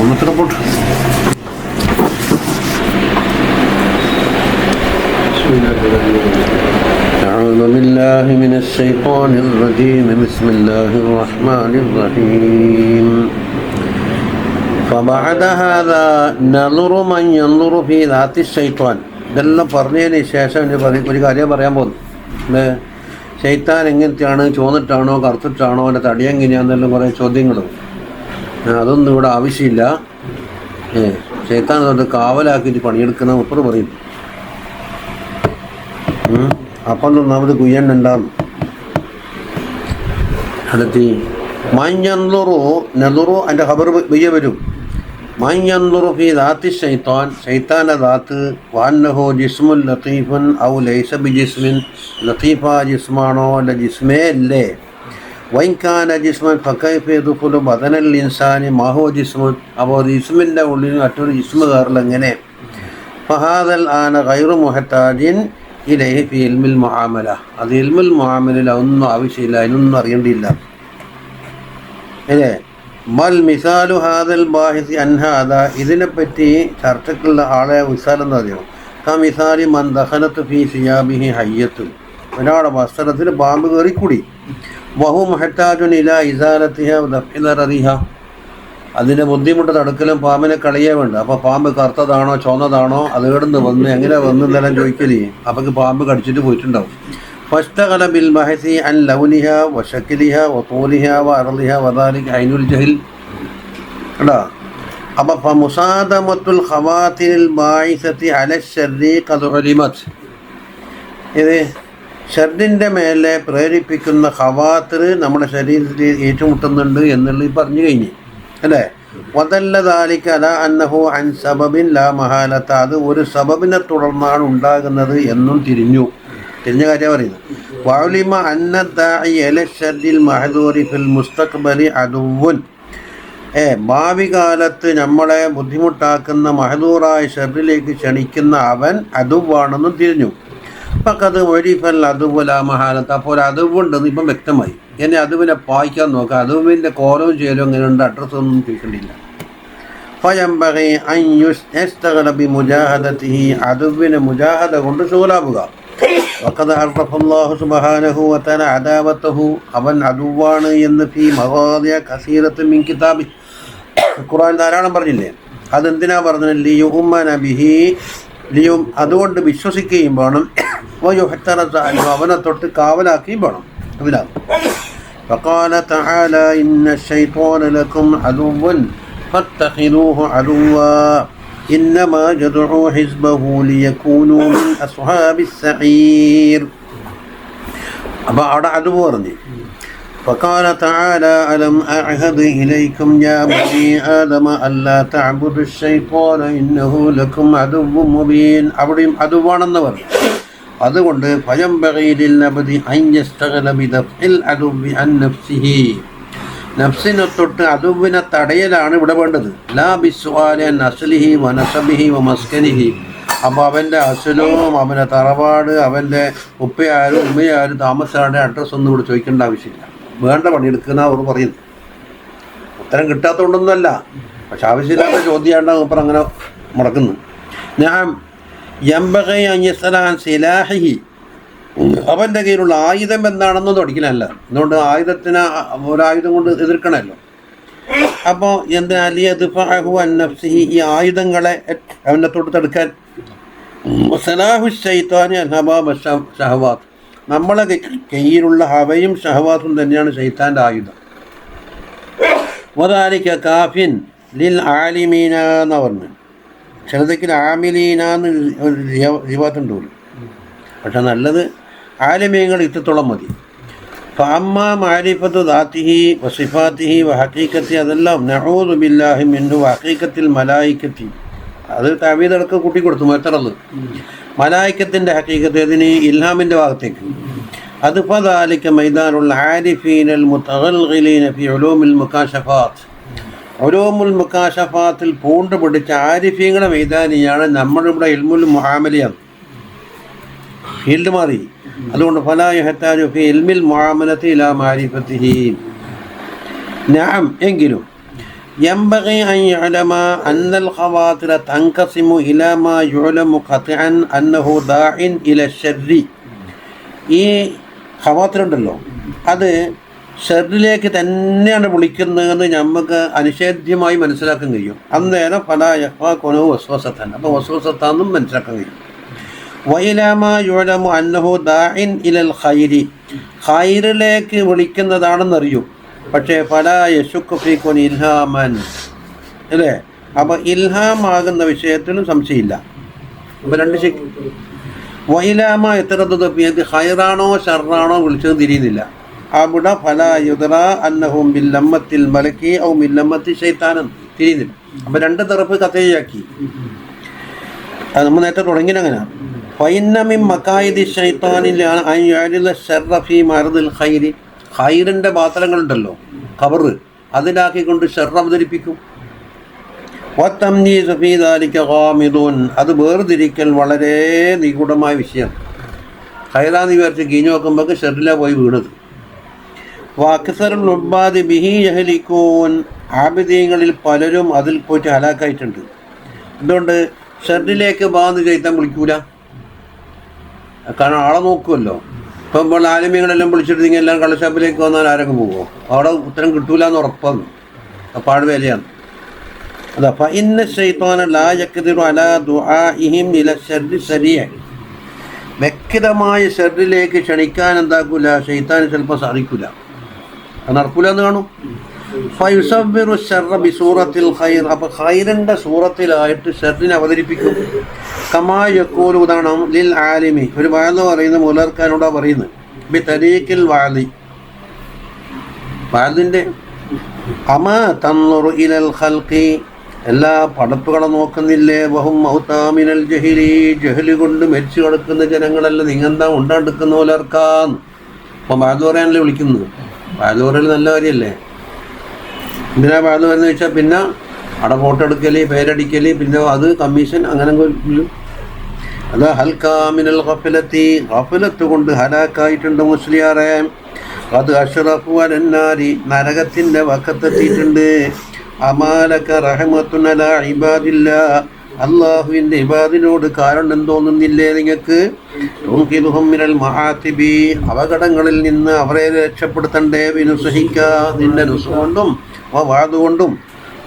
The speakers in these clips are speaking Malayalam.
ونتربط أعوذ بالله من الشيطان الرجيم بسم الله الرحمن الرحيم فبعد هذا نظر من ينظر في ذات الشيطان ഇതെല്ലാം പറഞ്ഞതിന് ശേഷം ഒരു കാര്യം പറയാൻ പോകുന്നു. ശൈത്താൻ എങ്ങനത്തെയാണ്, ചുവന്നിട്ടാണോ കറുത്തിട്ടാണോ, എൻ്റെ തടി എങ്ങനെയാണെന്നെല്ലാം കുറേ ചോദ്യങ്ങളും. അതൊന്നും ഇവിടെ ആവശ്യമില്ല. ശൈത്താൻ തൊട്ട് കാവലാക്കിയിട്ട് പണിയെടുക്കുന്ന മുപ്പർ പറയും. അപ്പം ഒന്നാമത് കുയ്യണ്ണുണ്ടാകും. അടുത്തി മഞ്ഞന്തുറു നെതുറു എൻ്റെ ഖബർ ബയ്യ വരും. മഞ്ഞന്തുറു ഫി ദാത്തി ശൈത്താൻ, ശൈത്താൻ്റെ ദാത്ത് വാന്നഹു ജിസ്മുൻ ലത്തീഫുൻ ഔ ലൈസ ബി ജിസ്മിൻ, ലത്തീഫ ജിസ്മാണോ അല്ല ജിസ്മേ അല്ലേ. വൈൻകാന ജിസ്മൻ ഫക്കൈഫ യദ്ഖുലു ബദനൽ ഇൻസാനി മാഹു ജിസ്മുൻ, അപ്പോൾ ജിസ്മിൻ്റെ ഉള്ളിൽ മറ്റൊരു ജിസ്മ് കയറില്ല. എങ്ങനെ? ഫഹാദൽ ആന ഗൈറു മുഹത്താജിൻ ഇലൈഹി ഫി ഇൽമിൽ മുആമല, അത് ഇൽമുൽ മുആമലയിൽ അതൊന്നും ആവശ്യമില്ല, അതിനൊന്നും അറിയേണ്ടിയില്ല. അല്ലേ? മൽ മിസാലു ഹാദൽ ബാഹിസി അൻഹാദ, ഇതിനെപ്പറ്റി ചർച്ചക്കുള്ള ആളെ മിസാലെന്ന് അറിയാം. മിസാലി മൻ ദഖലത്ത് ഫി സിയാബിഹി ഹയ്യത്തുൻ, ഒരാളുടെ വസ്ത്രത്തിൽ പാമ്പ് കയറിക്കൂടി. വഹു മുഹത്താജുൻ ഇലാ ഇസാലത്തിഹ ദഫ്ഇ ദററിഹ, അതിൻ്റെ ബുദ്ധിമുട്ട് തടുക്കലും പാമ്പിനെ കളയേ വേണ്ട. അപ്പോൾ പാമ്പ് കറുത്തതാണോ ചുവന്നതാണോ, അത് എവിടുന്ന് വന്ന് എങ്ങനെ വന്നെന്നെല്ലാം ചോദിക്കലേ. അപ്പോൾ പാമ്പ് കടിച്ചിട്ട് പോയിട്ടുണ്ടാവും. ഫസ്തഖല ബിൽ ബഹസി അൻ ലൗനിഹ വശക്ലിഹ വതൂലിഹ വഅർളിഹ വദാലിക ഐനുൽ ജഹൽ. കേട്ടോ? അപ്പോൾ ഫമുസാദമത്തുൽ ഖവാതിൽ ബായിസത്തി അല ശർരി ഖദ് ഉലിമത്, ഇത് ഷർദിൻ്റെ മേലെ പ്രേരിപ്പിക്കുന്ന ഖവാത്തിർ നമ്മുടെ ശരീരത്തിൽ ഏറ്റുമുട്ടുന്നുണ്ട് എന്നുള്ളത് പറഞ്ഞു കഴിഞ്ഞ് അല്ലേ. വദല്ല ദാലിക അലാ അന്നഹു അൻ സബബിൻ ലാ മഹാലത, അത് ഒരു സബബിനെ തുടർന്നാണ് ഉണ്ടാകുന്നത് എന്നും തിരിഞ്ഞ കാര്യം പറയുന്നത്. വഉലിമ അന്ന ദാഇ ഇല ശർദിൽ മഹ്ദൂരി ഫിൽ മുസ്തഖ്ബലി അദുവ്വുൻ, ഭാവി കാലത്ത് നമ്മളെ ബുദ്ധിമുട്ടാക്കുന്ന മഹദൂറായ ഷർദിലേക്ക് ക്ഷണിക്കുന്ന അവൻ അദുവാണെന്നും തിരിഞ്ഞു. അപ്പം അത് ഒരിഫൽ അതുവല മഹാലത്ത്, അപ്പോൾ അതുവുണ്ടെന്ന് ഇപ്പം വ്യക്തമായി. എന്നെ അതുവിനെ പായിക്കാൻ നോക്കാം. അതുവിൻ്റെ കോലവും ചേലും എങ്ങനെയുണ്ട്, അഡ്രസ്സൊന്നും ചോദിക്കേണ്ടിയില്ല. ഫയംബഗി അൻ യസ്തഗ്ല ബിമുജാഹദതിഹി, അതുവിനെ മുജാഹദ കൊണ്ട് ശൂലാവുക. വഖദ് അർറഫല്ലാഹു സുബ്ഹാനഹു വതആല അദാവതഹു, അവൻ അദുവാണ് എന്ന് ഫീ മവാദിഅ കസീറത്തുൻ മിൻ കിതാബി, ഖുർആൻ ധാരാളം പറഞ്ഞില്ലേ. അതെന്തിനാ പറഞ്ഞത്? ലിയുഉമ്മന ബിഹി, അതുകൊണ്ട് വിശ്വസിക്കുകയും വേണം. അവനെ തൊട്ട് കാവലാക്കുകയും വേണം. അതിലാണ് فقال تعالى إن الشيطان لكم عدو فاتخذوه عدوا إنما يدعو حزبه ليكونوا من أصحاب السعير. അപ്പോൾ അവിടെ അദു പറഞ്ഞു. فقال تعالى ألم أعهد إليكم يا بني آدم ألا تعبدوا الشيطان إنه لكم عدو مبين. അവിടെയും അദുവാണെന്ന് പറഞ്ഞു. അതുകൊണ്ട് فينبغي للعبد أن يستغل بدفع العدو عن نفسه, നഫ്സിനെ തൊട്ട് അദുവിനെ തടയലാണ് ഇവിടെ വേണ്ടത്. ലാ ബിസ്സുആലി അൻ അസ്ലിഹി വനസബിഹി വമസ്കനിഹി, അപ്പോൾ അവൻ്റെ അസലും അവൻ്റെ തറവാട് അവൻ്റെ ഉപ്പയാരും ഉമ്മയാരും താമസാരുടെ അഡ്രസ്സ് ഒന്നും ഇവിടെ ചോദിക്കേണ്ട ആവശ്യമില്ല. വേണ്ട പണിയെടുക്കുന്ന അവർ പറയുന്നു. ഉത്തരം കിട്ടാത്തതുകൊണ്ടൊന്നുമല്ല, പക്ഷെ ആവശ്യമില്ലാത്ത ചോദ്യമാണ് മൂപ്പർ അങ്ങനെ മുടക്കുന്നു. ഞാൻ യംബഗി അൻ യസ്അല അൻ സിലാഹിഹി, അവൻ്റെ കയ്യിലുള്ള ആയുധം എന്താണെന്നും പഠിക്കണമല്ല. അതുകൊണ്ട് ആയുധത്തിന് ഒരായുധം കൊണ്ട് എതിർക്കണമല്ലോ. അപ്പോൾ എന്താ ലിയദ്ഫഅഹു അൻ നഫ്സിഹി, ഈ ആയുധങ്ങളെ അവൻ്റെ തൊട്ട് തടുക്കാൻ. സലാഹു ശൈത്താനി അൽ ഹവാ വശഹവാത്ത്, നമ്മളെ കയ്യിലുള്ള ഹവയും ഷഹവാത്തും തന്നെയാണ് ശൈത്താൻ്റെ ആയുധം. വദാലിക കാഫിൻ ലിൽ ആലിമീന എന്ന് പറഞ്ഞു. ചിലതൊക്കെ ആമിലീനാന്ന് റിവാത്തുണ്ട്, പക്ഷെ നല്ലത് ആലിമീങ്ങൾ ഇത്രത്തോളം മതി. ഫഅമ്മ മഅരിഫത്തു ദാത്തിഹി വസിഫാത്തിഹി വഹഖീഖത്തി, അതെല്ലാം നഊദു ബില്ലാഹി മിൻഹു വഹഖീഖത്തിൽ മലായികത്തി, അത് തഅവീദടക്കം കൂട്ടിക്കൊടുത്തു. മറ്ററത് മലായിക്കത്തിൻ്റെ ഹഖീഖത്ത് അതിന് ഇൽഹാമിൻ്റെ ഭാഗത്തേക്ക്. അത് ഫദാലിക മൈദാനുൽ ആരിഫീനൽ മുതഗൽഗിലീന ഫി ഉലൂമിൽ മുകാശഫാത്ത്, ഉലൂമുൽ മുകാശഫാത്തിൽ പൂണ്ട് പിടിച്ച ആരിഫീങ്ങളുടെ മൈതാനിയാണ് നമ്മളിവിടെ ഇൽമുൽ മുആമലയാണ്. ഫീൽഡ് മാറി. അതുകൊണ്ട് ഫലാ യഹ്താജു ഫി ഇൽമിൽ മുആമലത്തി ഇലാ മാരിഫത്തിഹി. നഅം, എങ്കിലും ينبغي أن يعلم أن الخواطر تنقسم إلى ما يعلم قطعا أنه داع إلى الشر. ഈ ഖവാത്തിർ ഉണ്ടല്ലോ, അത് ഷെറിലേക്ക് തന്നെയാണ് വിളിക്കുന്നതെന്ന് നമുക്ക് അനിഷേധ്യമായി മനസ്സിലാക്കാൻ കഴിയും. അന്നേരം പല യഹ്വാ വസ്വസത്താൻ, അപ്പോൾ വസ്വസത്താന്നും മനസ്സിലാക്കാൻ കഴിയും. വൈലാമ യുഅലമു അന്നഹു ദാഇൻ ഇലൽ ഖൈരി, ഖൈറിലേക്ക് വിളിക്കുന്നതാണെന്നറിയും. പക്ഷേ പല യശുക്ക് ഫീക്കുൻ ഇൽഹാമൻ, അല്ലേ? അപ്പോൾ ഇൽഹാമാകുന്ന വിഷയത്തിലും സംശയമില്ല. അപ്പോൾ രണ്ട് വൈലാമ എത്തറത് ഖൈറാണോ ഷർറാണോ വിളിച്ചത് തിരിയുന്നില്ല. അവിടെ ഫല യുദ്റ അന്നഹും ബില്ലമ്മത്തിൽ മലക്കി ഔ ബില്ലമ്മത്തി ശൈത്താനും തിരിയുന്നില്ല. അപ്പോൾ രണ്ട് തറപ്പ് കഥയാക്കി. അത് നമ്മൾ നേരത്തെ തുടങ്ങിയങ്ങനെ ഫൈന്നമിൻ മക്കായിദി ശൈത്താനിലാണ് ഷർറഫി മർദിൽ ഖൈരി, ഖൈറിൻ്റെ പാത്രങ്ങളുണ്ടല്ലോ ഖബർ, അതിലാക്കിക്കൊണ്ട് ഷർറ് അവതരിപ്പിക്കും. വത്തംനീസ് ഫീ ദാലിക ഗാമിദുൻ, അത് വേർതിരിക്കൽ വളരെ നിഗൂഢമായ വിഷയമാണ്. ഖൈറാന്ന് വിചാരിച്ച് കീഞ്ഞു നോക്കുമ്പോൾ ഷെറിലാണ് പോയി വീണത്. വാക്സറുൽ ഉബ്ബാദി ബിഹി യഹ്ലികൂൻ, ആബിദീങ്ങളിൽ പലരും അതിൽ പോയിട്ട് ഹലാക്കായിട്ടുണ്ട്. അതുകൊണ്ട് ഷെറിലേക്ക് ബാന്ന് ചെയ്താൽ വിളിക്കൂല, കാരണം ആളെ നോക്കുമല്ലോ. ഇപ്പം ഇപ്പോൾ ആലിമ്യങ്ങളെല്ലാം വിളിച്ചിട്ട് നിങ്ങൾ എല്ലാം കള്ളശാപ്പിലേക്ക് വന്നാൽ ആരൊക്കെ പോകുമോ? അവിടെ ഉത്തരം കിട്ടൂല എന്ന് ഉറപ്പാണ്. പാട് വിലയാണ്. അതാ ഫഇന്ന ശൈത്താന ലാ യഖ്ദിറു അലാ ദുആഇഹിം ഇല ശർരി സരിയ, വ്യക്തമായ ഷെറിലേക്ക് ക്ഷണിക്കാൻ എന്താക്കൂല, ഷെയ്ത്താൻ ചിലപ്പോൾ സാധിക്കില്ല, അത് നടക്കൂല എന്ന് കാണും. ഫയുസവ്വിറു ശർറ ബിസൂറത്തിൽ ഖൈർ, അപ്പോൾ ഖൈറിൻ്റെ സൂറത്തിലായിട്ട് ഷെറിനെ അവതരിപ്പിക്കും. കമാ യഖൂലു, ഉദാഹരണം ലിൽ ആലിമി, ഒരു വാദം പറയുന്ന മുലർക്കാനോടാ പറയുന്നത്, ബി തരീഖിൽ വാദി, വാദിൻ്റെ അമാ തൻളുറു ഇലൽ ഖൽഖി, എല്ലാ പടപ്പുകളെ നോക്കുന്നില്ലേ, വഹും മൗതാമിനൽ ജഹിലി, ജഹലി കൊണ്ട് മരിച്ചു കിടക്കുന്ന ജനങ്ങളെല്ലാം നിങ്ങെന്താ ഉണ്ടാണ്ടിക്കുന്ന പോലർക്കാന്ന്. അപ്പോൾ വാദ് പറയാനല്ലേ വിളിക്കുന്നത്. വാദ് പറയൽ നല്ല കാര്യമല്ലേ? എന്തിനാ വാദ് പറയുന്നത് വെച്ചാൽ പിന്നെ അവിടെ ഫോട്ടോ എടുക്കൽ, പേരടിക്കൽ, പിന്നെ അത് കമ്മീഷൻ, അങ്ങനെ അത് ഹൽക്കാമിനൽ ഖഫലത്തി, ഖഫലത്ത് കൊണ്ട് ഹലാക്കായിട്ടുണ്ട് മുസ്ലിയാറെ. അത് അഷ്റഫു അലന്നാരി, നരകത്തിൻ്റെ വക്കത്തെത്തിയിട്ടുണ്ട്. അമാലക റഹ്മത്തുൻ അലാ ഇബാദില്ലാ, അള്ളാഹുവിൻ്റെ ഇബാദിനോട് കാരണം തോന്നുന്നില്ലേ നിങ്ങൾക്ക്? തുൻഖിദുഹും മിനൽ മആതിബി, അപകടങ്ങളിൽ നിന്ന് അവരെ രക്ഷപ്പെടുത്തണ്ടേ? വിനുസഹിക്ക, നിന്റെ നുസുകൊണ്ടും വാതുകൊണ്ടും.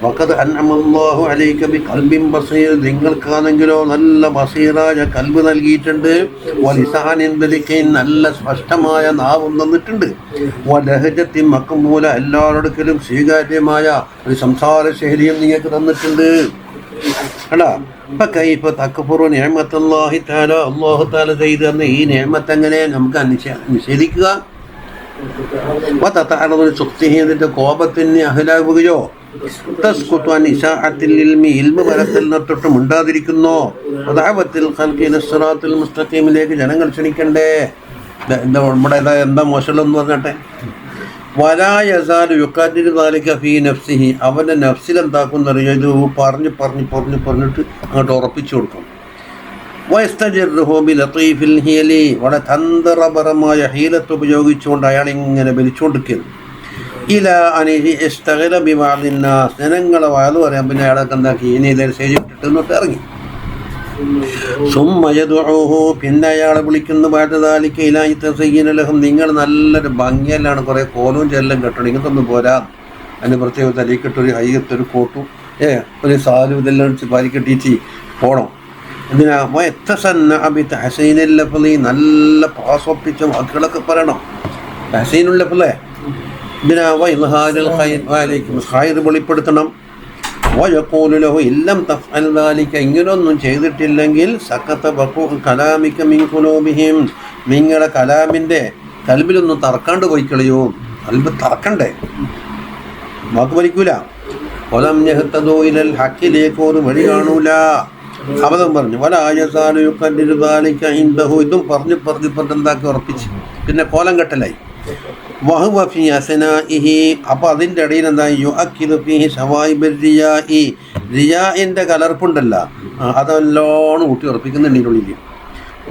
വഖദ് അൻഅമല്ലാഹു അലൈക ബിഖൽബിൻ ബസീർ, നിങ്ങൾക്കാണെങ്കിലോ നല്ല ബസീറായ കൽബ് നൽകിയിട്ടുണ്ട്. വലിസാനിൻ ദലിഖിൻ, നല്ല സ്പഷ്ടമായ നാവും തന്നിട്ടുണ്ട്. വലഹജത്തിൻ മഖ്ബൂല, എല്ലാവരോടുക്കലും സ്വീകാര്യമായ ഒരു സംസാര ശൈലിയും നിങ്ങൾക്ക് തന്നിട്ടുണ്ട്. അടാ ഇപ്പം കൈഫ തക്ഫുറു നിഅമത്തല്ലാഹി തആല, അല്ലാഹു തആല ചെയ്തു തന്ന ഈ നിഅമത്ത് എങ്ങനെ നമുക്ക് നിഷേധിക്കുക? വതതഅറദു സുഖ്തിഹി, ഇതിൻ്റെ കോപത്തിന് അഹലാവുകയോ? തസ്കുതു അൻ ഇശാഅത്തിൽ ഇൽമി, ഇൽമ വരത്തിൽ തൊട്ട് മിണ്ടാതിരിക്കുന്നോ? വദഅവത്തിൽ ഖൽഖി ഇല സിറാത്തിൽ മുസ്തഖീമിലേക്ക് ജനങ്ങൾ ക്ഷണിക്കണ്ടേ? നമ്മുടെ എന്താ മോശമെന്ന് പറഞ്ഞട്ടെ. വലാ യസാലു യുഖദ്ദിറു ദാലിക ഫീ നഫ്സിഹി, അവൻ്റെ നഫ്സിലെന്താക്കുന്നറിയോ, ഇത് പറഞ്ഞിട്ട് അങ്ങോട്ട് ഉറപ്പിച്ചു കൊടുക്കും. വയസ്തജിറുഹു ബിലതീഫിൽ ഹിയലി, വളരെ തന്ത്രപരമായ ഹീലത്ത് ഉപയോഗിച്ചുകൊണ്ട് അയാൾ ഇങ്ങനെ വലിച്ചുകൊണ്ടിരിക്കുന്നു. ഇല അനിഹി ഇസ്തഗല ബിബഅദിന്നാസ്, ജനങ്ങളെ വാത് പറയാൻ പിന്നെ അയാളൊക്കെ എന്താക്കി, ഇനി ഇതേ സ്റ്റേജ് ഇട്ടിട്ട് എന്നിട്ട് ഇറങ്ങി. സുമ്മ യദ്ഉഹു, പിന്നെ അയാളെ വിളിക്കുന്നു. ബഅദദാലിക ഇലാ യതസയ്യന ലഹും, നിങ്ങൾ നല്ലൊരു ഭംഗിയെല്ലാണ് കുറേ കോലും ചെല്ലും കെട്ടണം, ഇങ്ങനത്തൊന്നും പോരാ. അതിന് പ്രത്യേക തലയിക്കെട്ടൊരു ഹൈയത്തൊരു കോട്ടും ഒരു സാലും ഇതെല്ലാം പാലിക്കെട്ടിച്ച് പോകണം. എന്തിനാ? ഹസീനുല്ലഫലി, നല്ല പാസൊപ്പിച്ച വാക്കുകളൊക്കെ പറയണം. ഹസീനുല്ലഫലേ ഇതിനാ വൈൽഹാരിൽ ഖൈർ വെളിപ്പെടുത്തണം. വയഖൂലു ലഹു ഇല്ലം തഫ്അൽ ദാലിക, ഇങ്ങനൊന്നും ചെയ്തിട്ടില്ലെങ്കിൽ സഖത ബഖു കലാമിക മിൻ ഖുലൂബിഹിം, നിങ്ങളെ കലാമിൻ്റെ കൽബിലൊന്നും തറക്കാണ്ട് പോയി കളയോ. കൽബ് തറക്കണ്ടേ, വാക്ക് വലിക്കൂല. വലം യഹ്തദൂ ഇലൽ ഹഖിലേക്ക് ഒരു വഴി കാണൂല. അബദ്ധം പറഞ്ഞു. വല ആയസാലു യുഖദ്ദിറു ദാലിക ഇൻദഹു, ഇതും പറഞ്ഞ് എന്താക്കി ഉറപ്പിച്ച് പിന്നെ കോലം കെട്ടലായി. വഹുവ ഫീ അസ്നാഇഹി, അപ്പോൾ അതിൻ്റെ ഇടയിൽ എന്താ, യുഅക്കിദു ഫീഹി ശവായിബിർ റിയാഇ, റിയാഇൻ്റെ കലർപ്പുണ്ടല്ലോ, അതെല്ലോണം ഊട്ടി ഉറപ്പിക്കുന്നുണ്ട് ഇതിനുള്ളിൽ.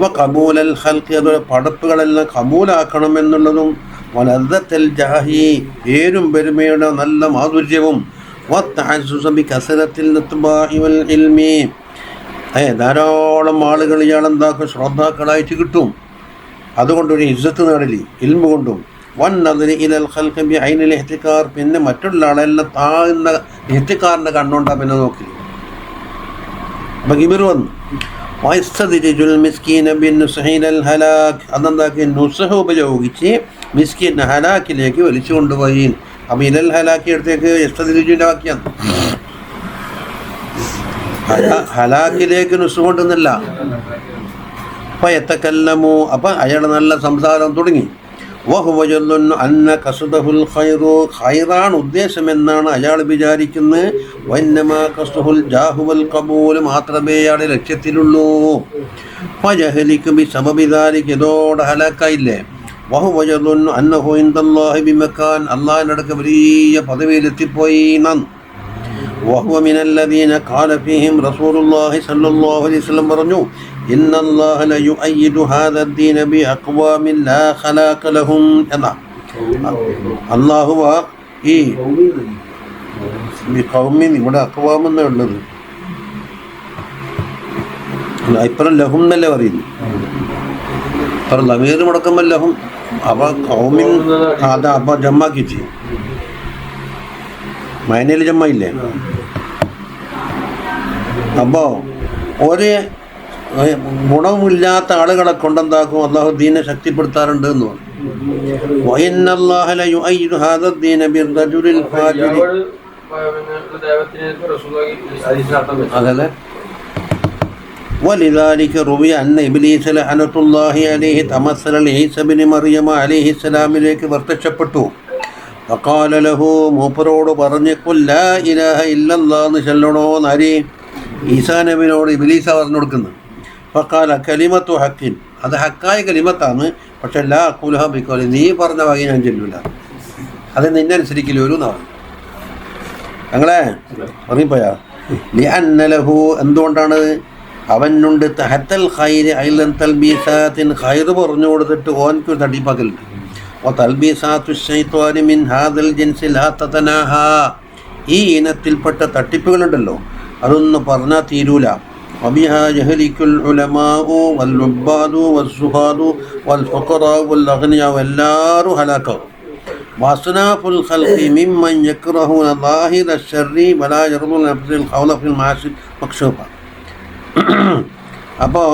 വ ഖബൂലൽ ഖൽഖി, അതുപോലെ പടപ്പുകളെല്ലാം ഖബൂലാക്കണമെന്നുള്ളതും. വലദ്ദത്തൽ ജാഹി, പേരും പെരുമയുടെ നല്ല മാധുര്യവും. വത്തഅസ്സുസ ബികസറത്തിൽ ഇത്ബാഇ വൽ ഇൽമി. ധാരാളം ആളുകൾ ഇയാളെന്താക്കും ശ്രോതാക്കളായിട്ട് കിട്ടും. അതുകൊണ്ടൊരു ഇസ്സത്ത് നേടലി ഇൽമു കൊണ്ടും. വന്നദിരി ഇലൽ ഖൽഖി ബിഐനിൽ ഇഹ്തികാർ. പിന്നെ മറ്റുള്ള ആളെല്ലാം താഴ്ന്ന ഇഹ്തികാറിൻ്റെ കണ്ണുകൊണ്ടാ പിന്നെ നോക്കി. അപ്പം കിബിർ വന്നു. വയസ്തദിരിജുൽ മിസ്കീന ബിന്നുസ്ഹി ഇലൽ ഹലാക്ക്. അതെന്താക്കി നുസ്ഹ് ഉപയോഗിച്ച് മിസ്കീനെ ഹലാക്കിലേക്ക് വലിച്ചു കൊണ്ടുപോയി. അപ്പം ഇലൽ ഹലാക്കി അടുത്തേക്ക് യസ്തദിരിജുവിൻ്റെ വാക്യാണ്. ഹലാക്കിലേക്ക് നുസ്ഹ് കൊണ്ടുവന്നില്ല. അപ്പം എത്തക്കല്ലമു. അപ്പം അയാൾ നല്ല സംസാരം തുടങ്ങി. വഹുവ യظن അന്ന ഖസ്ദഹുൽ ഖൈറു. ഖൈറാണ് ഉദ്ദേശമെന്നാണ് അയാൾ വിചാരിക്കുന്നത്. വന്നമാ ഖസ്ദഹുൽ ജാഹു വൽ ഖബൂൽ. മാത്രമേ അയാളുടെ ലക്ഷ്യത്തിലുള്ളൂ. ഫജഹലിക ബിസബബി ദാലിക. ഇതോടെ ഹലാക്കായില്ലേ. വഹുവ യظن അന്നഹു ഇൻദല്ലാഹി ബിമകാൻ. അല്ലാഹുവിന്റെ അടുക്കൽ വലിയ പദവിയിലെത്തിപ്പോയി. വഹുവ മിനല്ലദീന ഖാല ഫീഹിം റസൂലുള്ളാഹി സ്വല്ലല്ലാഹു അലൈഹി വസല്ലം പറഞ്ഞു, ഇന്നല്ലാഹ ലയുഅയ്യിദു ഹാദദ്ദീന ബിഅഖ്വാമിൻ ലാ ഖലാഖ ലഹും എന്ന. അല്ലാഹു ഈ ഖൗമിൻ ഇവിടെ അഖ്വാം എന്നുള്ളത് ഇപ്പുറം ലഹും എന്നല്ലേ പറയുന്നു. ഇപ്പുറം ലമീർ മുടക്കുമ്പോൾ ലഹും. അപ്പോൾ ഖൗമിൻ അതാ അപ്പോൾ ജമ്മാക്കിച്ച് മൈനയിൽ ജമ്മയില്ലേ. അപ്പോൾ ഒരു ഗുണവുമില്ലാത്ത ആളുകളെ കൊണ്ടെന്താക്കും അള്ളാഹു ദീനെ ശക്തിപ്പെടുത്താറുണ്ട് എന്ന് പറഞ്ഞു. അതല്ലേ ولذلك روي أن إبليس لعنة الله عليه تمثل لعيسى بن مريم عليه السلام ലേക്ക് പ്രത്യക്ഷപ്പെട്ടു. وقال له മൂപ്പരോട് പറഞ്ഞു ഖുൽ ലാ ഇലാഹ ഇല്ലല്ലാഹ് എന്ന് ചൊല്ലണോ എന്നാരി ഈസാ നബിയോട് ഇബ്ലീസ പറഞ്ഞു കൊടുക്കുന്നത്. ഫഖാല കലിമത്തു ഹക്കിൻ. അത് ഹക്കായ കലിമത്താണ്. പക്ഷെ ലാ അഖൂലുഹ ബിഖൗലി. നീ പറഞ്ഞ വകി ഞാൻ ചൊല്ലൂല. അത് നിന്നെ അനുസരിക്കില്ല ഒരു എന്നാണ് ഞങ്ങളെ പറഞ്ഞിപ്പോയാ. ലിഅന്ന ലഹു. എന്തുകൊണ്ടാണ് അവനുണ്ട് തഹത്തൽ ഖൈർ ഐലൻ തൽബീസാത്തിൻ. ഖൈർ പറഞ്ഞു കൊടുത്തിട്ട് ഓൻക്ക് തട്ടിപ്പാക്കലുണ്ട്. വതൽബീസാത്തു ശൈത്വാനി മിൻ ഹാദൽ ജിൻസി ലാ തതനാഹാ. ഈ ഇനത്തിൽപ്പെട്ട തട്ടിപ്പുകളുണ്ടല്ലോ അതൊന്നും പറഞ്ഞാൽ തീരൂല. വബിഹാ യഹ്ലികുൽ ഉലമാഉ വൽ ഉബ്ബാദു വസ്സുഹാദു വൽ ഫഖറാ വൽ അഗ്നിയാ. എല്ലാവരും ഹലാക്കാവും. വസ്നാഫുൽ ഖൽഖി മിമ്മൻ യക്റഹൂന ളാഹിറ ശർരി വലാ യർദു നഫ്സിൽ ഖൗല ഫിൽ മാഅസി മക്ശൂഫ. അപ്പോൾ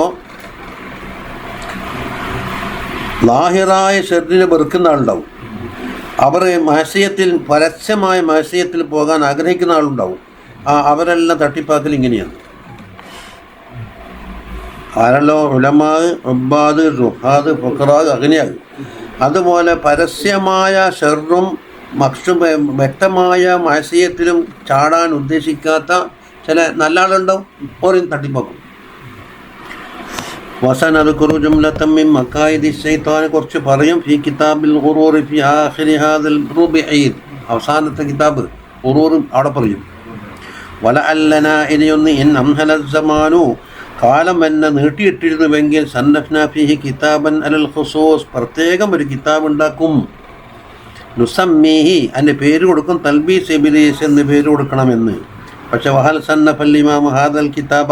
ലാഹിറായ ഷെറിനെ വെറുക്കുന്ന ആളുണ്ടാവും. അവർ മാസിയത്തിൽ പരസ്യമായ മാസിയത്തിൽ പോകാൻ ആഗ്രഹിക്കുന്ന ആളുണ്ടാവും. അവരെല്ലാം തട്ടിപ്പാക്കൽ ഇങ്ങനെയാണ്. ആരല്ലോ ഉലമാ, ഉബ്ബാദ്, റുഹാദ്, ഫഖറാദ്, അഗ്നിയാദ്. അതുപോലെ പരസ്യമായ ഷെറും വ്യക്തമായ മാസിയത്തിലും ചാടാൻ ഉദ്ദേശിക്കാത്ത ചില നല്ല ആളുണ്ടാവും. ഓരോ തട്ടിപ്പാക്കും. വസനദ്കുറു ജംലതൻ മിൻ മക്കായിദി ശൈത്താൻ. കുറച്ച് പറയും ഫി കിതാബിൽ ഖുറൂർ ഫി ആഖിരി ഹാദൽ റുബഈ. അവസാനത്തെ കിതാബ് ഖുറൂർ അവിടെ പറയും. വലഅല്ലന ഇനിയൊന്ന് ഇൻ അംഹല സമാനു. കാലം എന്നെ നീട്ടിയിട്ടിരുന്നുവെങ്കിൽ സന്നഫ്ന ഫിഹി കിതാബൻ അലൽ ഖുസൂസ്. പ്രത്യേകം ഒരു കിതാബ് ഉണ്ടാക്കും. നുസമ്മീഹി. അതിൻ്റെ പേര് കൊടുക്കും തൽബീസ് ഇബ്ലീസ് എന്ന് പേര് കൊടുക്കണമെന്ന്. പക്ഷെ വഹൽ സന്നഫൽ ഇമാം ഹാദൽ കിതാബ.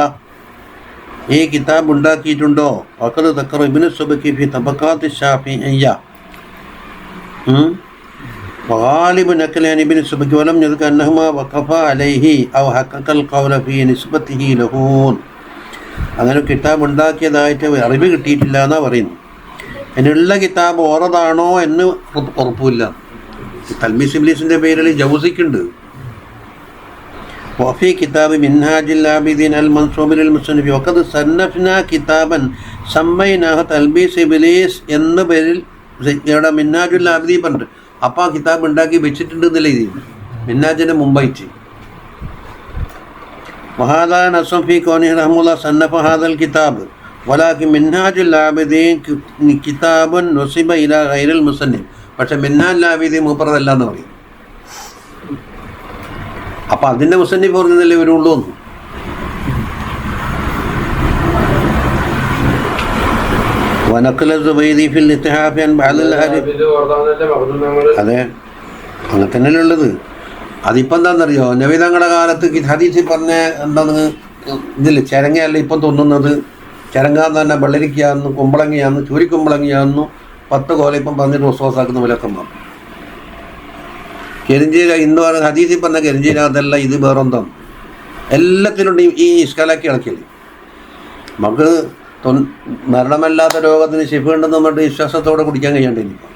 ഈ കിതാബ് ഉണ്ടാക്കിയിട്ടുണ്ടോ? വഖദ് ദക്കറ ഇബ്നു സുബ്കി ഫി തബഖാത്തി ശാഫിഇയ്യ. വഗാലിബു നഖലൻ ഇബ്നു സുബ്കി വലം യദ്ക അന്നഹുമാ വഖഫ അലൈഹി ഔ ഹഖഖൽ ഖൗല ഫീ നിസ്ബത്തിഹി ലഹു. അങ്ങനെ കിതാബ് ഉണ്ടാക്കിയതായിട്ട് അറിവ് കിട്ടിയിട്ടില്ല എന്നാണ് പറയുന്നു. അതിനുള്ള കിതാബ് ഓറതാണോ എന്ന് ഉറപ്പില്ല. തൽബീസ് ഇബ്ലീസിൻ്റെ പേരിൽ ജൗസിക്കുണ്ട്. വഫി കിതാബ് മിൻഹാജുൽ ആബിദീൻ അൽ മൻസൂബ് ലിൽ മുസന്നിഫ് വഖദ് സന്നഫ്നാ കിതാബൻ സമ്മൈനാഹു തൽബീസ് ഇബ്ലീസ് എന്ന പേരിൽ ഇവിടെ മിൻഹാജുൽ ആബിദീൻ പറഞ്ഞിട്ട് അപ്പോൾ ആ കിതാബ് ഉണ്ടാക്കി വെച്ചിട്ടുണ്ട് എന്നല്ലേ ഇത് മിൻഹാജിൻ്റെ മുമ്പായിട്ട്. വഹാദാ നസ്സും ഫീ കൗനിഹി റഹ്മത്തുള്ളാഹി സന്നഫ ഹാദൽ കിതാബ് വലാകിൻ മിൻഹാജുൽ ആബിദീൻ കിതാബുൻ നുസിബ ഇലാ ഗൈറിൽ മുസന്നിഫ്. പക്ഷെ മിൻഹാജുൽ ആബിദീൻ മൂപ്പറതല്ല എന്ന് പറയും. അപ്പം അതിൻ്റെ മുസന്നിഫ് പറഞ്ഞതല്ലേ വരുള്ളൂ എന്ന്. അതെ അങ്ങനെ തന്നെയല്ലേ ഉള്ളത്. അതിപ്പോൾ എന്താണെന്നറിയോ, നബി തങ്ങളുടെ കാലത്ത് ഹദീസിൽ പറഞ്ഞ എന്താണെന്ന് ഇതിൽ ചിരങ്ങയല്ല ഇപ്പം തോന്നുന്നത്. ചിരങ്ങാന്ന് തന്നെ വെള്ളരിക്കയാന്ന്, കുമ്പളങ്ങിയാന്ന്, ചൂരിക്കുമ്പളങ്ങിയാന്നു 10 കോല ഇപ്പം പറഞ്ഞിട്ട് റോസാക്കുന്ന വിലക്കന്മാർ. കരിഞ്ചീര ഇന്ന് പറഞ്ഞ ഹദീസിൽ പറഞ്ഞ കരിഞ്ചീര അതല്ല, ഇത് വേറെന്തോ എല്ലാത്തിലുണ്ട് ഈ ഇഷ്കാലാക്കി ഇളക്കിയത്. നമുക്ക് മരണമല്ലാത്ത രോഗത്തിന് ശിഫ ഉണ്ടെന്ന് പറഞ്ഞിട്ട് വിശ്വാസത്തോടെ കുടിക്കാൻ കഴിയണ്ടേ ഇനിയിപ്പം.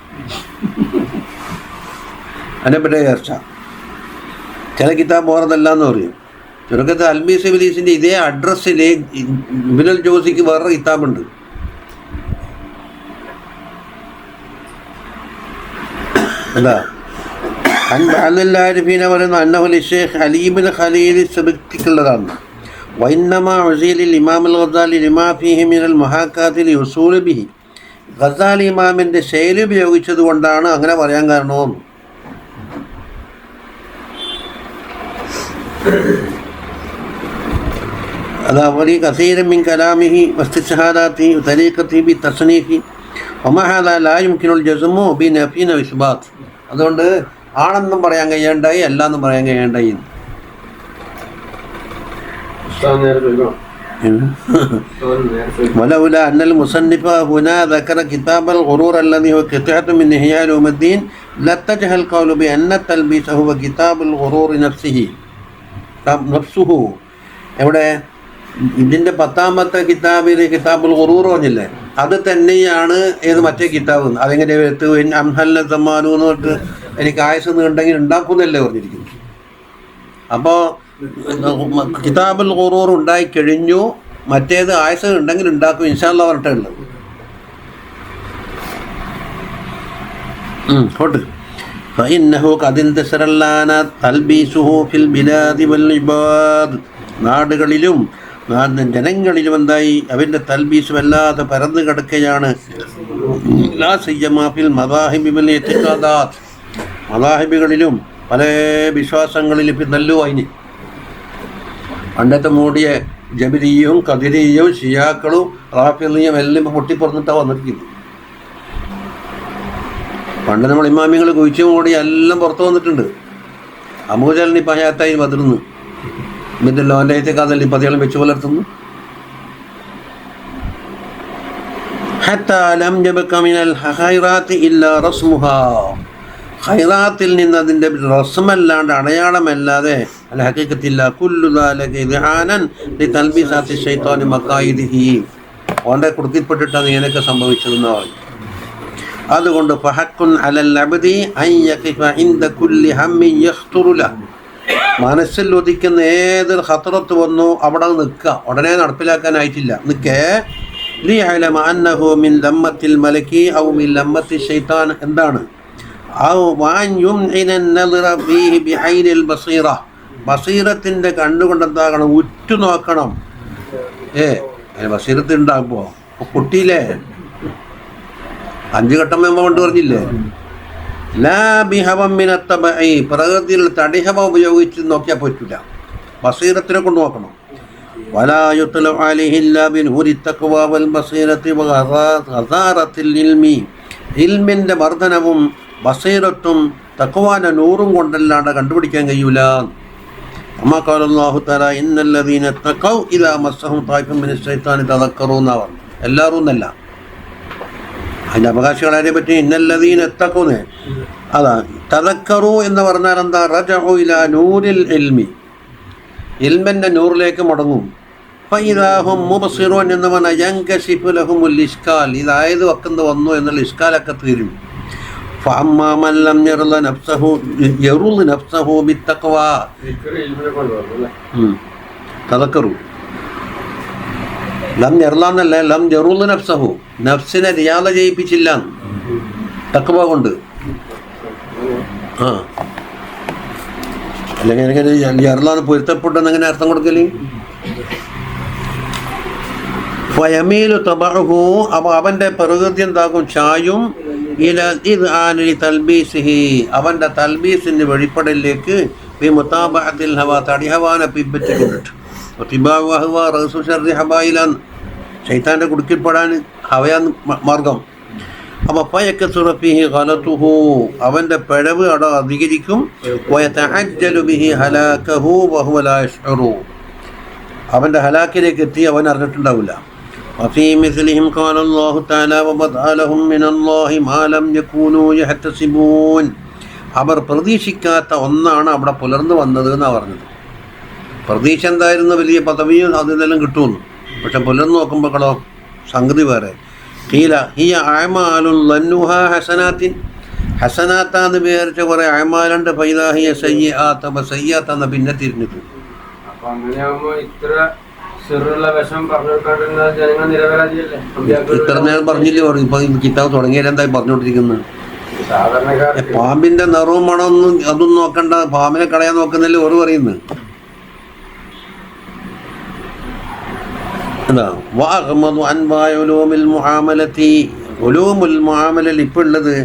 അതിനെപ്പറ്റി ചർച്ച ചില കിതാബ് ഓർമ്മല്ലാന്ന് പറയും. ചുരുക്കത്തിൽ അൽമീസ് ഇബ്ലീസിൻ്റെ ഇതേ അഡ്രസ്സിൽ ഇബ്നുൽ ജൗസിക്ക് വേറൊരു കിതാബുണ്ട്. എന്താ അൻഅല്ലാരിഫീന പറയുന്ന അന്നഹുൽ ഷെയ്ഖ് അലീബിൻ ഖലീൽ സബക്തിക്കുള്ളതാണ്. വൈന്നമാ ഉസീലിൽ ഇമാമുൽ ഗസാലി ലിമാ ഫീഹി മിനൽ മുഹാക്കാത്തിൽ യുസൂൽ ബിഹി. ഗസാലി ഇമാമിൻ്റെ ശൈലി ഉപയോഗിച്ചത് കൊണ്ടാണ് അങ്ങനെ പറയാൻ കാരണമെന്ന്. അതാവലി കസീരൻ മിൻ കലാമിഹി വസ്തിശ്ഹാദാത്തി തരീഖത്തി ബി തസ്നീഫി വമാ ഹാദാ ലാ യുംകിനുൽ ജസ്മു ബി നഫീൻ വ ഇസ്ബാത്ത്. അതുകൊണ്ട് ആണെന്നും പറയാൻ കഴിയണ്ടായി, അല്ലാന്നും പറയാൻ കഴിയണ്ടായി. ولولا أن المصنف هنا ذكر كتاب الغرور الذي هو قطعة من إحياء علوم الدين لاتجه القول بأن التلبيس هو كتاب الغرور نفسه. എവിടെ ഇതിൻ്റെ 10ാമത്തെ കിതാബിൽ കിതാബുൽ ഖുറൂർ പറഞ്ഞില്ലേ, അത് തന്നെയാണ് ഏത് മറ്റേ കിതാബ്. അതെങ്ങനെ അംഹല്ല സമ്മാനു എന്ന് പറഞ്ഞിട്ട് എനിക്ക് ആയുസ് നീണ്ടെങ്കിൽ ഉണ്ടാക്കുന്നല്ലേ പറഞ്ഞിരിക്കുന്നു. അപ്പോൾ കിതാബുൽ ഖുറൂർ ഉണ്ടായിക്കഴിഞ്ഞു, മറ്റേത് ആയുസ് ഉണ്ടെങ്കിൽ ഉണ്ടാക്കും ഇൻഷാ അല്ലാഹ് പറഞ്ഞിട്ടുള്ളത്. فإنه قد انتشر الآن تلبيسه في البلاد والعباد. നാടുകളിലും ജനങ്ങളിലും എന്തായി അവൻ്റെ തൽബീസ് വല്ലാതെ പരന്നു കിടക്കുകയാണ്. ലാ സിയ്യമാ ഫിൽ മദാഹിബി വൽ ഇഅ്തിഖാദാത്ത്. മദാഹിബുകളിലും പല വിശ്വാസങ്ങളിലും പിന്നല്ലോ അതിന് പണ്ടത്തെ മൂടിയ ജബരിയും ഖദരിയും ഷിയാക്കളും റാഫിളിയും എല്ലാം പൊട്ടിപ്പുറന്നിട്ടാണ് വന്നിരിക്കുന്നത്. പണ്ട് നമ്മൾ ഇമാമിങ്ങൾ കുഴിച്ചു മൂടി എല്ലാം പുറത്തു വന്നിട്ടുണ്ട്. അബൂജഹലിന് ഇപ്പം ഹയാത്തായി ബദർന്ന് ഇതിൻ്റെ ലോലയത്തെ കാതൽ പതികളും വെച്ച് പുലർത്തുന്നു. ഖൈറാത്തിൽ നിന്ന് അതിൻ്റെ റസ്മല്ലാണ്ട് അടയാളമല്ലാതെ അല്ല ഹഖീഖത്തില്ല. ഓൻ്റെ കുടുക്കിൽപ്പെട്ടിട്ടാണ് ഇങ്ങനെയൊക്കെ സംഭവിച്ചതെന്ന് പറഞ്ഞു. അതുകൊണ്ട് ഫഹഖുൻ അലൽ അബ്ദി അൻ യഖിഫ ഇൻദ കുല്ലി ഹമ്മിൻ യഖ്തുറു ലഹു. മനസ്സിൽ ഉദിക്കുന്ന ഏതൊരു ഖത്റത്ത് വന്നു അവിടെ നിൽക്കുക, ഉടനെ നടപ്പിലാക്കാനായിട്ടില്ല. നിൽക്കേ ലിയഅലമ അന്നഹു മിൻ ലമ്മത്തിൽ മലക്കി ഔ മിൻ ലമ്മത്തി ശൈത്താൻ. എന്താണ് ഔ വഅൻ യുംഇന അൻ-നദറ ഫീഹി ബിഐനിൽ ബസീറ. ബസീറത്തിൻ്റെ കണ്ണുകൊണ്ട് എന്താകണം, ഉറ്റു നോക്കണം. ബസീറത്ത് ഉണ്ടാകുമ്പോൾ കുട്ടിയില്ലേ 5 ഘട്ടം മെമ്പ കൊണ്ട് പറഞ്ഞില്ലേ, ലാ ബിഹവമിനത്തബഇ. പ്രകൃതിയിൽ തടിഹവ ഉപയോഗിച്ച് നോക്കിയാൽ പറ്റില്ല, ബസീറത്തിനെ കൊണ്ട് നോക്കണം. വലാ യുത്ലു അലൈഹി ഇല്ലാ ബിനൂരി തഖ്വ വൽ ബസീറത്തി വഗസാറത്തിൽ ഇൽമി. ഇൽമിൻ്റെ വർധനവും ബസീറത്തും തഖ്വാന്റെ നൂറും കൊണ്ടല്ലാണ്ട് കണ്ടുപിടിക്കാൻ കഴിയൂല. കമാ ഖാല അല്ലാഹു തആല ഇന്നല്ലദീന തഖൗ ഇദാ മസ്സഹും ത്വായിഫുൻ മിനശ് ശൈത്താനി തദക്കറൂ എന്നാ പറഞ്ഞു. എല്ലാവരും എന്നല്ല, അതിൻ്റെ അവകാശികളെ പറ്റി ഇന്നല്ലദീന തഖൂന്ന് അതാ തദക്കറു എന്ന് പറഞ്ഞാൽ എന്താ, റജഉ ഇലാ നൂരിൽ ഇൽമി. ഇൽമിൻ്റെ നൂറിലേക്ക് മടങ്ങും. ഫഇദാഹും മുബ്സിറൂൻ എന്ന് പറഞ്ഞാൽ യൻകശിഫു ലഹുമുൽ ഇഷ്കാൽ. ഇതായത് വക്കന്ത് വന്നു എന്നുള്ള ഇഷ്കാലൊക്കെ തീരും. ഫഅമ്മാ മൻ ലം യർള നഫ്സഹു യറുള നഫ്സഹു ബിത്തഖ്വ. തദക്കറു ലം യർളന്നല്ല, ലം യറുള നഫ്സഹു. നഫ്സിനെ റിയാദ ചെയ്യിപ്പിച്ചില്ല തഖ്വ കൊണ്ട്. അല്ലെങ്കിൽ എങ്ങനെ യർളാന്ന് പൊരുത്തപ്പെട്ടെന്ന് എങ്ങനെ അർത്ഥം കൊടുക്കല്? ഫയമീലു തബഅഹു. അപ്പോൾ അവൻ്റെ പ്രകൃതി എന്താകും, ചായും തൽബീസിഹി. അവൻ്റെ തൽബീസിൻ്റെ വെളിപ്പെടലിലേക്ക് ബിമുതാബഅത്തിൽ ഹവ. തടിഹവാനെ പിൻപറ്റിക്കൊണ്ടിട്ട് ശൈത്താൻ്റെ കുടുക്കിൽപ്പെടാൻ ഹവയാൻ മാർഗം. അപ്പോൾ ഫയക്കസുറ ഫീഹി ഗലതുഹു, അവൻ്റെ പിഴവ് അവിടെ അധികരിക്കും. വയതഅജ്ജലു ബിഹി ഹലാകഹു വഹുവ ലാ യശ്ഉറു, അവൻ്റെ ഹലാക്കിലേക്ക് എത്തി അവൻ അറിഞ്ഞിട്ടുണ്ടാവില്ല. വഫീ മിസ്ലിഹിം ഖാല അല്ലാഹു തആല വബദഅ ലഹും മിനല്ലാഹി മാ ലം യകൂനൂ യഹ്തസിബൂൻ, അവർ പ്രതീക്ഷിക്കാത്ത ഒന്നാണ് അവിടെ പുലർന്നു വന്നത് എന്നാണ് പറഞ്ഞത്. പ്രതീക്ഷ എന്തായിരുന്നു? വലിയ പദവിയും അതിനെല്ലാം കിട്ടുമെന്ന്. പക്ഷെ പുലർന്നു നോക്കുമ്പോഴോ സംഗതി വേറെ. ഖീല ഹിയ അഅ്മാലുൻ ലന്നുഹാ ഹസനാത്തിൻ, ഹസനാത്താന്ന് വിചാരിച്ച കുറേ അഅ്മാലുണ്ട്. ഫൈദാ ഹിയ സയ്യിആത്ത്, അപ്പോൾ സയ്യിആത്താന്ന് പിന്നെ തിരിഞ്ഞിട്ട്. ഇത്ര നേരം പറഞ്ഞില്ലേ, ഇപ്പൊ കിതാബ് തുടങ്ങിയാൽ എന്തായി പറഞ്ഞുകൊണ്ടിരിക്കുന്നത്? പാമ്പിന്റെ നിറവും മണമൊന്നും അതൊന്നും നോക്കണ്ട, പാമ്പിനെ കളയാൻ നോക്കുന്നല്ലേ ഓറ് പറയുന്നത്. ഉലൂമുൽ മുആമലയിൽ ഇപ്പോൾ ഉള്ളത്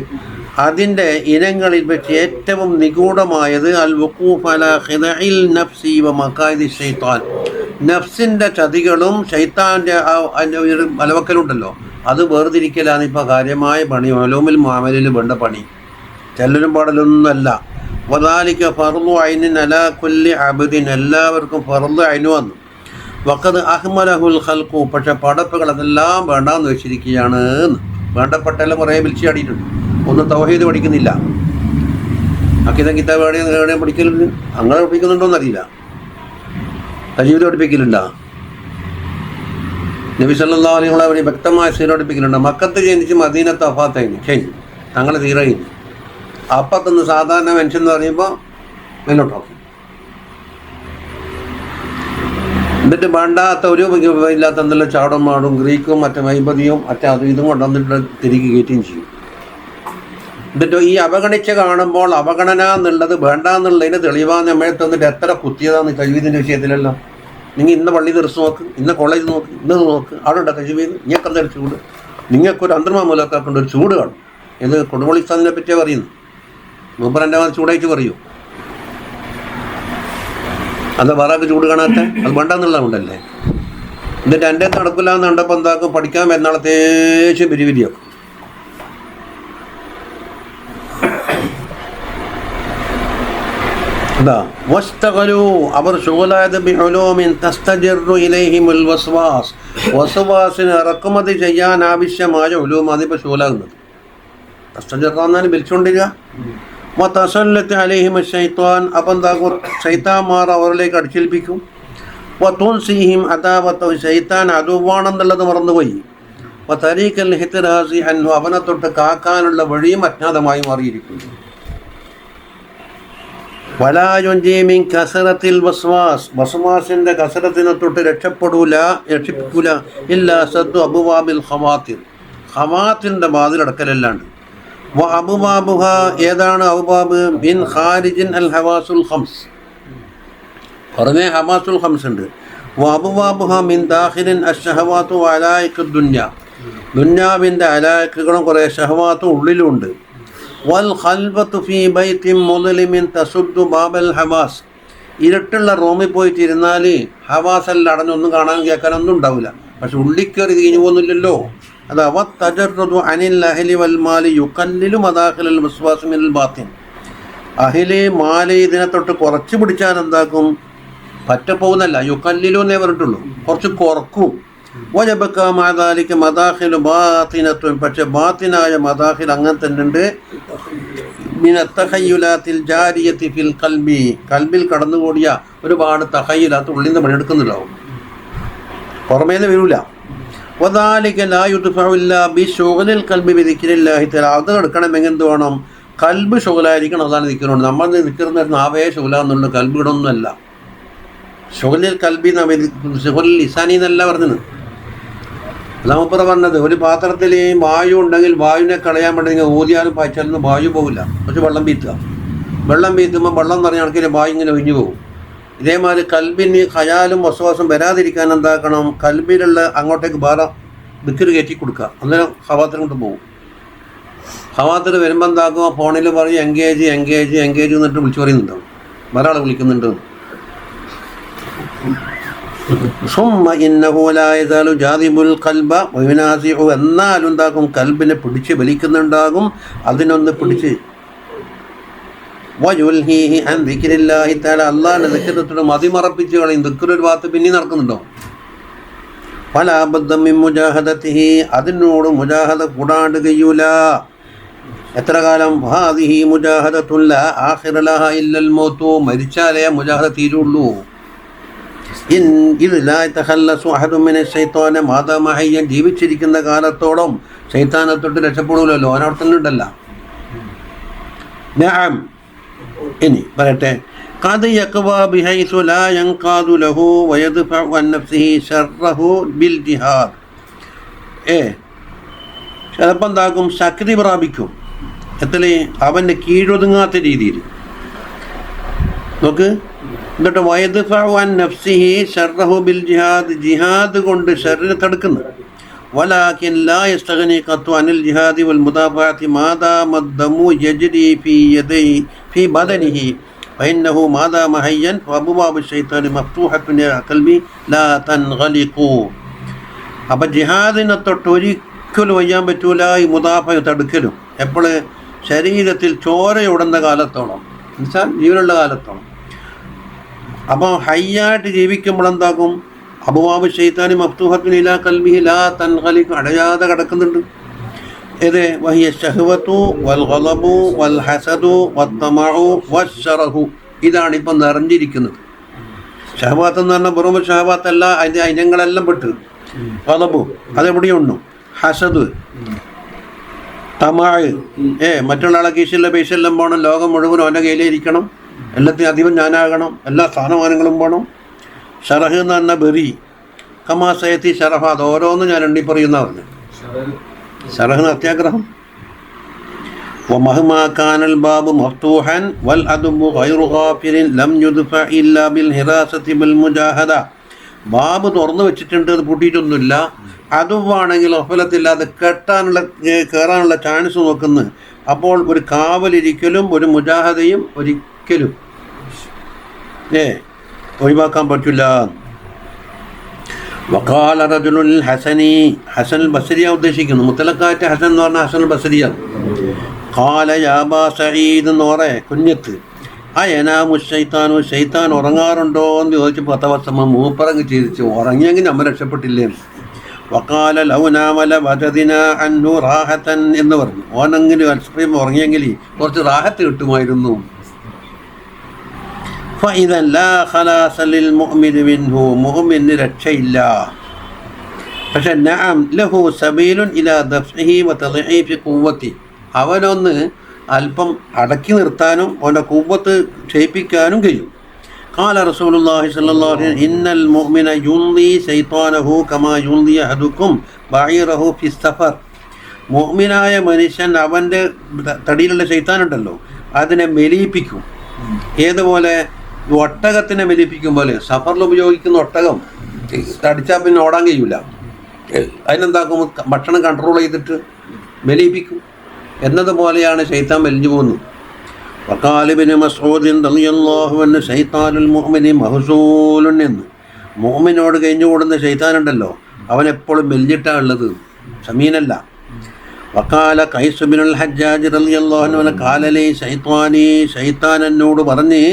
അതിൻ്റെ ഇനങ്ങളിൽ വെച്ച് ഏറ്റവും നിഗൂഢമായത് അൽ വുഖൂഫ് അലാ ഖിദഇൽ നഫ്സി വ മകായിദി ശൈത്താൻ, നഫ്സിൻ്റെ ചതികളും ശൈത്താൻ്റെ അലവക്കലുണ്ടല്ലോ, അത് വേർതിരിക്കലാണ് ഇപ്പോൾ കാര്യമായ പണി. ഉലൂമുൽ മുആമലയിൽ വേണ്ട പണി ചെല്ലലും പാടലൊന്നുമല്ല. വദാലിക ഫർളു ഐനിൻ അലാ കുല്ലി അബ്ദിൻ, എല്ലാവർക്കും ഫർളു ഐനു വന്നു. വഖദ് അഹ്മലഹുൽ ഖൽഖു, പക്ഷെ പടപ്പുകൾ അതെല്ലാം വേണ്ടാന്ന് വെച്ചിരിക്കുകയാണ്. വേണ്ടപ്പെട്ടെല്ലാം കുറേ വിളിച്ചു ചാടിയിട്ടുണ്ട്. ഒന്ന് തൗഹീദ് പഠിക്കുന്നില്ല, അഖീദ കിതാബ് എവിടെയും പഠിക്കലുണ്ട്. അങ്ങനെ പഠിക്കുന്നുണ്ടോയെന്നറിയില്ല. തജ്വീദ് പഠിപ്പിക്കലുണ്ടോ? നബി സല്ലല്ലാഹു അലൈഹി വസല്ലം വ്യക്തമായ സീറ പഠിപ്പിക്കലുണ്ട്. മക്കത്ത് ജനിച്ച് മദീനത്ത് വഫാത്തായിരുന്നു, കഴിഞ്ഞു തങ്ങളെ സീറ കഴിഞ്ഞു. അപ്പത്തുനിന്ന് സാധാരണ മനുഷ്യൻ എന്ന് പറയുമ്പോൾ മുന്നോട്ടാക്കും. എന്നിട്ട് വേണ്ടാത്ത ഒരു ഇല്ലാത്ത എന്തെല്ലാം ചാടും മാടും ഗ്രീക്കും മറ്റേ വൈപതിയും മറ്റേ അതും ഇതും കൊണ്ടുവന്നിട്ട് തിരികെ കയറ്റുകയും ചെയ്യും. എന്നിട്ട് ഈ അവഗണിച്ച് കാണുമ്പോൾ അവഗണന എന്നുള്ളത് വേണ്ട എന്നുള്ളതിന് തെളിവാന്ന് നമ്മളെ തന്നിട്ട് എത്ര കുത്തിയതാന്ന് തജ്വീദിൻ്റെ വിഷയത്തിലല്ലോ. നിങ്ങൾ ഇന്ന പള്ളി തെറിച്ച് നോക്ക്, ഇന്ന കോളേജ് നോക്ക്, ഇന്നത് നോക്ക്, അവിടെ ഉണ്ടോ തജ്വീദ്? നിങ്ങൾക്കെന്തൊരു ചൂട്? നിങ്ങൾക്കൊരു അന്തർമാമൂലക്കാക്കൊണ്ട് ഒരു ചൂട് കാണും. ഇത് കൊടുമോളിസ്ഥാനിനെ പറ്റിയാണ് പറയുന്നത്. മൂപ്പറൻ്റെ ചൂടായിട്ട് പറയൂ. അത് വേറെ ചൂട് കാണാത്ത അത് വേണ്ടെന്നുള്ളതുകൊണ്ടല്ലേ. എന്നിട്ട് എൻ്റെ നടക്കില്ല എന്ന് കണ്ടപ്പോൾ എന്താക്കും, പഠിക്കാൻ വരുന്നാളത്തേച്ച് പിരിവിരിയാക്കും. എന്താ വസ്തഖലു, അവർ ശുഗലായത് ബിഉലൂമിൻ തസ്തജിറു ഇലൈഹിമുൽ വസ്വാസ്, വസ്വാസിന് ഇറക്കുമതി ചെയ്യാൻ ആവശ്യമായ ഉലൂം അതിപ്പോൾ ശുഗലാകുന്നത്. തസ്തജിറാന്നാലും വിളിച്ചുകൊണ്ടിരിക്കുക. വതസല്ലത്ത് അലൈഹിം ശൈത്താൻ, അപ്പം എന്താക്കും, ശൈത്താന്മാർ അവരിലേക്ക് അടിച്ചേൽപ്പിക്കും. വതുൻസിഹിം അദാവത, ശൈത്താൻ അദുവാണെന്നുള്ളത് മറന്നുപോയി. വതരീഖൽ ഹിത്റാസി അൻഹു, അവനെ തൊട്ട് കാക്കാനുള്ള വഴിയും അജ്ഞാതമായി മാറിയിരിക്കുന്നു. വലാ യുൻജി മിൻ കസറത്തിൽ വസ്വാസ്, വസ്വാസിൻ്റെ കസറത്തിനെ തൊട്ട് രക്ഷിപ്പിക്കൂല. ഇല്ലാ സദ്ദു അബ്വാബിൽ ഖവാതിർ, ഖവാതിറിൻ്റെ വാതിലടക്കലല്ലാണ്ട്. വ അബ്വാബുഹ, ഏതാണ് അബ്വാബ്? മിൻ ഖാരിജിൻ അൽ ഹവാസുൽ ഖംസ്, പുറമേ ഹവാസുൽ ഖംസ് ഉണ്ട്. വ അബ്വാബുഹ മിൻ ദാഖിലിൻ അശ്ശഹവാത്തു വ അലായിഖുദ് ദുനിയ, ദുന്യാവിൻ്റെ അലായിഖുകളും കുറേ ഷഹവാത്തും ഉള്ളിലുണ്ട്. വൽ ഖൽവത്തു ഫീ ബൈത്തിൻ മുദ്ലിമിൻ തസുദ്ദു ബാബൽ ഹവാസ്, ഇരുട്ടുള്ള റൂമിൽ പോയിട്ട് ഇരുന്നാൽ ഹവാസെല്ലാം അടഞ്ഞൊന്നും കാണാൻ കേൾക്കാനൊന്നും ഉണ്ടാവില്ല. പക്ഷെ ഉള്ളിക്കറി കഴിഞ്ഞു പോകുന്നില്ലല്ലോ. അത് അവത്തജറുദു അനിൽ അഹ്ലി വൽ മാലി യുഖല്ലിലു മദാഖിലൽ വസ്വാസ് മിനൽ ബാത്തിൻ, അഹ്ലി മാലി ഇതിനെ തൊട്ട് കുറച്ച് പിടിച്ചാൽ എന്താക്കും, പറ്റപ്പോകുന്നല്ല, യുഖല്ലിലു എന്നേ പറഞ്ഞിട്ടുള്ളൂ, കുറച്ച് കുറക്കും. വജബക മാദാലിക മദാഖിലു ബാത്തിനത്തുൻ, പക്ഷെ ബാത്തിനായ മദാഖിൽ അങ്ങനെ തന്നെ ഉണ്ട്. മിന തഖയ്യുലാത്തിൽ ജാരിയത്തി ഫിൽ ഖൽബി, കൽബിൽ കടന്നുകൂടിയ ഒരുപാട് തഖയ്യുലാത്ത് ഉള്ളിൽ നിന്ന് പണിയെടുക്കുന്നുണ്ടാവും, പുറമേന്ന് വരില്ല. വദാലിക ലാ യുദ്ഫഉ ഇല്ലാ ബിശുഗ്ലിൽ ഖൽബി ബിദിക്രില്ലാഹി തആല, അത് എടുക്കണമെങ്കിൽ എന്ത് വേണം? കൽബ് ശുഗലായിരിക്കണം. അതാണ് ദിക്റുണ്ട്. നമ്മൾ ദിക്റുന്ന നാവേ ശുഗല എന്നുള്ള കൽബിടൊന്നുമല്ല. ശുഗലിൽ കൽബി ശുഗലിൽ ലിസാനി എന്നല്ല പറഞ്ഞത്. നമുപ്പറ പറഞ്ഞത്, ഒരു പാത്രത്തിൽ വായു ഉണ്ടെങ്കിൽ വായുവിനെ കളയാൻ വേണ്ടി ഊതിയാലും പാய்ച്ചാലൊന്നും വായു പോകില്ല. പക്ഷെ വെള്ളം പീത്തുക, വെള്ളം പീത്തുമ്പോൾ വെള്ളം നിറഞ്ഞ കണക്കിൽ വായു ഇങ്ങനെ ഒഴിഞ്ഞു പോകും. ഇതേമാതിരി കൽബിന് ഖയാലും വസ്വാസും വരാതിരിക്കാൻ എന്താക്കണം? കൽബിലുള്ള അങ്ങോട്ടേക്ക് വേറെ ദിക്ർ കയറ്റി കൊടുക്കുക, അന്നേരം ഹവാത്തിനും കൊണ്ട് പോകും. ഹവാത്തിൽ വരുമ്പോൾ എന്താക്കുക? ഫോണിൽ പറയും എൻഗേജ് എൻഗേജ് എൻഗേജ് എന്നിട്ട് വിളിച്ചു പറയുന്നുണ്ടാവും, വേറെ ആൾ വിളിക്കുന്നുണ്ട്. എന്നാലും എന്താകും, കൽബിനെ പിടിച്ച് വലിക്കുന്നുണ്ടാകും, അതിനൊന്ന് പിടിച്ച് അള്ളാഹിന്റെ ദിക്റിനോട് മതിമറപ്പിച്ച് കളയും. ദിക്റൊരു ഭാഗത്ത് പിന്നെ നടക്കുന്നുണ്ടോ? പല മുജാഹദത്തിഹി, അതിനോട് മുജാഹദ കൂടാണ്ട് കഴിയൂല. എത്ര കാലം? ഹാദിഹി മുജാഹദത്തുല്ല ആഖിറ ലഹാ ഇല്ലൽ മൗതു, മരിച്ചാലേ മുജാഹദ തീരുള്ളൂ. ജീവിച്ചിരിക്കുന്ന കാലത്തോളം ശൈത്താനെ തൊട്ട് രക്ഷപ്പെടൂലല്ലോ, അവനവിടെ തന്നെ ഉണ്ടല്ലോ. ഇനി പറയട്ടെ, ചിലപ്പോൾ എന്താക്കും, ശക്തി പ്രാപിക്കും. എത്രേ? അവൻ്റെ കീഴൊതുങ്ങാത്ത രീതിയിൽ നോക്ക്. എന്നിട്ട് വയദ്ഫഅൻ നഫ്സിഹി ശർറഹു ബിൽ ജിഹാദ്, ജിഹാദ് കൊണ്ട് ശർറിനെ തടുക്കുന്നു. വലാകിൻ ലാ യസ്തഗ്നി ഖത്തു അനിൽ ജിഹാദി വൽ മുദാഫഅതി മാദാമ ദമു യജ്രി ഫീ യദൈഹി ഫീ ബദനിഹി ഫഇന്നഹു മാദാമ ഹയ്യൻ ഫഅബ്വാബു ശൈത്താനി മഫ്തൂഹത്തുൻ യാ ഖൽബി ലാ തൻഗലിഖു. അപ്പോൾ ജിഹാദിനെ തൊട്ട് ഒരിക്കലും വയ്യാൻ പറ്റൂല ഈ മുദാഫ തടുക്കലും. എപ്പോൾ? ശരീരത്തിൽ ചോരയുടന്ന കാലത്തോളം, എന്നുവെച്ചാൽ ജീവനുള്ള കാലത്തോളം. അപ്പോൾ ഹയ്യായിട്ട് ജീവിക്കുമ്പോഴെന്താക്കും, അബ്വാബു ശൈത്താനി മഫ്തൂഹത്തുൻ ഇലാ ഖൽബിഹി ലാ തൻഗലിഖു, അടയാതെ കിടക്കുന്നുണ്ട്. ഇത് വഹിയ ശഹ്വതു വൽ ഗളബു വൽ ഹസദു വത്തമഉ വശ്ശറഹു, ഇതാണ് ഇപ്പം നിറഞ്ഞിരിക്കുന്നത്. ഷഹ്വാത്ത് എന്ന് പറഞ്ഞാൽ വെറും ഷഹ്വാത്തല്ല, അതിൻ്റെ ഇനങ്ങളെല്ലാം പെട്ട്. ഗളബു അതെവിടെയുണ്ട്, ഹസദ്, തമഅ്, മറ്റുള്ള ആളെ കീശിലെ പൈസയെല്ലാം പോകണം, ലോകം മുഴുവനും അവൻ്റെ കയ്യിലിരിക്കണം, എല്ലാത്തിനും അധികം ഞാനാകണം, എല്ലാ സ്ഥാനമാനങ്ങളും പോകണം. ഷറഹ് എന്ന് പറഞ്ഞാൽ ബെറി, കമാസയത്തി ഷറഹ, അത് ഓരോന്നും ഞാൻ എണ്ണി പറയുന്ന പറഞ്ഞു. ഷറഹ് അത്യാഗ്രഹം. ومهما كان الباب مفتوحا والأدب غير غافل لم يدفع إلا بالحراسة بالمجاهدة. ബാബ് തുറന്നു വെച്ചിട്ടുണ്ട്, അത് പൂട്ടിയിട്ടൊന്നുമില്ല. അതുവാണെങ്കിൽ ഒഫലത്തില്ലാതെ കയറാനുള്ള ചാൻസ് നോക്കുന്നു. അപ്പോൾ ഒരു കാവലിരിക്കലും ഒരു മുജാഹദയും ഒരിക്കലും ഒഴിവാക്കാൻ പറ്റില്ല. വഖാല റജുലുൽ ഹസനി, ഹസൻ ബസരിയ ഉദ്ദേശിക്കുന്നു. മുത്തലക്കാറ്റ് ഹസൻ എന്ന് പറഞ്ഞാൽ ഹസൻ ബസരിയാണ്. ഖാല യാ അബാ സഈദ് എന്ന് പറ കുഞ്ഞത്ത്, അയനാമു ശൈത്താനു, ശൈത്താൻ ഉറങ്ങാറുണ്ടോ എന്ന് ചോദിച്ചപ്പോൾ പത്തവസമ മൂപ്പറങ്ങ് ചിരിച്ചു, ഉറങ്ങിയെങ്കിൽ നമ്മൾ രക്ഷപ്പെട്ടില്ലേ. വഖാല ലൗ നാമല വജദിന അൻഹു റാഹത്തൻ എന്ന് പറഞ്ഞു. ഓനെങ്കിലും അൽസ്ഫീം ഉറങ്ങിയെങ്കിൽ കുറച്ച് റാഹത്ത് കിട്ടുമായിരുന്നു. ഫഇദൻ ലാ ഖലാസ ലിൽ മുഅ്മിനി മിൻഹു, മുഅ്മിന് രക്ഷയില്ല. പക്ഷെ നഅം ലഹു സബീലുൻ ഇലാ ദഫ്ഇഹി വതദ്ഈഫി ഖുവ്വതി, അവനൊന്ന് അല്പം അടക്കി നിർത്താനും അവൻ്റെ കൂവത്ത് ക്ഷയിപ്പിക്കാനും കഴിയും. ഖാല റസൂലുള്ളാഹി സ്വല്ലല്ലാഹു അലൈഹി വസല്ലം ഇന്നൽ മുഅ്മിന യുൻദി ശൈത്താനഹു കമാ യുൻദി അഹദുക്കും ബഈറഹു ഫി സഫർ. മുഅ്മിനായ മനുഷ്യൻ അവൻ്റെ തടിയിലുള്ള ശൈത്താനുണ്ടല്ലോ അതിനെ മെലിയിപ്പിക്കും. ഏതുപോലെ? ഒട്ടകത്തിനെ മെലിയിപ്പിക്കും പോലെ. സഫറിൽ ഉപയോഗിക്കുന്ന ഒട്ടകം തടിച്ചാൽ പിന്നെ ഓടാൻ കഴിയില്ല. അതിനെന്താക്കും? ഭക്ഷണം കൺട്രോൾ ചെയ്തിട്ട് മെലിയിപ്പിക്കും. എന്നതുപോലെയാണ് ശൈത്താൻ മെലിഞ്ഞു പോകുന്നത്. വഖാല ഇബ്നു മസ്ഊദ് റളിയല്ലാഹു അൻഹു ശൈത്താനുൽ മുഅ്മിനി മഹ്സൂലുൻ എന്ന്. മുഅ്മിനോട് കഴിഞ്ഞുകൂടുന്ന ശൈത്താനുണ്ടല്ലോ അവനെപ്പോഴും മെലിഞ്ഞിട്ടാണ് ഉള്ളത്, സമീനല്ല. വഖാല ഖൈസ് ഇബ്നുൽ ഹജ്ജാജ് റളിയല്ലാഹു അൻഹു ഖാല ലി ശൈത്വാനി, ശൈത്താൻ എന്നോട് പറഞ്ഞ്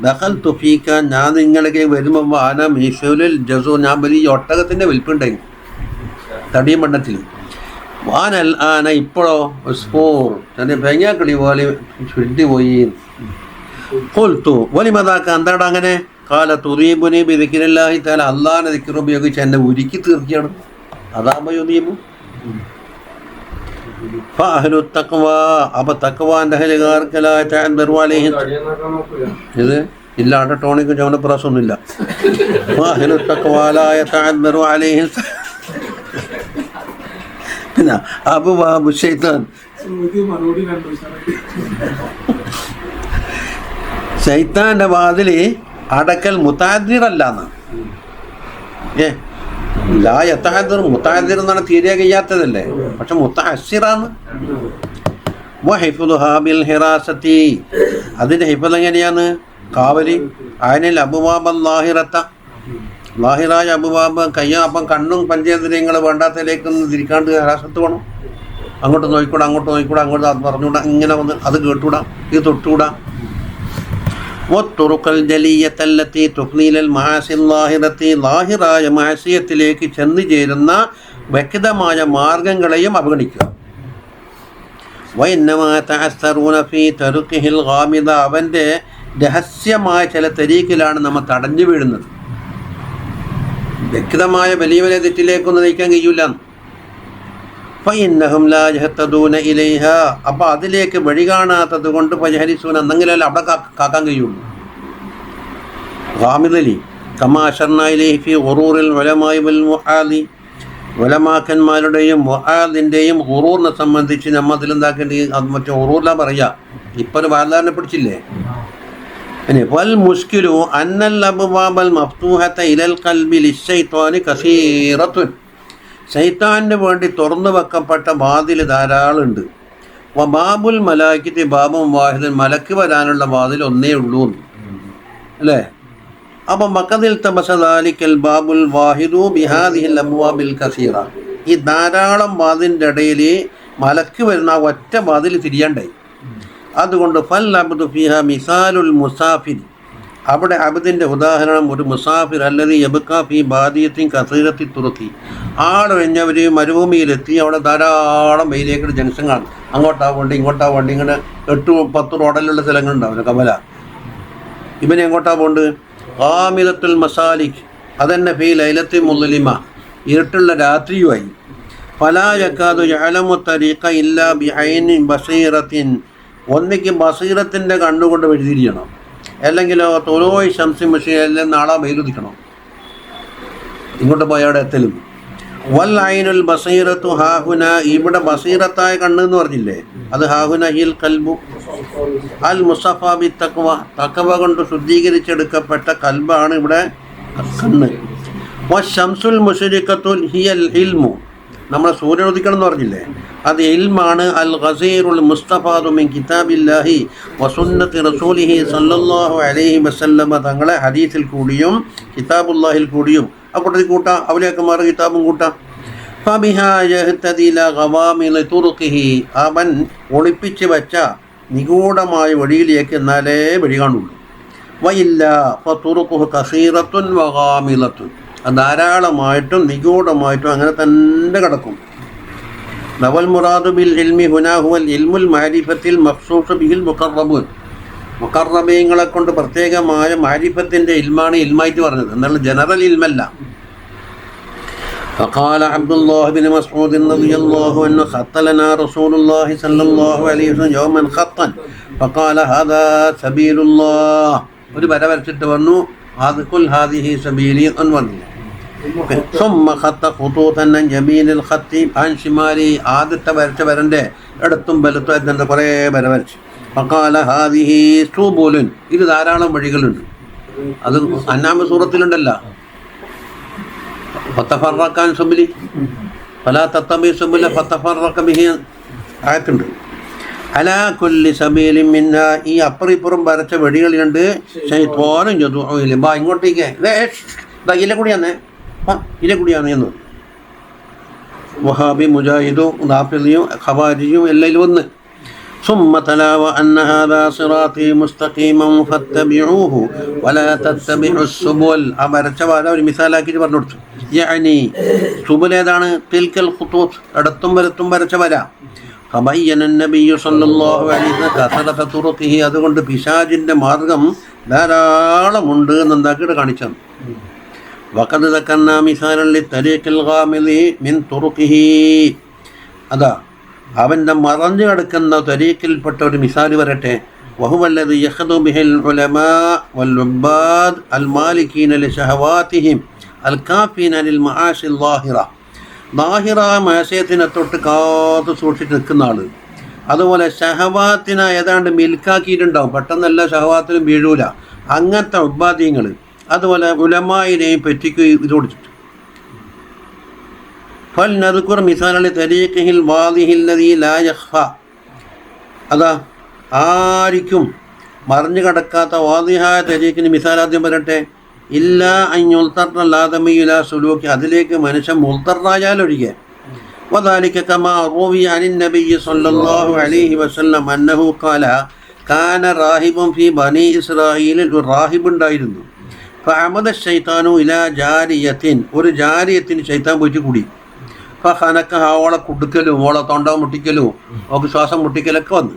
ദഖൽതു ഫീക, ഞാൻ നിങ്ങളെ വരുമ്പോൾ വാന മീശുലുൽ ജസു, ഞാൻ വലിയ ഒട്ടകത്തിൻ്റെ വലിപ്പുണ്ടായി തടിയും മണ്ണത്തിൽ. വാനൽ ആന, ഇപ്പോഴോ സ്പോർ തന്നെ പെങ്ങാക്കളി പോലെ ചുരുട്ടി പോയി. കൊൽത്തു വലിമതാക്ക, എന്താടാ അങ്ങനെ? കാല തുറീബുനി ബിദിക്രില്ലാഹി തആല, അല്ലാഹുവിനെ ദിക്ർ ഉപയോഗിച്ച് എന്നെ ഉരുക്കി തീർക്കുകയാണ്. അതാബയുദീബു ഫഅഹ്ലു തഖ്വ, അപ്പോൾ തഖ്വാന്റെ അഹലുകാർക്കലായ തഅദ്ദറു അലൈഹി, ഇത് ഇല്ലാണ്ട് ടോണിക്കും ചവനപ്രാസമൊന്നുമില്ല. ഫഅഹ്ലു തഖ്വാലായ തഅദ്ദറു അലൈഹി, പിന്നെ അബ്വാബു ശൈത്താൻ, ശൈത്താന്റെ വാതിൽ അടക്കൽ മുതഅദ്ദിറല്ലാന്ന്. ലാ യതഅദ്ദിർ, മുതഅദ്ദിർ എന്നാണ് തീരെ കഴിയാത്തതല്ലേ, പക്ഷെ മുതഅസ്സിറാണ്. വഹിഫ്ളുഹാ ബിൽ ഹിറാസത്തി, അതിന്റെ ഹിഫ്ള് എങ്ങനെയാണ്? കാവലി. അനിൽ അബ്വാബൽ ലാഹിറത്ത, ലാഹിറായ അബുബാബ് അപ്പം കണ്ണും പഞ്ചേന്ദ്രിയങ്ങൾ വേണ്ടാത്തതിലേക്കൊന്ന് തിരിക്കാണ്ട് രാസത്ത് വേണം. അങ്ങോട്ട് നോക്കിക്കൂടാ, അങ്ങോട്ട് നോക്കിക്കൂടാ, അങ്ങോട്ട് അത് പറഞ്ഞുകൂടാ, ഇങ്ങനെ വന്ന് അത് കേട്ടുകൂടാ, ഇത് തൊട്ടുകൂടാ. വത്തുറുക്കൽ ജലീയത്തല്ലത്തി തുഫ്നീലൽ മഹാസിൽ ലാഹിറത്തി, ലാഹിറായ മഹസിയത്തിലേക്ക് ചെന്നു ചേരുന്ന വ്യക്തമായ മാർഗങ്ങളെയും അവഗണിക്കുക. വൈന്നമാ തഅസ്സറൂന ഫീ തറുഖിഹിൽ ഗാമിദ, അവൻ്റെ രഹസ്യമായ ചില തരീക്കിലാണ് നമ്മൾ തടഞ്ഞു വീഴുന്നത്. വ്യക്തമായ വലിയ വലിയ തെറ്റിലേക്കൊന്നും നയിക്കാൻ കഴിയില്ല. ഫഇന്നഹും ലാ യഹ്തദൂന ഇലൈഹ, അപ്പോൾ അതിലേക്ക് വഴി കാണാത്തത് കൊണ്ട് ഫയഹരിസൂന, എന്നെങ്കിലല്ല അവിടെ കാക്കാൻ കഴിയുള്ളൂ. ഗാമിദലി കമാ അശർനാ ഇലൈഹി ഫീ ഗുറൂറിൽ ഉലമാഇ വൽ മുആദി, ഉലമാക്കന്മാരുടെയും മുആദിൻ്റെയും ഗുറൂറിനെ സംബന്ധിച്ച് നമ്മൾ അതിലെന്താക്കേണ്ടി, അത് മറ്റേ ഗുറൂറിലാ പറയുക. ഇപ്പോൾ ഒരു വാദാരനെ പിടിച്ചില്ലേ. ഇനി വൽ മുഷ്കിലു അന്നൽ അബ്വാബൽ മഫ്തൂഹത ഇലൽ ഖൽബി ലിശ്ശൈത്വാനി കസീറത്തുൻ, ശൈത്താന് വേണ്ടി തുറന്നു വെക്കപ്പെട്ട വാതിൽ ധാരാളമുണ്ട്. വബാബുൽ മലായിക്കത്തി ബാബും വാഹിദൻ, മലക്ക് വരാനുള്ള വാതിൽ ഒന്നേ ഉള്ളൂ അല്ലേ. അപ്പം മക്കദിൽ തബസദാലിക്കൽ ബാബുൽ വാഹിദു ബിഹാദിഹിൽ അബ്വാബിൽ കസീറ, ഈ ധാരാളം വാതിൻ്റെ ഇടയിൽ മലക്ക് വരുന്ന ആ ഒറ്റ വാതിൽ തിരിയണ്ടായി. അതുകൊണ്ട് ഫൽ അബ്ദു ഫിഹ മിസാലുൽ മുസാഫിർ, അവിടെ അബ്ദിൻ്റെ ഉദാഹരണം ഒരു മുസാഫിർ അല്ലതി യബ്കാ ഫി ബാദിയത്തിൻ കസീറത്തി തുറുക്കി, ആളൊഴിഞ്ഞവർ മരുഭൂമിയിലെത്തി, അവിടെ ധാരാളം വെയിലേക്കുള്ള ജംഗ്ഷൻ കാണും, അങ്ങോട്ടാ വേണ്ടി ഇങ്ങോട്ടാ വേണ്ടി, ഇങ്ങനെ 8-10 റോഡിലുള്ള സ്ഥലങ്ങളുണ്ടാവും കമല. ഇവനെ എങ്ങോട്ടാ പോകേണ്ടത്? ഖാമിദത്തുൽ മസാലിക്, അതന്നെ ഫീ ലൈലത്തി മുള്ളിമ, ഇരുട്ടുള്ള രാത്രിയുമായി. ഫലാ യക്കാദു യഅലമു തരീഖ ഇല്ലാ ബിഐനി ബസീറത്തിൻ, ഒന്നിക്ക് ബസീറത്തിൻ്റെ കണ്ണുകൊണ്ട് വഴിതിരിയണം, അല്ലെങ്കിലോ തൊലോയ് ശംസി മഷീൽ നാളെ വെയിലുദിക്കണം, ഇങ്ങോട്ട് പോയി അവിടെ എത്തലും. വൽ ഐനുൽ ബസീറത്തു ഹാഹുന, ഇവിടെ ബസീറത്തായ കണ്ണ് എന്ന് പറഞ്ഞില്ലേ, അത് ഹാഹുന ഹിൽ കൽബു അൽ മുസഫ ബി തഖ്വ, തഖ്വ കൊണ്ട് ശുദ്ധീകരിച്ചെടുക്കപ്പെട്ട കൽബാണ് ഇവിടെ കണ്ണ്. വശംസുൽ മുശ്രിഖത്തുൽ ഹിയൽ ഇൽമു, നമ്മളെ സൂര്യൻ ഉദിക്കണം എന്ന് പറഞ്ഞില്ലേ, അത് ഇൽമാണ്. അൽ ഗസീറുൽ മുസ്തഫാദു മിൻ കിതാബില്ലാഹി വസുന്നത്തി റസൂലിഹി സല്ലല്ലാഹു അലൈഹി വസല്ലമ, തങ്ങളെ ഹദീസിൽ കൂടിയും കിതാബുല്ലാഹിൽ കൂടിയും ആ കൂട്ടത്തിൽ കൂട്ടാം, അവലിയാക്കന്മാരുടെ കിതാബും കൂട്ടാം. ഫബിഹാ യഹ്തദി ഇലാ ഗവാമിളി തുറുഖിഹി, അവൻ ഒളിപ്പിച്ച് വെച്ച നിഗൂഢമായ വഴിയിലേക്ക് എന്നാലേ വഴി കാണുള്ളൂ. വയില്ല ഫതുറുഖുഹു കസീറത്തുൻ വഗാമിളത്തുൻ, ധാരാളമായിട്ടും നിഗൂഢമായിട്ടും അങ്ങനെ തന്നെ കിടക്കും. നവൽ മുറാദു ബിൽ ഇൽമി ഹുനാ ഹുവൽ ഇൽമുൽ മാരിഫത്തിൽ മഖ്സൂസ് ബിഹിൽ മുഖറബൂൻ, മുഖറബീങ്ങളെ കൊണ്ട് പ്രത്യേകമായ മാരിഫത്തിൻ്റെ ഇൽമാണ് ഇൽമായിട്ട് പറഞ്ഞത്, എന്നാൽ ജനറൽ ഇൽമല്ല. فقال عبد الله بن مسعود رضي الله عنه خط لنا رسول الله صلى الله عليه وسلم يوما خطا فقال هذا سبيل الله, ഒരു വര വരച്ചിട്ട് പറഞ്ഞു അത് കുൽ ഹാദിഹി സബീലി എന്ന് പറഞ്ഞു. ثم خط خطوطا عن يمين الخط عن شمالي, ആദ്യത്തെ വരച്ച വരൻ്റെ ഇടത്തും വലത്തും അതിൻ്റെ കുറേ വര വരച്ച്. فقال هذه سبل, ഇത് ധാരാളം വഴികളുണ്ട്. അത് അന്നാമ സൂറത്തിലുണ്ടല്ലോ, ഫതഫറഖാൻ സുബിലി ഫലാ തത്തബി സുബുല ഫതഫറഖ ബിഹി ആയത്തുണ്ട്. അലാ കുല്ലി സബീലിൻ മിൻഹാ, ഈ അപ്പുറം വരച്ച വഴികളുണ്ട്. ശൈത്വാനും യദുഉ ഇലൈഹി, ബാ ഇങ്ങോട്ടേക്ക് ഇല കൂടിയാന്നേ, ഇല കൂടിയാന്ന് എന്ന്. വഹാബി മുജാഹിദും നാഫിദിയും ഖവാരിജിയും എല്ലാം വന്ന്. ثم تلا وأن هذا صراطي مستقيما فاتبعوه ولا تتبعوا السبل, ആ വരച്ച വര ഒരു മിസാലാക്കിയിട്ട് പറഞ്ഞു കൊടുത്തു. യഅനി സുബുൽ ഏതാണ്? തിൽക്കൽ ഖുതൂത്ത്, ഇടത്തും വലത്തും വരച്ച വര. ഫബയ്യന നബിയ്യു സല്ലല്ലാഹു അലൈഹി വസല്ലം കസറത തുറുഖിഹി, അതുകൊണ്ട് പിശാചിൻ്റെ മാർഗം ധാരാളമുണ്ട് എന്നെന്താക്കിയിട്ട് കാണിച്ചു. വഖദ് ദക്കർനാ മിസാലൻ ലിത്തരീഖിൽ ഗാമിദി മിൻ തുറുഖിഹി, അതാ അവൻ്റെ മറഞ്ഞു കിടക്കുന്ന തരീഖിൽപ്പെട്ട ഒരു മിസാൽ വരട്ടെ. വഹുവല്ലദി യഖ്ദു ബിഹിൽ ഉലമാ വൽ ഉബ്ബാദ് അൽ മാലികീന ലിശഹവാതിഹിം അൽ കാഫീന ലിൽ മആശിൽ ളാഹിറ, ളാഹിറ മാശയത്തിനെ തൊട്ട് കാത്തു സൂക്ഷിച്ച് നിൽക്കുന്ന ആൾ. അതുപോലെ ഷഹവാത്തിനെ ഏതാണ്ട് മിൽക്കാക്കിയിട്ടുണ്ടാവും, പെട്ടെന്നല്ല ഷഹവാത്തിനും വീഴൂല, അങ്ങനത്തെ ഉബ്ബാദീങ്ങൾ. അതുപോലെ ഉലമായിനെയും പറ്റിക്കുകയും ഇത് കൊടുത്തിട്ട്. ഫൽനദ്കുർ മിസാലി തരീഖിഹിൽ വാദിഹിൽ ലദീ ലാ യഖ്ഫ, അതാ ആരിക്കും മറിഞ്ഞു കിടക്കാത്ത വാദിഹായ തരീഖിന് മിസാലാദ്യം വരട്ടെ. ഇല്ല അഞ്ഞുൽത്തറല്ലാതമയില സുലൂക്കി, അതിലേക്ക് മനുഷ്യൻ മുൽത്തറായാലൊഴികെ. വദാലിക കമാ റൂവി അനിൻ നബിയ്യി സ്വല്ലല്ലാഹു അലൈഹി വസല്ലം അന്നഹു ഖാല കാന റാഹിബുൻ ഫീ ബനി ഇസ്രായീൽ, ഒരു റാഹിബ് ഉണ്ടായിരുന്നു. ഫഅമദ ശൈത്താനു ഇലാ ജാരിയത്തിൻ, ഒരു ജാരിയത്തിന് ശൈത്താൻ പോയിട്ട് കൂടി. ഫഖനക, ഓളെ കുടുക്കലും ഓളെ തൊണ്ട മുട്ടിക്കലും ഓക്ക് ശ്വാസം മുട്ടിക്കലൊക്കെ വന്നു.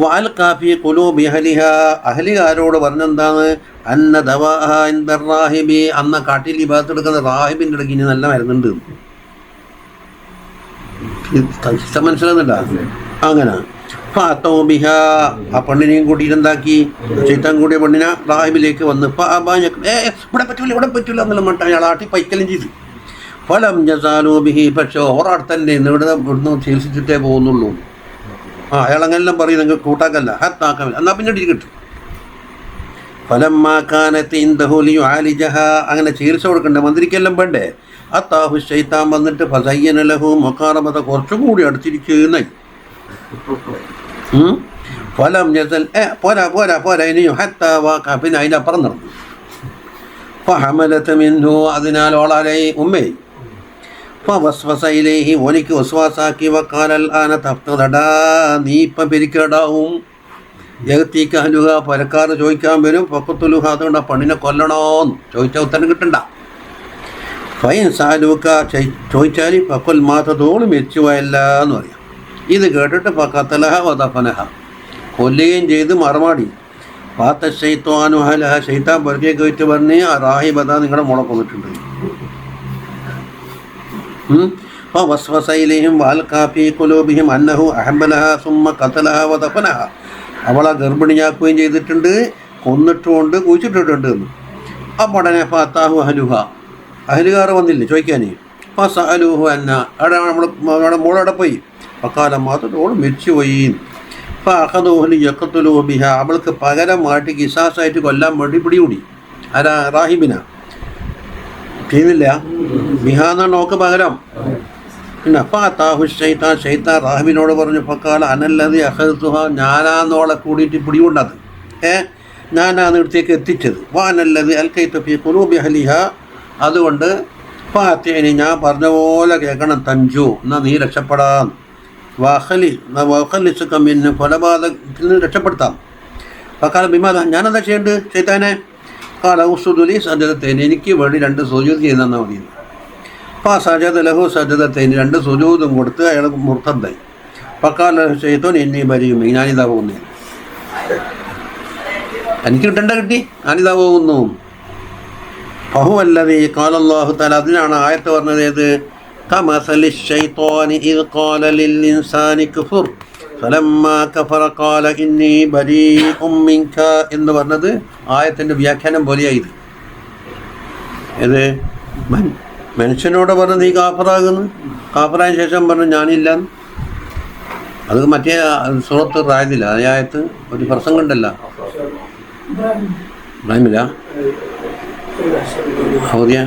വഅൽ കാഫി ഖുലൂബി അഹ്ലിഹ, അഹ്ലികാരോട് പറഞ്ഞെന്താണ്, അന്ന ദവാഅഹ ഇൻദ റാഹിബി, അന്ന കാട്ടിൽ ഇബാദത്ത് എടുക്കുന്ന റാഹിബിൻ്റെ ഇടയ്ക്ക് ഇനി നല്ല മരുന്നുണ്ട്. മനസ്സിലാകുന്നുണ്ടോ? അങ്ങനെ ഫഅതൗബിഹ, ആ പെണ്ണിനെയും കൂട്ടിയിട്ട് എന്താക്കി, ചൈത്താൻ കൂടിയ പെണ്ണിനെ റാഹിബിലേക്ക് വന്ന് ഇവിടെ പറ്റൂല എന്നുള്ള മട്ട അയാൾ ആട്ടി പൈക്കലും ചെയ്തു. ഫലം ജസാലു ബിഹി, പക്ഷേ ഓറാടത്തന്നെ ഇവിടുന്ന് ചികിത്സിച്ചിട്ടേ പോകുന്നുള്ളൂ. അയാളങ്ങനെല്ലാം പറയും, നിങ്ങൾ കൂട്ടാക്കല്ല ഹത്താക്കല്ല, എന്നാൽ പിന്നീട് കിട്ടും. ഫലമ്മാക്കാനത്ത് ഇന്ദഹുലിയു ആലിജഹ, അങ്ങനെ ചികിത്സ കൊടുക്കണ്ടേ, മന്ത്രിക്കെല്ലാം വേണ്ടേ. അത്താഹു ശൈത്താൻ വന്നിട്ട് ഫസയ്യന ലഹു മുഖാറബത, കുറച്ചും കൂടി അടുത്തിരിക്കുന്നതായി. ഫലം ജസൽ പോരാ പോരാ പോരാ ഇനിയും ഹത്താ വാക്ക, പിന്നെ അതിനപ്പുറം നടന്നു. ഫഹമലത മിൻഹു, അതിനാൽ ഓളാലേ ഉമ്മേ. ഫവസ്വസ ഇലൈഹി, ഓനിക്ക് വസ്വാസാക്കി. വഖാലൽ ആന തഫ്തദാ, നീ ഇപ്പം പെരിക്കടാവും. യഗ്തീക അഹ്ലുഹ, പരക്കാർ ചോദിക്കാൻ വരും. ഫഖ്തുലുഹ, അതുകൊണ്ട് പെണ്ണിനെ കൊല്ലണോന്ന് ചോദിച്ചാൽ ഉത്തരം കിട്ടണ്ട. ഫൈൻ സാലൂക്ക, ചോദിച്ചാൽ ഫഖുൽ മാതതോള് മരിച്ചുപോയല്ല എന്ന് പറയാം. ഇത് കേട്ടിട്ട് ഫഖതലഹ വദഫനഹ, കൊല്ലുകയും ചെയ്ത് മറമാടി. ഫാത്ത ശൈത്വാനു അഹ്ലഹ, ശൈത്താൻ പുറത്തേക്ക് വെച്ച് പറഞ്ഞ് ആ റാഹിബത നിങ്ങളുടെ മോളെ കൊന്നിട്ടുണ്ട്. ഫവസ്വസ ഇലൈഹിം വഅൽഖാ ഫീ ഖുലൂബിഹിം അന്നഹു അഹബ്ബലഹ സുമ്മ ഖതലഹ വദഫനഹ, അവളെ ഗർഭിണിയാക്കുകയും ചെയ്തിട്ടുണ്ട്, കൊന്നിട്ടുകൊണ്ട് കുഴിച്ചിട്ടിട്ടുണ്ട് എന്ന്. അപ്പോൾ ഉടനെ ഫാത്താഹു അഹ്ലുഹ, അഹ്ലുകാർ വന്നില്ലേ ചോദിക്കാൻ. ഫസഅലൂഹു അന്ന, അവിടെ നമ്മുടെ മോളവിടെ പോയി. ഫഖാല മാതോട് മരിച്ചുപോയി. ഫഅഖദൂഹു ലിയഖ്തുലൂഹു ബിഹ, അവൾക്ക് പകരമായിട്ട് കിസാസായിട്ട് കൊല്ലാൻ വേണ്ടി പിടികൂടി. ആരാ? റാഹിബിന. ചെയ്യുന്നില്ല, ബിഹ എന്നാണ് നോക്ക് പകരം. പിന്നെ ഫഅതാഹു ശൈത്താൻ, ശൈത്താൻ റാഹിബിനോട് പറഞ്ഞു. ഫഖാല അനല്ലദി അഖദ്തുഹ, ഞാനാന്നോളെ കൂടിയിട്ട് പിടികൊണ്ടത്, ഞാനാണ് ഇവിടത്തേക്ക് എത്തിച്ചത്. വാനല്ലദി അൽഖൈതു ഫീ ഖുലൂബി അഹ്ലിഹ, അതുകൊണ്ട് ഫാത്തിനി, ഞാൻ പറഞ്ഞ പോലെ കേൾക്കണം. തഞ്ചു, എന്നാൽ നീ രക്ഷപ്പെടാം. വഖലിസുക മിൻ കൊലപാതകത്തിൽ നിന്ന് രക്ഷപ്പെടുത്താം. ഫഖാല ബിമാ, ഞാനെന്താ ചെയ്യേണ്ടത് ശൈത്താനെ? ഖാല ഉസ്ജുദ് സജദതൈനി, എനിക്ക് വേണ്ടി 2 സുജൂദ് ചെയ്ത് തന്നാൽ മതി. ഫസജദ ലഹു സജദതൈനി, 2 സുജൂദും കൊടുത്ത് അയാൾ മുർത്തദ്ദായി. ഫഖാല ശൈത്താൻ ഇന്നി ബരീഉ, ഞാനിതാ പോകുന്നു, എനിക്ക് കിട്ടേണ്ട കിട്ടി, ഞാനിതാ പോകുന്നു. ഫഹുവല്ലദീ ഖാലല്ലാഹു തആല, അതിനാണ് ആയത്ത് പറഞ്ഞത്. ഏത്? കമസലി ശൈത്വാനി ഇദ് ഖാല ലിൽ ഇൻസാനി കുഫുർ ഫലമ്മാ കഫറ ഖാല ഇന്നി ബരീഉം മിൻക എന്ന് പറഞ്ഞത് ആയത്തിൻ്റെ വ്യാഖ്യാനം പോലെയായത്. ഏത്? മനുഷ്യനോട് പറഞ്ഞു നീ കാഫറാകുന്നു, കാഫറായ ശേഷം പറഞ്ഞു ഞാനില്ല. അത് മറ്റേ സൂറത്ത് റായതില്ല, ആയത്ത് ഒരു പ്രസംഗം ഉണ്ടല്ലോ, ഇബ്രാഹിമില്ല ഹൗദിയ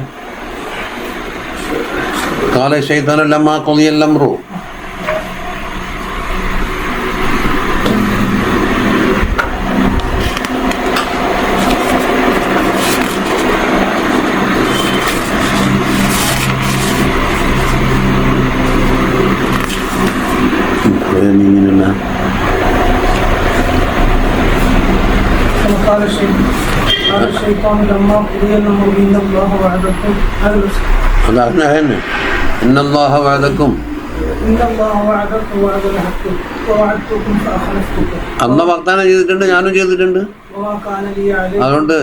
قال الشيطان لما قضي الأمر قال الشيطان لما قضي الأمر إن الله وعدكم هذا هنا إن الله وعدكم وعد الحق ووعدتكم فأخلفتكم. അന്ന് വാഗ്ദാനം ചെയ്തിട്ടുണ്ട്, ഞാനും ചെയ്തിട്ടുണ്ട്. അതുകൊണ്ട്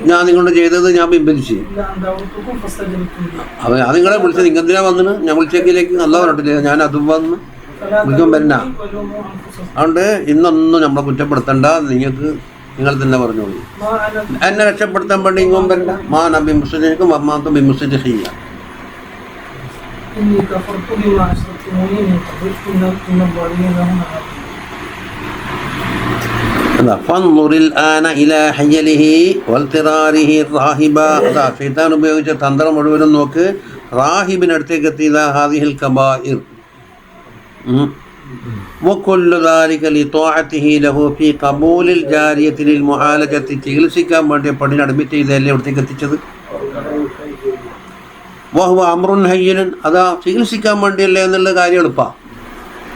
ഞാൻ നിങ്ങളോട് ചെയ്തത് ഞാൻ പിൻവലിച്ചു. അത് ഞാൻ നിങ്ങളെ വിളിച്ചത്, നിങ്ങെന്തിനാ വന്നിന്? ഞാൻ വിളിച്ചേക്കിലേക്ക് നല്ല പറഞ്ഞിട്ടില്ല, ഞാൻ അതും വന്ന് വിളിക്കാൻ പറ്റുന്ന. അതുകൊണ്ട് ഇന്നൊന്നും നമ്മളെ കുറ്റപ്പെടുത്തണ്ട, നിങ്ങൾക്ക് നിങ്ങൾ തന്നെ പറഞ്ഞോളൂ. എന്നെ രക്ഷപ്പെടുത്താൻ വേണ്ടി ഇങ്ങും വരണ്ട. മാ നബി മുസ്ലിക്കും അമ്മാത്തും ബി മുസ്ലിം ചെയ്യാം. ഷൈത്താൻ ഉപയോഗിച്ച തന്ത്രം മുഴുവനും നോക്ക്. റാഹിബിനടുത്തേക്ക് എത്തിയതാ ഹാദിഹിൽ കബായിർ, വകുല്ലു ദാലിക ലിതാഅതിഹി ലഹു ഫീ ഖബൂലിൽ ജാരിയത്തി ലിൽ മുആലജത്തി, ചികിത്സിക്കാൻ വേണ്ടി പെണ്ണിനെ അഡ്മിറ്റ് ചെയ്തല്ലേ ഇവിടത്തേക്ക് എത്തിച്ചത്. വഹുവ അമ്രുൻ ഹയ്യിനുൻ, അതാ ചികിത്സിക്കാൻ വേണ്ടിയല്ലേ എന്നുള്ള കാര്യം എളുപ്പമാണ്.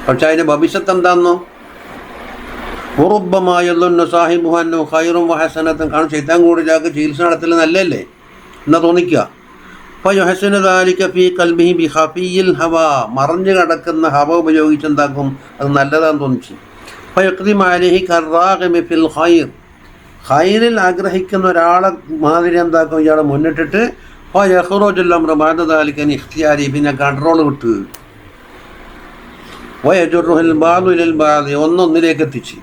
പക്ഷെ അതിൻ്റെ ഭവിഷ്യത്ത് എന്താണെന്നോ, ഉറുബ്ബമായുന്നു സാഹിബുഹു അന്നഹു ഖൈറുൻ വഹസനത്തുൻ, കാരണം ശൈത്താൻ കൂടുതലാക്കി ചികിത്സ നടത്തൽ നല്ലല്ലേ എന്നാ തോന്നിക്കുക. ഫയുഹസിനു ദാലിക ഫീ ഖൽബിഹി ബിഖഫിയിൽ ഹവ, മറഞ്ഞു കിടക്കുന്ന ഹവ ഉപയോഗിച്ചെന്താക്കും അത് നല്ലതാണെന്ന് തോന്നിച്ചു. ഫയഖ്ദിമു അലൈഹി കർറാഗിമി ഫിൽ ഖൈർ, ഖൈറിൽ ആഗ്രഹിക്കുന്ന ഒരാളെ മാതിരി എന്താക്കും ഇയാളെ മുന്നിട്ടിട്ട് ഫയഖ്റുജുൽ അംറു ബഅദ ദാലിക അൻ ഇഖ്തിയാരി, പിന്നെ കൺട്രോൾ വിട്ട് വയജുറുൽ ബാദു ഇലൽ ബാദി, ഒന്നൊന്നിലേക്ക് എത്തിച്ച്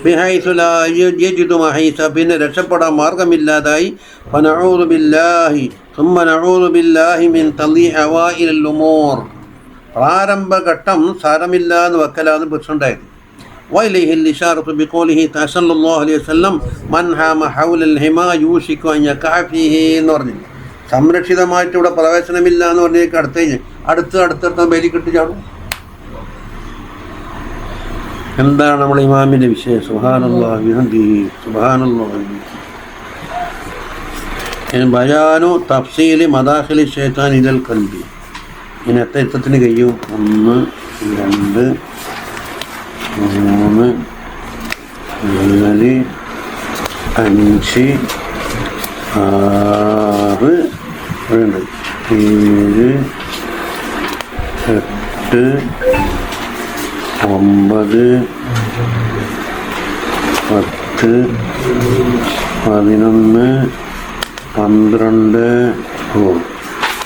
ബിഹൈസു ലാ യജിദു മഹീസ, പിന്നെ രക്ഷപ്പെടാൻ മാർഗമില്ലാതായി. ഫനഊദു ബില്ലാഹി സുമ്മ നഊദു ബില്ലാഹി മിൻ തളീഇ അവൈലിൽ ഉമൂർ, പ്രാരംഭഘട്ടം സാരമില്ല എന്ന് വെക്കലാന്ന് പ്രശ്നമുണ്ടായത്. വൈലൈഹിൽ ഇശാറത്തു ബിഖൗലിഹി സല്ലല്ലാഹു അലൈഹി വസല്ലം മൻ ഹാമ ഹൗലൽ ഹിമാ യൂഷികു അൻ യഖഅ ഫീഹി എന്ന് പറഞ്ഞു. സംരക്ഷിതമായിട്ട് ഇവിടെ പ്രവേശനമില്ല എന്ന് പറഞ്ഞേക്ക് അടുത്ത് ബലിക്കിട്ട് ചാടും. എന്താണ് നമ്മൾ ഇമാമിൻ്റെ വിഷയം? സുബ്ഹാനല്ലാഹി ബിഹംദിഹി സുബ്ഹാനല്ലാഹി. ബയാനു തഫ്സീലി മദാഖിലി ശൈത്താൻ ഇലൽ ഖൽബി, ഇനി എത്ര എത്തത്തിന് കഴിയും? 1 2 3 4 5 6 7 8 9 10 11 12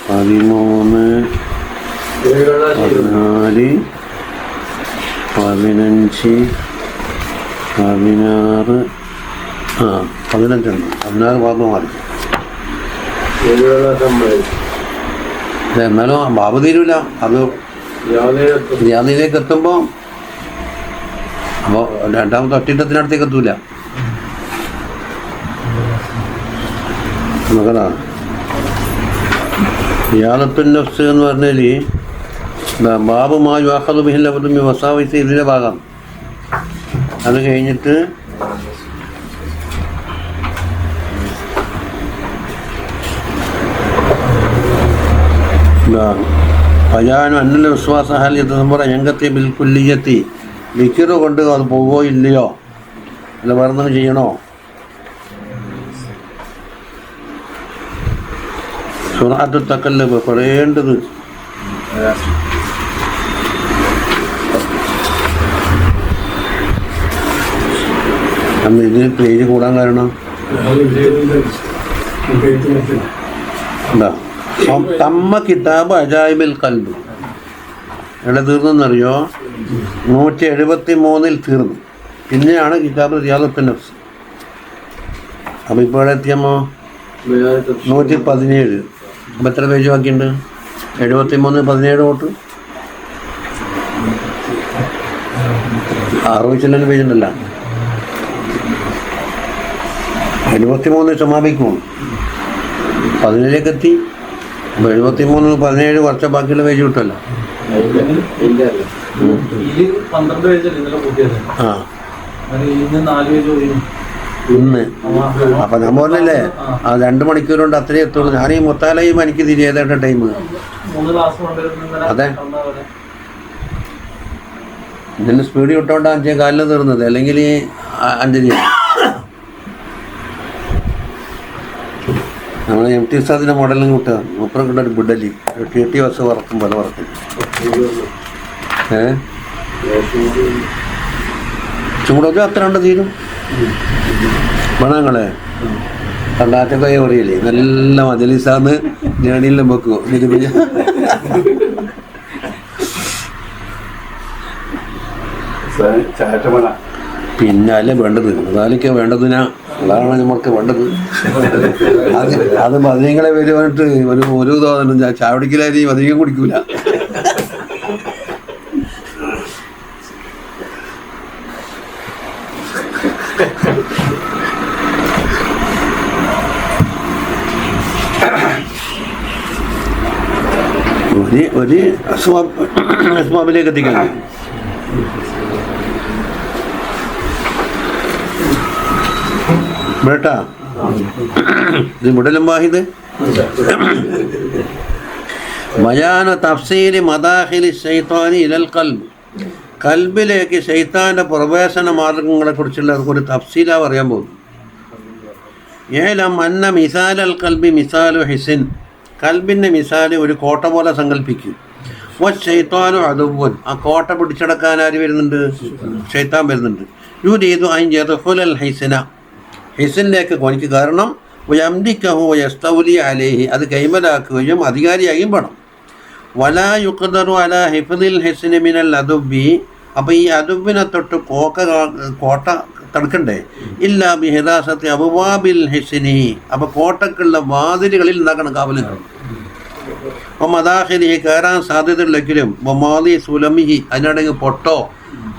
13 14 15 16 15 ഭാഗം മാറി. എന്നാലും ബാബു തീരൂല, അത് റിയാദിലേക്ക് എത്തുമ്പോൾ അപ്പോൾ രണ്ടാമത്തെ ഒറ്റയിട്ടത്തിനടുത്തേക്ക് എത്തൂല. നമുക്കതാണ് റിയാദത്തുൻ നഫ്സ് എന്ന് പറഞ്ഞാൽ ബാബു മാ യുഅഖദു ബിഹിൽ അബ്ദു മിൻ വസാവിസ്, ഇതിൻ്റെ ഭാഗം. അത് കഴിഞ്ഞിട്ട് പജാനു അന്നൽ വിശ്വാസ ഹാൽ യതസമ്മറ യങ്കത്തി ബിൽ കുല്ലിയത്തി, ലിഖിറ് കൊണ്ട് അത് പോവോ ഇല്ലയോ, അല്ല വേറെന്തെങ്കിലും ചെയ്യണോ? സുറാത്തു തക്കല്ലബ്, പറയേണ്ടത് അന്ന് ഇതിന് പേര് കൂടാൻ കാരണം എന്താ? തമ്മ കിതാബ് അജായിബിൽ ഖൽബ് എവിടെ തീർന്നെന്നറിയോ? 173 തീർന്നു. പിന്നെയാണ് കിതാബ് റിയാദത്തുൻ നഫ്സ്. അപ്പോൾ ഇപ്പോൾ എവിടെ എത്തിയമ്മോ? 117. അപ്പോൾ എത്ര പേജ് ബാക്കിയുണ്ട്? 73 17 തൊട്ട് 60 പേജ് ഉണ്ടല്ലോ. 73 സമാപിക്കും, 17 എത്തി. 73 17 വർഷം ബാക്കിയുള്ള പേജ് കിട്ടുമല്ലോ. ഇന്ന് അപ്പം ഞാൻ പറഞ്ഞില്ലേ ആ 2 മണിക്കൂർ കൊണ്ട് അത്രയും എത്തുള്ളൂ. ഞാൻ ഈ മുത്താലയും എനിക്ക് തിരിയേതേണ്ട ടൈം. അതെ, ഇതിന് സ്പീഡ് കിട്ടോണ്ടാണ് 5:15 തീർന്നത്, അല്ലെങ്കിൽ 5:30. നമ്മൾ MT ഉസ്താദിൻ്റെ മോഡലും കിട്ടുക. മൂപ്പറം കിട്ടൊരു ബുഡലി TT ബസ് വറക്കും പോലെ വറക്കും. ചൂടൊക്കെ അത്ര ഉണ്ട് തീരും. വേണങ്ങളെ കണ്ടാറ്റൊക്കെ പറയില്ലേ, നല്ല മജലിസാന്ന് ജേണിയിലും വെക്കുമോ? പിന്നെ അല്ലേ വേണ്ടത്, അതാലൊക്കെ വേണ്ടതിനാ, അതാണ് നമ്മൾക്ക് വേണ്ടത്. അത് മതിയങ്ങളെ പേര് പറഞ്ഞിട്ട് ഒരു തോന്നുന്നു ഞാൻ ചായ കുടിക്കലായിരിക്കും, അധികം കുടിക്കൂല. ഒരു അസ്ബാബിലേക്ക് എത്തിക്കണം. ബേട്ടാ ഇത് മുടലും വാഹിദ് ബയാന തഫ്സീലി മദാഖിലി ശൈത്വാനി ഇലൽ ഖൽബ്, കൽബിലേക്ക് ശൈത്താൻ്റെ പ്രവേശന മാർഗങ്ങളെ കുറിച്ചുള്ള ഒരു തഫ്സീലാ പറയാൻ പോകുന്നു. ഏലം അന്ന മിസാൽ അൽ കൽബി മിസാലു ഹിസിൻ, കൽബിൻ്റെ മിസാല് ഒരു കോട്ട പോലെ സങ്കല്പിക്കും. ശൈത്താനു അതുവൻ, ആ കോട്ട പിടിച്ചടക്കാൻ ആര് വരുന്നുണ്ട്? ശൈത്താൻ വരുന്നുണ്ട്. യുരീദു അൻ യദ്ഖുലൽ ഹിസ്ന, ഹിസിനിലേക്ക് കൊനിക്ക് കാരണം യംദിക്കഹു യസ്തൗലി അലൈഹി, അത് കൈമലാക്കുകയും അധികാരിയാകുകയും വേണം. വലാ യുഖ്ദറു അലാ ഹിഫ്ദിൽ ഹിസ്നി മിനൽ അദുബി, അപ്പോൾ ഈ അദുബിനെ തൊട്ട് കോട്ട തടുക്കണ്ടേ? ഇല്ലാ ബിഹിറാസത്തി അബ്വാബിൽ ഹിസ്നി, അപ്പോൾ കോട്ടക്കുള്ള വാതിലുകളിൽ ഉണ്ടാക്കണം കാവലുകൾ. അപ്പോൾ മദാഖിലി കയറാൻ സാധ്യതയുള്ളെങ്കിലും മാലി സുലമിഹി, അതിനിടയിൽ പൊട്ടോ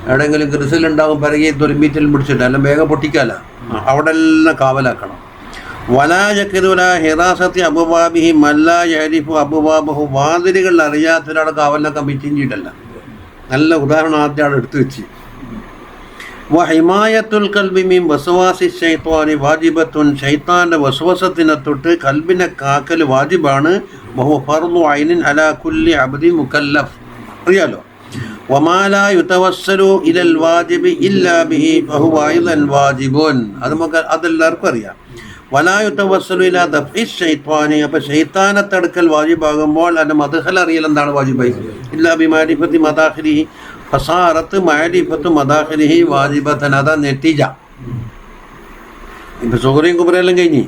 എവിടെയെങ്കിലും ഗ്രിസിലുണ്ടാകും, പിറകെ തുരുമ്പീറ്റിൽ പിടിച്ചിട്ട് എല്ലാം വേഗം പൊട്ടിക്കാല, അവിടെ എല്ലാം കാവലാക്കണം. വലാജക്കിതുല ഹിറാസത്തി അബുബാബിഹി മല്ലാ യരിഫു അബുബാബഹു, വാതിലുകൾ അറിയാത്തൊരാളെ കാവലിനൊക്കെ മിറ്റിഞ്ചിട്ടല്ല. നല്ല ഉദാഹരണം ആദ്യം ആൾ എടുത്തു വെച്ച്. വഹിമായത്തുൽ കൽബി മിൻ വസ്വാസി ശൈത്വാനി വാജിബത്തുൻ, ശൈത്താൻ്റെ വസ്വസത്തിനെ തൊട്ട് കൽബിനെ കാക്കൽ വാജിബാണ്. വഹുവ ഫർദു ഐനിൻ അലാ കുല്ലി അബ്ദി മുകല്ലഫ്, അറിയാലോ. വമാലാ യുതവസ്സലു ഇലൽ വാജിബി ഇല്ലാ ബിഹി ഫഹുവ അയ്ളൻ വാജിബുൻ, അത് നമുക്ക് അതെല്ലാവർക്കും അറിയാം. വലാ യുതവസ്സലു ഇലാ ദഫ്ഇ ശൈത്വാനി, അപ്പോൾ ശൈത്താനെ തടുക്കൽ വാജിബാകുമ്പോൾ അതിൻ്റെ മദ്ഖൽ അറിയൽ എന്താണ് വാജിബായി? ഇല്ലാ ബിമാരിഫത്തി മദാഖിലിഹി ഫസാറത്ത് മാരിഫത്തു മദാഖിലിഹി വാജിബത്തൻ, അതാ നെറ്റിജ. ഇപ്പം സുഹറയും കുബറയെല്ലാം കഴിഞ്ഞ്.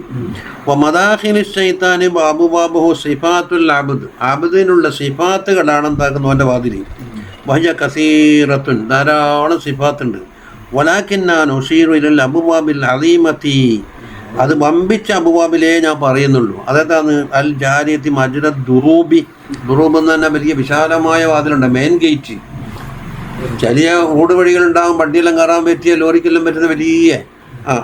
മദാഖിലി ശൈത്താനി അബുബാബുഹു സിഫാത്തുൽ അബ്ദ്, അബ്ദിനുള്ള സിഫാത്തുകളാണ് എന്താക്കുന്നു അവൻ്റെ വാതിൽ. വഹിയ കസീറത്തുൻ, ധാരാളം സിഫാത്തുണ്ട്. വലാകിന്നാ നുശീറു ഇലൽ അബ്വാബിൽ അദീമത്തി, അത് വമ്പിച്ച അബുവാബിലേ ഞാൻ പറയുന്നുള്ളൂ. അതെന്താണ്? അൽ ജാരിയത്തി മജ്റ ദുറൂബി, ദുറൂബ് എന്ന് തന്നെ വലിയ വിശാലമായ വാതിലുണ്ട്, മെയിൻ ഗേറ്റ്. ചെറിയ ഊടുവഴികളുണ്ടാകും, വണ്ടിയെല്ലാം കയറാൻ പറ്റിയ ലോറിക്കെല്ലാം പറ്റുന്ന വലിയ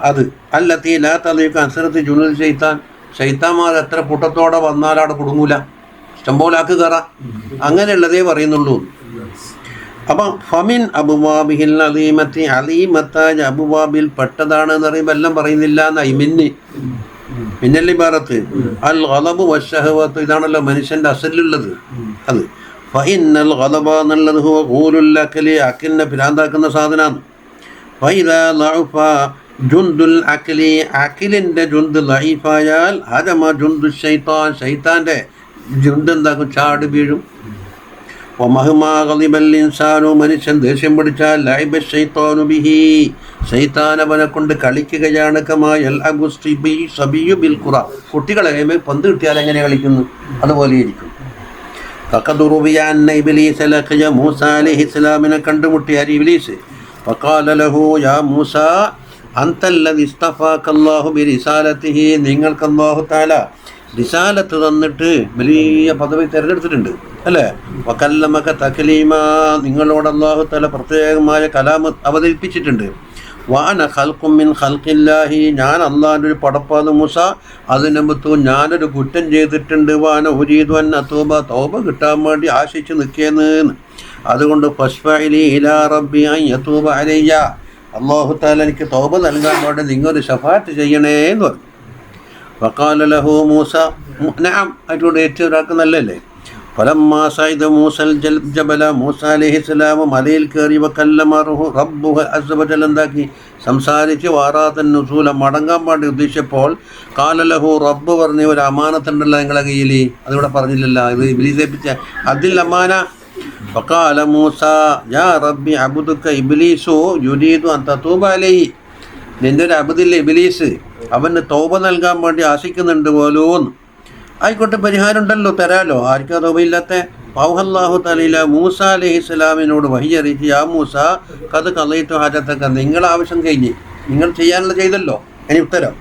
അത്. അല്ലത്തി ലാ തലീഖ് അസ്റത്തി ജുനൂദ് ശൈത്താൻ, ശൈത്താന്മാർ എത്ര കൂട്ടത്തോടെ വന്നാൽ അവിടെ കുടുങ്ങൂല, ഇഷ്ടംപോലെ ആക്ക് കയറാം. അങ്ങനെയുള്ളതേ പറയുന്നുള്ളൂ. അപ്പം ഫമിൻ അബുവാബിഹിൽ അലീമത്തി, അലീമത്തായ അബുവാബിൽ പെട്ടതാണ് എന്ന് പറയുമ്പോൾ എല്ലാം പറയുന്നില്ല എന്നായി. മിന്നല്ലി ഭാരത്ത് അൽ ഗളബു വശഹവത്ത്, ഇതാണല്ലോ മനുഷ്യൻ്റെ അസലുള്ളത്. അത് ഫഇന്നൽ ഗളബ എന്നുള്ളത് ഹുവ ഖൂലുൽ അക്ലി, അക്കിലിനെ ഭ്രാന്താക്കുന്ന സാധനമാണ്. ഫഇദാ ലഅഫ ജുന്ദുൽ അക്ലി, അക്കിലിൻ്റെ ജുന്ദ് ലഈഫായാൽ ഹജമ ജുന്ദു ശൈത്താൻ, ശൈത്താൻ്റെ ജുന്ദ് എന്താക്കും? ചാടി വീഴും. വമഹ്മാ ഗളിബൽ ഇൻസാനു, മനുഷ്യൻ ദേഷ്യം പിടിച്ചാൽ ലഅബ ശൈത്താനു ബിഹി, ശൈത്താൻ അവനെ കൊണ്ട് കളിക്കുകയാണ്. കമാ യൽഅബു സബിയ്യു ബിൽ ഖുറ, കുട്ടികളെ പന്ത് കിട്ടിയാൽ എങ്ങനെ കളിക്കുന്നു അതുപോലെ ഇരിക്കും. ഫഖദ് റുവിയ അന്ന ഇബ്ലീസ ലഖിയ മൂസ അലൈഹിസ്സലാമിനെ കണ്ടുമുട്ടിയ ഇബ്ലീസ്. ഫഖാല ലഹു യാ മൂസ അൻതല്ലദി ഇസ്തഫാക അല്ലാഹു ബിരിസാലതിഹി, നിങ്ങൾക്ക് അല്ലാഹു തആല റിസാലത്ത് തന്നിട്ട് വലിയ പദവി തിരഞ്ഞെടുത്തിട്ടുണ്ട് അല്ലേ. വകല്ലമക തക്ലീമ, നിങ്ങളോട് അല്ലാഹു തആല പ്രത്യേകമായ കലാം അവതരിപ്പിച്ചിട്ടുണ്ട്. വാന ഖൽഖും മിൻ ഖൽഖില്ലാഹി, ഞാൻ അള്ളാഹിൻ്റെ ഒരു പടപ്പാണ് മൂസ, അതിനമ്പത്തു ഞാനൊരു കുറ്റം ചെയ്തിട്ടുണ്ട്. വാന ഉരീദു അൻ അതൂബ, തൗബ കിട്ടാൻ വേണ്ടി ആശിച്ച് നിൽക്കേന്ന്. അതുകൊണ്ട് ഫശ്ഫഇലി ഇലാ റബ്ബി അൻ യതൂബ അലയ്യ, അല്ലാഹു തആല എനിക്ക് തൗബ നൽകാൻ വേണ്ടി നിങ്ങൾ ശഫാഅത്ത് ചെയ്യണേ എന്ന് പറഞ്ഞു. വഖാല ലഹു മൂസ നഅം, അതിലൂടെ ഏറ്റവും ഒരാൾക്ക് നല്ലല്ലേ. ഫലമ്മാ സഅദ മൂസൽ ജബല, മൂസ അലൈഹിസ്സലാം മലയിൽ കയറി. വകല്ലമഹു റബ്ബുഹു അസ്സ വജൽ, എന്താക്കി? സംസാരിച്ച്. വാറാത്തൻ നുസൂല, മടങ്ങാൻ വേണ്ടി ഉദ്ദേശിച്ചപ്പോൾ ഖാല ലഹു, റബ്ബ് പറഞ്ഞു, ഒരു അമാനത്തുണ്ടല്ലോ നിങ്ങളെ കയ്യിൽ, അതിവിടെ പറഞ്ഞില്ലല്ലോ, ഇത് ഇബ്ലീസ് ഏൽപ്പിച്ച അതിൽ അമാന. ഫഖാല മൂസ യാ റബ്ബി അബ്ദുക ഇബ്ലീസു യുരീദു അൻ തതൂബ അലൈഹി, നിൻ്റെ ഒരു അബ്ദില്ല ഇബ്ലീസ്, അവന് തൗബ നൽകാൻ വേണ്ടി ആശിക്കുന്നുണ്ട് പോലോന്ന്. ആയിക്കോട്ടെ, പരിഹാരം ഉണ്ടല്ലോ, തരാലോ, ആർക്കാ തൗബയില്ലാത്ത. ഫൗഹല്ലാഹു തആല മൂസ അലൈഹിസ്സലാമിനോട് വഹി അറിയിച്ചു. യാ മൂസ ഖദ് ഖളൈതു ഹാജതക, നിങ്ങളുടെ ആവശ്യം കഴിഞ്ഞ്, നിങ്ങൾ ചെയ്യാനുള്ള ചെയ്തല്ലോ, ഇനി ഉത്തരം.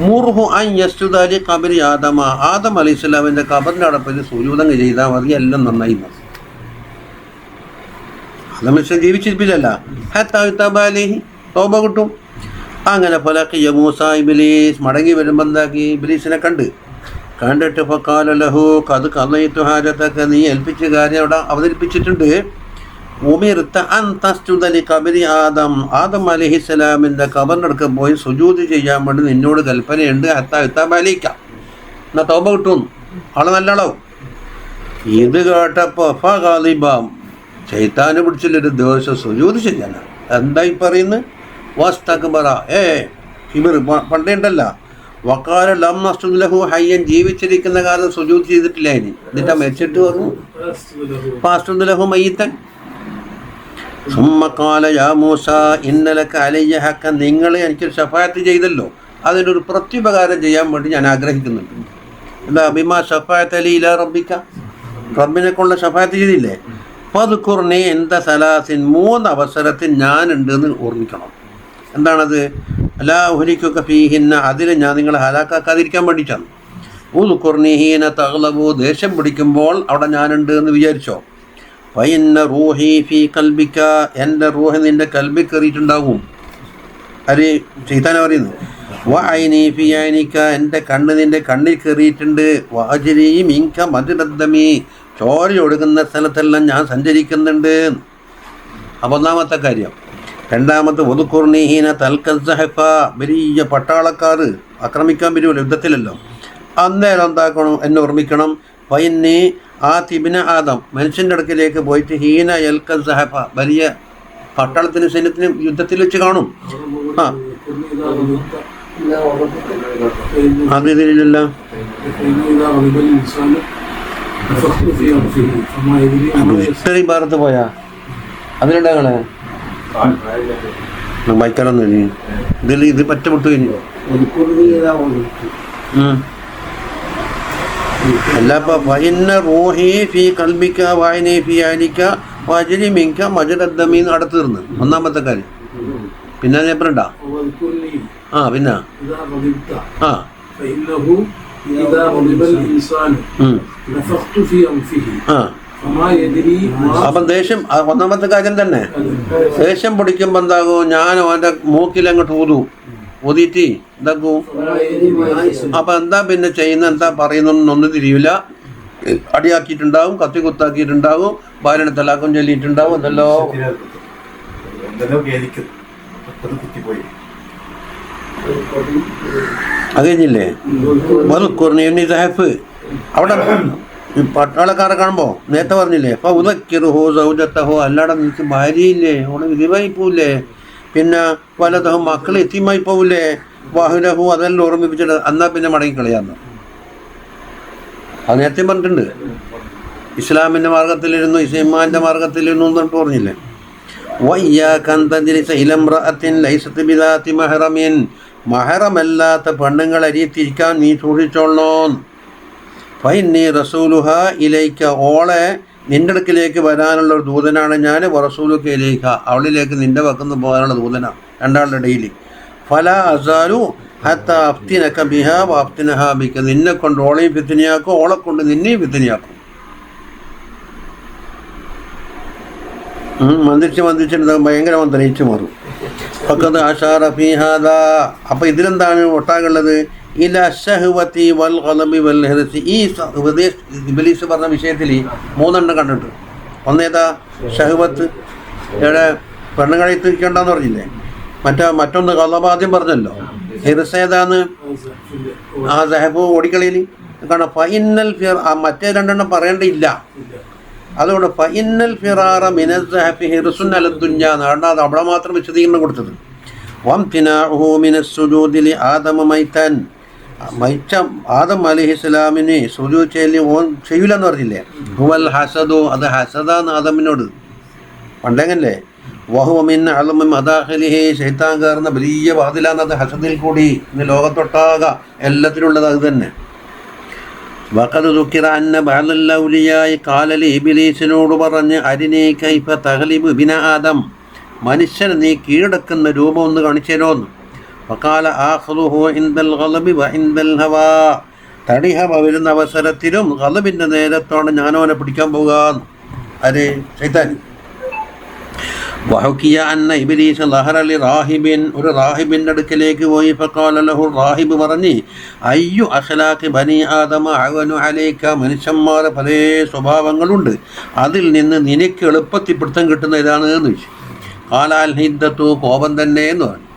മുർഹു അൻ യസ്ജുദ ലി ഖബരി ആദമ, ആദം അലൈഹിസ്സലാമിൻ്റെ ഖബറിൻ്റെ അടപ്പിൽ സുജൂദം ചെയ്താൽ മതി, എല്ലാം നന്നായി. ആദം അലൈഹിസ്സലാം ജീവിച്ചിരിപ്പില്ലല്ല, ഹത്താ യുതബ അലൈഹി, തൗബ കിട്ടും. അങ്ങനെ ഫലഖിയ മൂസ ഇബ്ലീസ്, മടങ്ങി വരുമ്പോൾ എന്താക്കി? ഇബ്ലീസിനെ കണ്ട്. കണ്ടിട്ട് ഫഖാല ലഹു ഖദ് ഖളൈതു ഹാജതക, നീ ഏൽപ്പിച്ച കാര്യം അവിടെ അവതരിപ്പിച്ചിട്ടുണ്ട്. ഉമിർത അൻ തസ്ജുദ ലിഖബരി ആദം, ആദം അലൈഹിസ്സലാമിൻ്റെ ഖബറിനടുക്ക് പോയി സുജൂദ് ചെയ്യാൻ വേണ്ടി നിന്നോട് കൽപ്പനയുണ്ട്. ഹത്താ യുത്തബലിക്ക, എന്നാൽ തൗബ കിട്ടും, ആള് നല്ല ആളാവും. ഇത് കേട്ടപ്പോൾ ഫഗളിബം, ശൈത്താന് പിടിച്ചില്ലൊരു ദിവസം സുജൂദ് ചെയ്യാനാണ്. എന്തായി പറയുന്നത്? വസ്തക്ബറ, ഹിബർ പണ്ടേ ഉണ്ടല്ല. വഖാല ലം നസ്ജുദ് ലഹു ഹയ്യൻ, ജീവിച്ചിരിക്കുന്ന കാലം സുജൂദ് ചെയ്തിട്ടില്ല. ഇനി എന്നിട്ട് മരിച്ചിട്ട് പറഞ്ഞു ഫസ്ജുദ് ലഹു മയ്യിത്തൻ. സുമ്മ ഖാല യാ മൂസ ഇന്ന ലക അലയ്യ ഹഖൻ, നിങ്ങൾ എനിക്കൊരു ശഫാഅത്ത് ചെയ്തല്ലോ, അതിനൊരു പ്രത്യുപകാരം ചെയ്യാൻ വേണ്ടി ഞാൻ ആഗ്രഹിക്കുന്നുണ്ട്. എന്താ? ബിമാ ശഫാഅത ലി ഇലാ റബ്ബിക, റബ്ബിനെ കൊണ്ട് ശഫാഅത്ത് ചെയ്തില്ലേ. ഫദ്കുർനി ഇൻദ സലാസിൻ, 3 അവസരത്തിൽ ഞാനുണ്ട് എന്ന് ഓർമ്മിക്കണം. എന്താണത്? അലാ ഉഹ്ലികുക ഫീഹിന്ന, അതിൽ ഞാൻ നിങ്ങളെ ഹലാക്കാക്കാതിരിക്കാൻ വേണ്ടിയിട്ടാണ്. ഉദ്കുർനി ഹീന തഗ്ലബു, ദേഷ്യം പിടിക്കുമ്പോൾ അവിടെ ഞാനുണ്ട് എന്ന് വിചാരിച്ചോ. ഫഇന്ന റൂഹി ഫീ ഖൽബിക, എൻ്റെ റൂഹ് നിൻ്റെ കൽബിൽ കയറിയിട്ടുണ്ടാവും. അത് ശൈത്താന പറയുന്നു. വ ഐനി ഫീ ഐനിക, എൻ്റെ കണ്ണ് നിൻ്റെ കണ്ണിൽ കയറിയിട്ടുണ്ട്. വ അജ്രി മിൻക മദ്റദ്ദമി, ചോര ഒഴുകുന്ന സ്ഥലത്തെല്ലാം ഞാൻ സഞ്ചരിക്കുന്നുണ്ട്. അപ്പോൾ ഒന്നാമത്തെ കാര്യം. രണ്ടാമത്തെ വദുക്കുർനിഹീന തൽക്കസ്സഹഫ, വലിയ പട്ടാളക്കാർ ആക്രമിക്കാൻ വരുമല്ലോ യുദ്ധത്തിലല്ലോ, അന്നേരം എന്താക്കണം? എന്നെ ഓർമ്മിക്കണം. ഫൈന്നി ആ തിബിന ആദം, മനുഷ്യൻ്റെ അടുക്കിലേക്ക് പോയിട്ട് ഹീന എൽക്കസ്സഹഫ, വലിയ പട്ടാളത്തിന് സൈന്യത്തിന് യുദ്ധത്തിൽ വെച്ച് കാണും. അതിലില്ല ഭാരത്ത് പോയാ അതിലുണ്ടാകളെ വായിക്കാറൊന്നും ഇതിൽ ഇത് പറ്റപ്പെട്ടു കഴിഞ്ഞു. അല്ലപ്പ ഫഇന്ന റൂഹി ഫീ ഖൽബിക വഅനി ഫീ ഐനിക വഅജ്രി മിൻക മജ്റദ്ദമി അടുത്ത് തീർന്ന് ഒന്നാമത്തെ കാര്യം. പിന്നെ എപ്പോഴാ? പിന്നെ അപ്പം ദേഷ്യം ഒന്നാമത്തെ കാര്യം തന്നെ. ദേഷ്യം പിടിക്കുമ്പോൾ എന്താകും? ഞാൻ അവൻ്റെ മൂക്കിലങ്ങോട്ട് ഊതിയിട്ട് എന്താക്കും? അപ്പം എന്താ പിന്നെ ചെയ്യുന്ന, എന്താ പറയുന്നൊന്നും തിരിയില്ല. അടിയാക്കിയിട്ടുണ്ടാവും, കത്തി കുത്താക്കിയിട്ടുണ്ടാവും, ഭാര്യനെ തലാക്കും ചൊല്ലിയിട്ടുണ്ടാവും. എന്തല്ലോ അത് കഴിഞ്ഞില്ലേ? അവിടെ പട്ടാളക്കാരെ കാണുമ്പോൾ നേരത്തെ പറഞ്ഞില്ലേ, അപ്പോൾ ഉദക്കിറുഹോ സൗജത്തഹോ, അല്ലാടെ നിനക്ക് ഭാര്യയില്ലേ, അവിടെ വിധിവായി പോവില്ലേ, പിന്നെ വലതഹോ മക്കൾ എത്തിയുമായി പോവില്ലേ, വാഹുലഹു, അതെല്ലാം ഓർമ്മിപ്പിച്ചിട്ട് എന്നാ പിന്നെ മടങ്ങിക്കളയാന്ന്. അത് നേരത്തെ പറഞ്ഞിട്ടുണ്ട്. ഇസ്ലാമിൻ്റെ മാർഗത്തിലിരുന്നു, ഇസ്മാൻ്റെ മാർഗത്തിലിരുന്നു എന്നിട്ട് പറഞ്ഞില്ലേ. മഹറമല്ലാത്ത പെണ്ണുങ്ങൾ അരിയത്തിരിക്കാൻ നീ സൂക്ഷിച്ചോളോ. ഫൈനി റസൂലുഹ ഇലൈക്ക, ഓളെ നിൻ്റെ അടുക്കിലേക്ക് വരാനുള്ള ഒരു ദൂതനാണ് ഞാൻ. റസൂലുക ഇലൈക്ക, അവളിലേക്ക് നിൻ്റെ പക്കന്ന് പോകാനുള്ള ദൂതനാണ്, രണ്ടാളുടെ ഡെയിലി. ഫല അസാലു ഹത്ത അഫ്തിനക ബിഹ വഅഫ്തിനഹ ബിക, നിന്നെ കൊണ്ട് ഓളെയും ഫിത്നയാക്കും, ഓളെ കൊണ്ട് നിന്നെയും ഫിത്നയാക്കും. മന്ദിരിച്ച് ഭയങ്കര മന്ത്രിച്ചു മാറും. ഫഖദ് അശാറ ഫീ ഹാദാ, അപ്പോൾ ഇതിലെന്താണ് ഒട്ടാകുള്ളത്? ഇല ശഹ്വതി വൽ ഖലബി വൽ ഹിർസി. ഈ ഇബ്ലീസ് പറഞ്ഞ വിഷയത്തിൽ 3 കണ്ടിട്ട്. ഒന്നേതാ? ഷഹ്വത്ത്, ഇവിടെ പെണ്ണുങ്ങളെ എത്തിക്കേണ്ടെന്ന് പറഞ്ഞില്ലേ. മറ്റൊന്ന് ഖലബാദ്യം പറഞ്ഞല്ലോ. ഹിർസേതാന്ന് ആ സഹബ് ഓടിക്കളിയിൽ കാരണം. ഫഇന്നൽ ഫിർ, മറ്റേ 2 പറയേണ്ടിയില്ല. അതുകൊണ്ട് ഫഇന്നൽ ഫിറാറ മിനസ്സഹഫി ഹിർസുൻ അലദ്ദുനിയ എന്നാണ് അത് അവിടെ മാത്രം വിശദീകരണം കൊടുത്തത്. വംതിനാഉഹു മിനസ്സുജൂദി ലി ആദമ മൈതൻ, മരിച്ച ആദം അലൈഹിസ്സലാമിന് സുജൂദ് ചെയ്യൂലെന്ന് പറഞ്ഞില്ലേ. ഹുവൽ ഹസദു, അത് ഹസദാന്ന് ആദമിനോട് പണ്ടെങ്ങല്ലേ. വഹുവ മിൻ അലമി മദാഖിലിഹി, ശൈത്താൻ കയറുന്ന വലിയ വാതിലാന്നത് ഹസദിൽ കൂടി. ഇന്ന് ലോകത്തൊട്ടാക എല്ലാത്തിനുള്ളത് അത് തന്നെ. വഖദ് ദുക്കിറ അന്ന ബഅദൽ ഔലിയായി ഖാല ലി ഇബ്ലീസിനോട് പറഞ്ഞ് അരിനീ കൈഫ തഗ്ലിബു ബിന ആദം, മനുഷ്യനെ നീ കീഴടക്കുന്ന രൂപം ഒന്ന് കാണിച്ചേരോന്ന്. വഖാല ആഖിറുഹു ഇൻദൽ ഖലബി വ ഇൻദൽ ഹവാ, തടിഹവ വരുന്ന അവസരത്തിലും ഖലബിൻ്റെ നേരത്തോടെ ഞാനവനെ പിടിക്കാൻ പോകാന്ന്. അരെ ശൈത്താൻ. വഹുക്കിയ അന്ന ഇബ്ലീസ് ലഹറ ലി റാഹിബിൻ, ഒരു റാഹിബിൻ്റെ അടുക്കലേക്ക് പോയി. ഫഖാല ലഹു, റാഹിബ് പറഞ്ഞ്, അയ്യു അഖ്ലാഖി ബനി ആദമ അഅ്വനു അലൈക, മനുഷ്യന്മാരെ പല സ്വഭാവങ്ങളുണ്ട്, അതിൽ നിന്ന് നിനക്ക് എളുപ്പത്തിൽ പിടുത്തം കിട്ടുന്ന ഇതാണ് എന്ന് ചോദിച്ചു. ഖാല അൽ ഹിദ്ദത്തു, കോപം തന്നെ എന്ന് പറഞ്ഞു.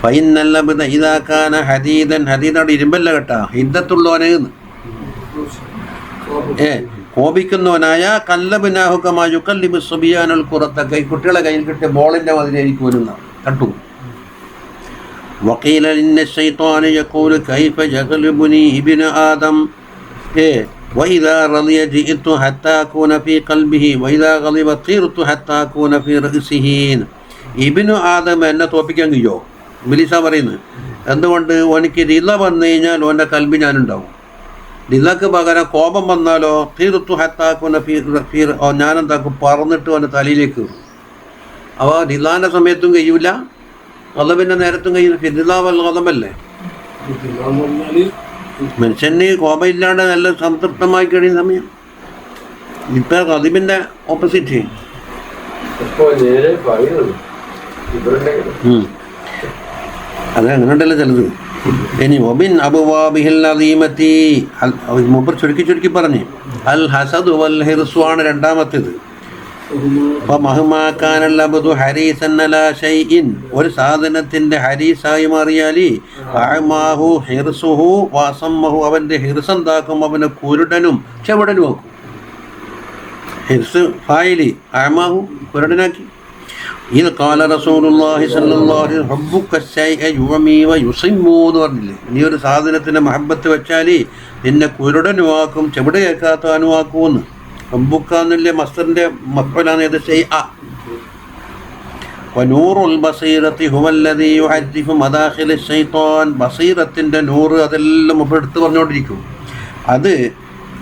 ഫൈനൽ അബ്ദ ഇദാ കാന ഹദീദൻ, ഹദീദാണ് ഇരുമ്പല്ല കേട്ടാ, ഹിദ്ദത്തുള്ളവനെ എന്ന് കോപിക്കുന്നവനായ കല്ലബിനാഹു കമാ യുകല്ലിബു സുബിയാനുൽ ഖുറത്ത, കുട്ടികളെ കയ്യിൽ കിട്ടിയ ബോളിൻ്റെ മാതിരിയായിരിക്കും വരുന്ന കട്ടു. വഖീല ഇന്ന ശൈത്വാന യഖൂലു കൈഫ യഗ്ലിബുനി ഇബ്നു ആദം, വഇദാ റളിയ ജിഇതു ഹത്താ അകൂന ഫീ ഖൽബിഹി വഇദാ ഗളിബ തീർതു ഹത്താ അകൂന ഫീ റഅസിഹി. ഇബ്നു ആദം എന്നെ തോൽപ്പിക്കാൻ കഴിയോ? ഇബ്ലീസ പറയുന്നത്. എന്തുകൊണ്ട്? ഓനിക്ക് റിള വന്നു കഴിഞ്ഞാൽ ഓൻ്റെ കൽബി ഞാനുണ്ടാവും. റിളക്ക് പകരം കോപം വന്നാലോ തീർത്തു ഹത്താക്കുന്ന ഞാനെന്താക്കും പറന്നിട്ട് അവൻ്റെ തലയിലേക്ക് കയറും. അപ്പോൾ റിളാൻ്റെ സമയത്തും കഴിയൂല, ഗളബിൻ്റെ നേരത്തും കഴിയില്ല. ഫിറിളാവൽ ഗളബല്ലേ, മനുഷ്യന് കോപം ഇല്ലാണ്ട് നല്ല സംതൃപ്തമായി കഴിയുന്ന സമയം. ഇപ്പം ഗളബിൻ്റെ ഓപ്പോസിറ്റ്. അത് അങ്ങനെ ഉണ്ടല്ലോ ചിലത്. ഇനി ഒബിൻ അബുവാബിഹിൽ അദീമത്തി, മൂപ്പർ ചുരുക്കി പറഞ്ഞ് അൽ ഹസദ് വൽ ഹിർസു ആണ് രണ്ടാമത്തേത്. അപ്പോൾ മഹ്മാക്കാനൽ അബ്ദു ഹരീസൻ അലാ ഷൈഇൻ, ഒരു സാധനത്തിൻ്റെ ഹരീസായി മാറിയാൽ അഅ്മാഹു ഹിർസുഹു വസമ്മഹു, അവൻ്റെ ഹിർസ് എന്താക്കും? അവനെ കുരുടനും ചെവിടനും ആക്കും. ഹിർസ് ഫായിലി, അഅ്മാഹു കുരുടനാക്കി. ഇത് ഖാല റസൂലുള്ളാഹി സ്വല്ലല്ലാഹു അലൈഹി വസല്ലം ഹബ്ബുക ശൈഅ യുഅമി വയുസിമ്മു എന്ന് പറഞ്ഞില്ലേ, നീ ഒരു സാധനത്തിൻ്റെ മഹബത്ത് വെച്ചാൽ നിന്നെ കുരുടനുമാക്കും ചെവിടെ കേൾക്കാത്തവനുമാക്കുമെന്ന്. ഹബ്ബുക എന്നില്ലേ മസ്തറിൻ്റെ മഫ്ഊലാണ് ഇത് ശൈഅ. വനൂറുൽ ബസീറത്തി ഹുവല്ലദീ യുഹദ്ദിഫു മദാഖില ശൈത്താൻ, ബസീറത്തിൻ്റെ നൂറ് അതെല്ലാം എടുത്ത് പറഞ്ഞുകൊണ്ടിരിക്കും. അത്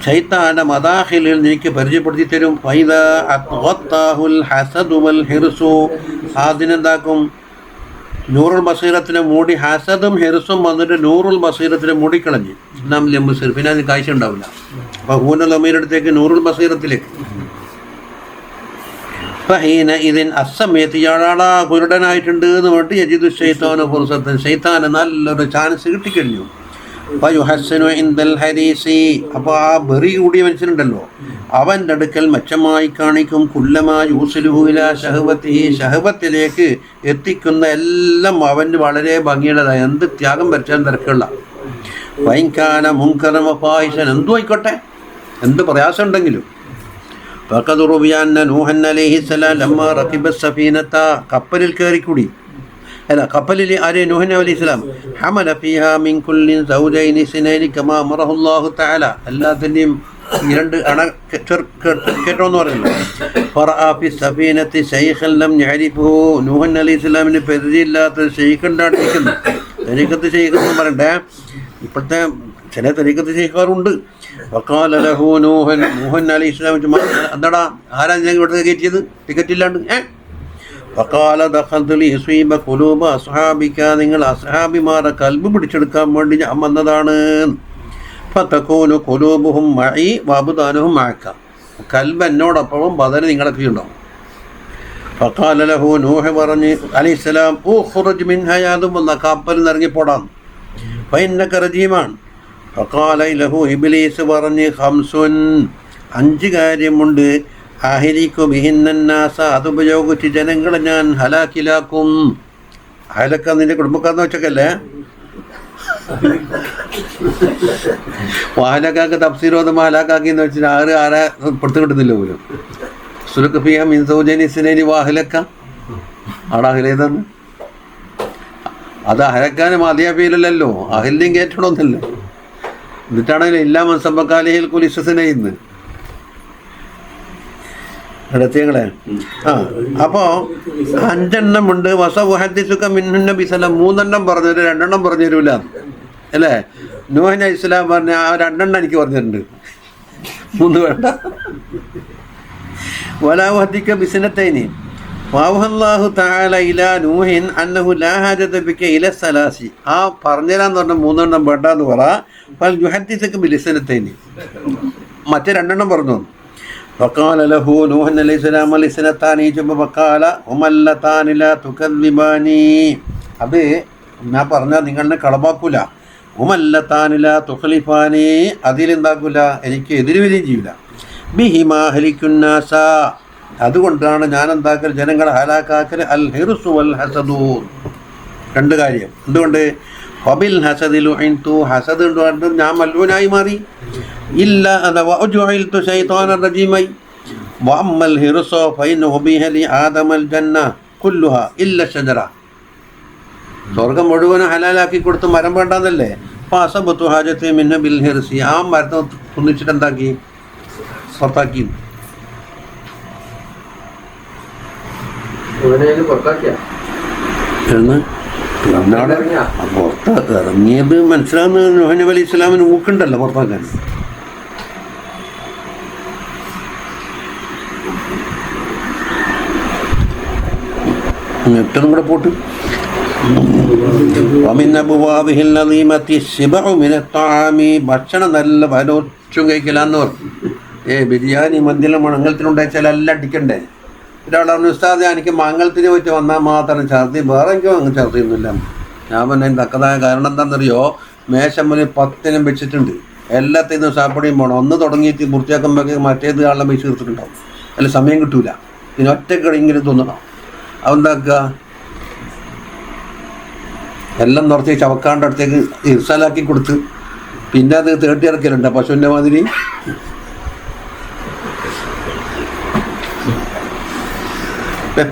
ശൈത്താൻ്റെ മദാഖിലിൽ നിനക്ക് പരിചയപ്പെടുത്തി തരും. ഫൈദാ അത്ഗത്താഹുൽ ഹസദു വൽ ഹിർസു, അതിനെന്താക്കും? നൂറുൽ ബസീറത്തിനെ മൂടി, ഹസദും ഹിർസും വന്നിട്ട് നൂറുൽ ബസീറത്തിനെ മൂടിക്കളഞ്ഞ് നാം ലംബസീർ, പിന്നെ അതിന് കാഴ്ച ഉണ്ടാവില്ല. അപ്പോൾ ഹൂനൽ അമീരടുത്തേക്ക് നൂറുൽ ബസീറത്തിലേക്ക്. ഫഹീന ഇതിൻ അസമയത്ത് ഇയാളാടാ കുരുടനായിട്ടുണ്ട് എന്ന് പറഞ്ഞിട്ട് യജിദു ശൈത്താന ഫുർസത്തൻ, ശൈത്താന് നല്ലൊരു ചാൻസ് കിട്ടിക്കഴിഞ്ഞു. ഫയുഹസ്സിനു ഇൻദൽ ഹദീസി, അപ്പോൾ ആ ബെറി കൂടിയ മനുഷ്യനുണ്ടല്ലോ അവൻ്റെ അടുക്കൽ മെച്ചമായി കാണിക്കും. കുല്ലമാ യൂസിലുഹു ഇലാ ശഹവത്തിഹി, ശഹവത്തിലേക്ക് എത്തിക്കുന്ന എല്ലാം അവന് വളരെ ഭംഗിയുള്ളതായി, എന്ത് ത്യാഗം വരച്ചാൽ തിരക്കുള്ള. വൈൻകാന മുൻകറമ ഫാഹിഷൻ, എന്തു ആയിക്കോട്ടെ, എന്ത് പ്രയാസം ഉണ്ടെങ്കിലും. ഫഖദ് റുവിയാന്ന നൂഹൻ അലൈഹിസ്സലാം ലമ്മാ റകിബ സഫീനത, കപ്പലിൽ കയറിക്കൂടി, അല്ല കപ്പലിൽ ആരെ? നൂഹ് നബി അലൈഹി സ്വലാം. ഹമല ഫീഹാ മിൻ കുല്ലിൻ സൗജൈനി സിനൈനി കമാ അമറഹുല്ലാഹു തആല, എല്ലാത്തിൻ്റെയും രണ്ട് അണ കേട്ടോന്ന് പറയുന്നു. ഫറഅ ഫി സഫീനത്തി ശൈഖൻ ലം യഅരിഫുഹു, നൂഹ് അലൈഹി സ്വലാമിന് പരിചയമില്ലാത്ത ശൈഖ് ഉണ്ടായിരിക്കുന്നു. തരീഖത്ത് ശൈഖ് എന്ന് പറയണ്ടേ, ഇപ്പോഴത്തെ ചില തരീഖത്ത് ശൈഖാറുണ്ട്. വഖാല ലഹു നൂഹൻ, നൂഹ് അലൈഹി സ്വലാം എന്താടാ ആരാ ഞാൻ ഇവിടുത്തെ കയറ്റിയത് ടിക്കറ്റ് ഇല്ലാണ്ട്? വഖാല ദഖൽതു ലിയുസീബ ഖുലൂബ അസ്ഹാബിക, നിങ്ങൾ അസ്ഹാബിമാരെ കൽബ് പിടിച്ചെടുക്കാൻ വേണ്ടി ഞാൻ വന്നതാണ്. ഫതകൂനു ഖുലൂബുഹും മഈ വഅബ്ദാനുഹും മഅക, കൽബ് എന്നോടൊപ്പം ബദന് നിങ്ങളൊക്കെ ഉണ്ടാവും. ഫഖാല ലഹു, നൂഹ് പറഞ്ഞ് അലൈഹിസ്സലാം, ഉഖ്റുജ് മിൻഹാ യാ ദുബ, കപ്പലിൽ നിന്ന് ഇറങ്ങിപ്പോടാം. ഫഇന്നക റജീമാൻ. ഫഖാല ലഹു, ഇബ്ലീസ് പറഞ്ഞ് ഖംസുൻ, 5 കാര്യമുണ്ട്. അഹ്ലികു ബിഹിന്നന്നാസ, അതുപയോഗിച്ച് ജനങ്ങളെ ഞാൻ ഹലാക്കിലാക്കും. ഹലക്ക നിന്റെ കുടുംബക്കാരെന്ന് വെച്ചൊക്കെയല്ലേ. ഹലാക്കാക്ക് തഫ്സീറോദം ഹലാക്കാക്കിന്ന് വെച്ചിട്ട് ആരെ പുറത്ത് കിട്ടുന്നില്ല പോലും. സുലുക്ക് ഫിയ മിൻ സൗജനിസിനേനി വാഹലക്ക, അവിടെ അഹലേതെന്ന് അത് അഹലക്കാനും മതിയാഫിയിലല്ലോ, അഹലിനെയും കയറ്റണമെന്നല്ലോ. എന്നിട്ടാണെങ്കിലും ഇല്ലാ മൻസബക്കാലിഹിൽ കുലിസസിനെയിന്ന് ഇടത്തിയങ്ങളെ. അപ്പോൾ 5 ഉണ്ട്. വസഹദ്ദിസുക മിൻഹുന്ന ബിസലം, 3 പറഞ്ഞത് 2 പറഞ്ഞു തരൂല അല്ലേ. നൂഹ് അലൈഹി സ്വലാം പറഞ്ഞ ആ 2 എനിക്ക് പറഞ്ഞിട്ടുണ്ട്, 3 വേണ്ട. വലാ വഹദിക ബിസനത്തൈനി വഅവഹല്ലാഹു തആല ഇലാ നൂഹിൻ അന്നഹു ലാ ഹാജത ബിക ഇല സലാസി, ആ പറഞ്ഞുതരാന്ന് പറഞ്ഞ 3 വേണ്ടാന്ന് പറ. ഫൽ യുഹദ്ദിസുക ബിലിസനത്തൈനി, മറ്റേ 2 പറഞ്ഞു. وقال له نوح عليه السلام الاثنتان فقال هما اللتان لا تكذباني. അത് ഞാൻ പറഞ്ഞാൽ നിങ്ങളെ കളവാക്കൂല. ഹുമല്ലത്താനില തുഖ്ലിഫാനി, അതിലെന്താക്കൂല, എനിക്ക് എതിരുവരികയും ചെയ്യില്ല. ബിഹിമാഹലിക്കുന്നാസ, അതുകൊണ്ടാണ് ഞാൻ എന്താക്കൽ, ജനങ്ങളെ ഹലാക്കാക്കൽ. അൽ ഹിർസു വൽ ഹസദു, രണ്ട് കാര്യം. എന്തുകൊണ്ട്? ഫബിൽ ഹസദിലു ഇൻതു, ഹസദ് കൊണ്ട് ഞാൻ മല്ലൂനായി മാറി. ഇല്ല അത വഉജുഇൽതു ശൈത്താനർ റജീമായി. വഅമ്മൽ ഹിർസു ഫഇന്നഹു ബിഹലി ആദമൽ ജന്ന കുല്ലുഹാ ഇല്ല ഷജറ, സ്വർഗം മുഴുവനും ഹലാലാക്കി കൊടുത്ത് മരം വേണ്ടെന്നല്ലേ. അപ്പോൾ അസബത്തു ഹാജത്തെ മിന്ന ബിൽ ഹിർസി, ആ മരത്തെ കുന്നിച്ചിട്ട് എന്താക്കി, പുറത്താക്കി. പുറത്ത് ഇറങ്ങിയത് മനസ്സിലാകുന്ന നൂഹ് നബി അലൈഹി ഇസ്ലാമിന് മൂക്കുണ്ടല്ലോ പുറത്താക്കാൻ. ഏറ്റവും കൂടെ പോട്ട് ഭക്ഷണം നല്ല വലോച്ചും കഴിക്കലാന്ന് പറഞ്ഞു. ബിരിയാണി മന്തിലും മംഗളത്തിനുണ്ടാച്ചാൽ എല്ലാം അടിക്കണ്ടേ. ഒരാളാണ് ഉസ്താദ് എനിക്ക് മംഗളത്തിന് പോയിട്ട് വന്നാൽ മാത്രം ഛർദി, വേറെ എനിക്കും അങ്ങനെ ഛർദിയൊന്നുമില്ല. ഞാൻ പറഞ്ഞ തക്കതായ കാരണം എന്താണെന്നറിയോ, മേശമ്മൽ 10 വെച്ചിട്ടുണ്ട്, എല്ലാത്തിനും സാപ്പടിയും പോകണം. ഒന്ന് തുടങ്ങിയിട്ട് പൂർത്തിയാക്കുമ്പോഴേക്ക് മറ്റേത് ആളെ പൈസ തീർത്തിട്ടുണ്ടാവും, അല്ല സമയം കിട്ടൂല. പിന്നെ ഒറ്റക്കിടെങ്കിലും തോന്നണം. അതെന്താക്കുക, എല്ലാം നിറച്ച് ചവക്കാണ്ട് അടുത്തേക്ക് ഇർസാലാക്കി കൊടുത്ത് പിന്നെ അത് തേട്ടി ഇറക്കലുണ്ട് പശുവിൻ്റെ മാതിരി.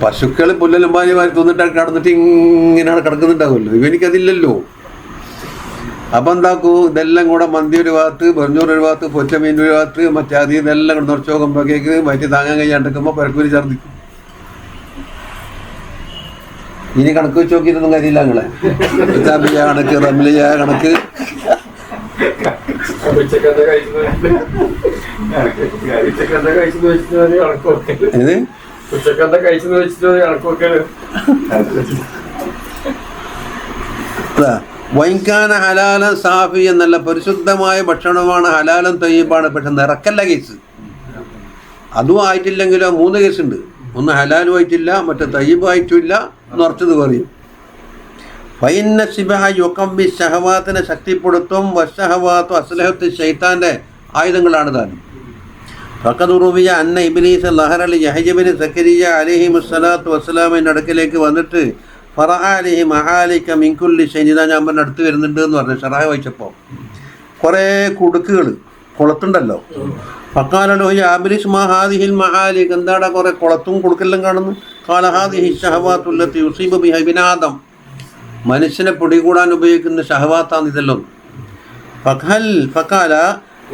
പശുക്കൾ പുല്ലെല്ലാം പാനി വാരി തിന്നിട്ട് കടന്നിട്ട് ഇങ്ങനെയാണ് കിടക്കുന്നുണ്ടാവുമല്ലോ, ഇവനിക്കതില്ലല്ലോ. അപ്പം എന്താക്കൂ, ഇതെല്ലാം കൂടെ മന്തി ഒരു ഭാഗത്ത്, ബെർഞ്ഞൂർ ഒരു ഭാഗത്ത്, പൊറ്റമീൻ ഒരു ഭാഗത്ത്, മറ്റേ അതിൽ നിന്നെല്ലാം കൂടെ നിറച്ച് നോക്കുമ്പോഴേക്ക് വയറ്റി താങ്ങാൻ കഴിയാണ്ടിരിക്കുമ്പോൾ പരക്കൂരി ഛർദിക്കും. ഇനി കണക്ക് വെച്ച് നോക്കിയിട്ടൊന്നും കാര്യമില്ല. ഞങ്ങളെ ഇതാബിയ കണക്ക്, റംലിയ കണക്ക്, വൈകാന ഹലാലൻ സാഫി എന്നല്ല, പരിശുദ്ധമായ ഭക്ഷണമാണ്, ഹലാലും തയ്യബാണ്. പക്ഷെ നിറക്കല്ല കേസ്. അതും ആയിട്ടില്ലെങ്കിലോ 3 കേസുണ്ട്. ഒന്ന് ഹലാലും ആയിട്ടില്ല, മറ്റേ തയ്യബും ആയിട്ടില്ല, നിറച്ചത് പറയും. ഫൈന്ന സിബഹ യുഖവ്വി ശഹവാത്തിനെ ശക്തിപ്പെടുത്തും. വശഹവാത്തു അസ്ലഹത്ത് ശൈത്താൻ്റെ ആയുധങ്ങളാണ് താനും. ഫഖദ് റുവിയ അന്ന ഇബ്ലീസ് ലഹറ ലി യഹ്യ ബിൻ സക്കരിയ അലൈഹിമുസ്സലാത്തു വസ്സലാമിൻ്റെ അടുക്കലേക്ക് വന്നിട്ട് ഫറഅ അലൈഹി മഹാലിക മിൻ കുല്ലി ഷൈഇൻ, ഞാൻ പറഞ്ഞ അടുത്ത് വരുന്നുണ്ട് എന്ന് പറഞ്ഞു. ഷറഹ് വായിച്ചപ്പോൾ കുറേ കുടുക്കുകൾ കുളത്തുണ്ടല്ലോ. ഫഖാലു യാ ഇബ്ലീസ് മാ ഹാദിഹിൽ മഹാലിക, എന്താടാ കുറേ കുളത്തും കുടുക്കെല്ലാം കാണുന്നു. ഖാല ഹാദിഹി ശഹവാത്തു അല്ലത്തി യുസീബു ബിഹാ ഇബ്ന ആദം, മനുഷ്യനെ പിടികൂടാൻ ഉപയോഗിക്കുന്ന ഷഹവാത്താണ് ഇതെല്ലാം. ഫഖാല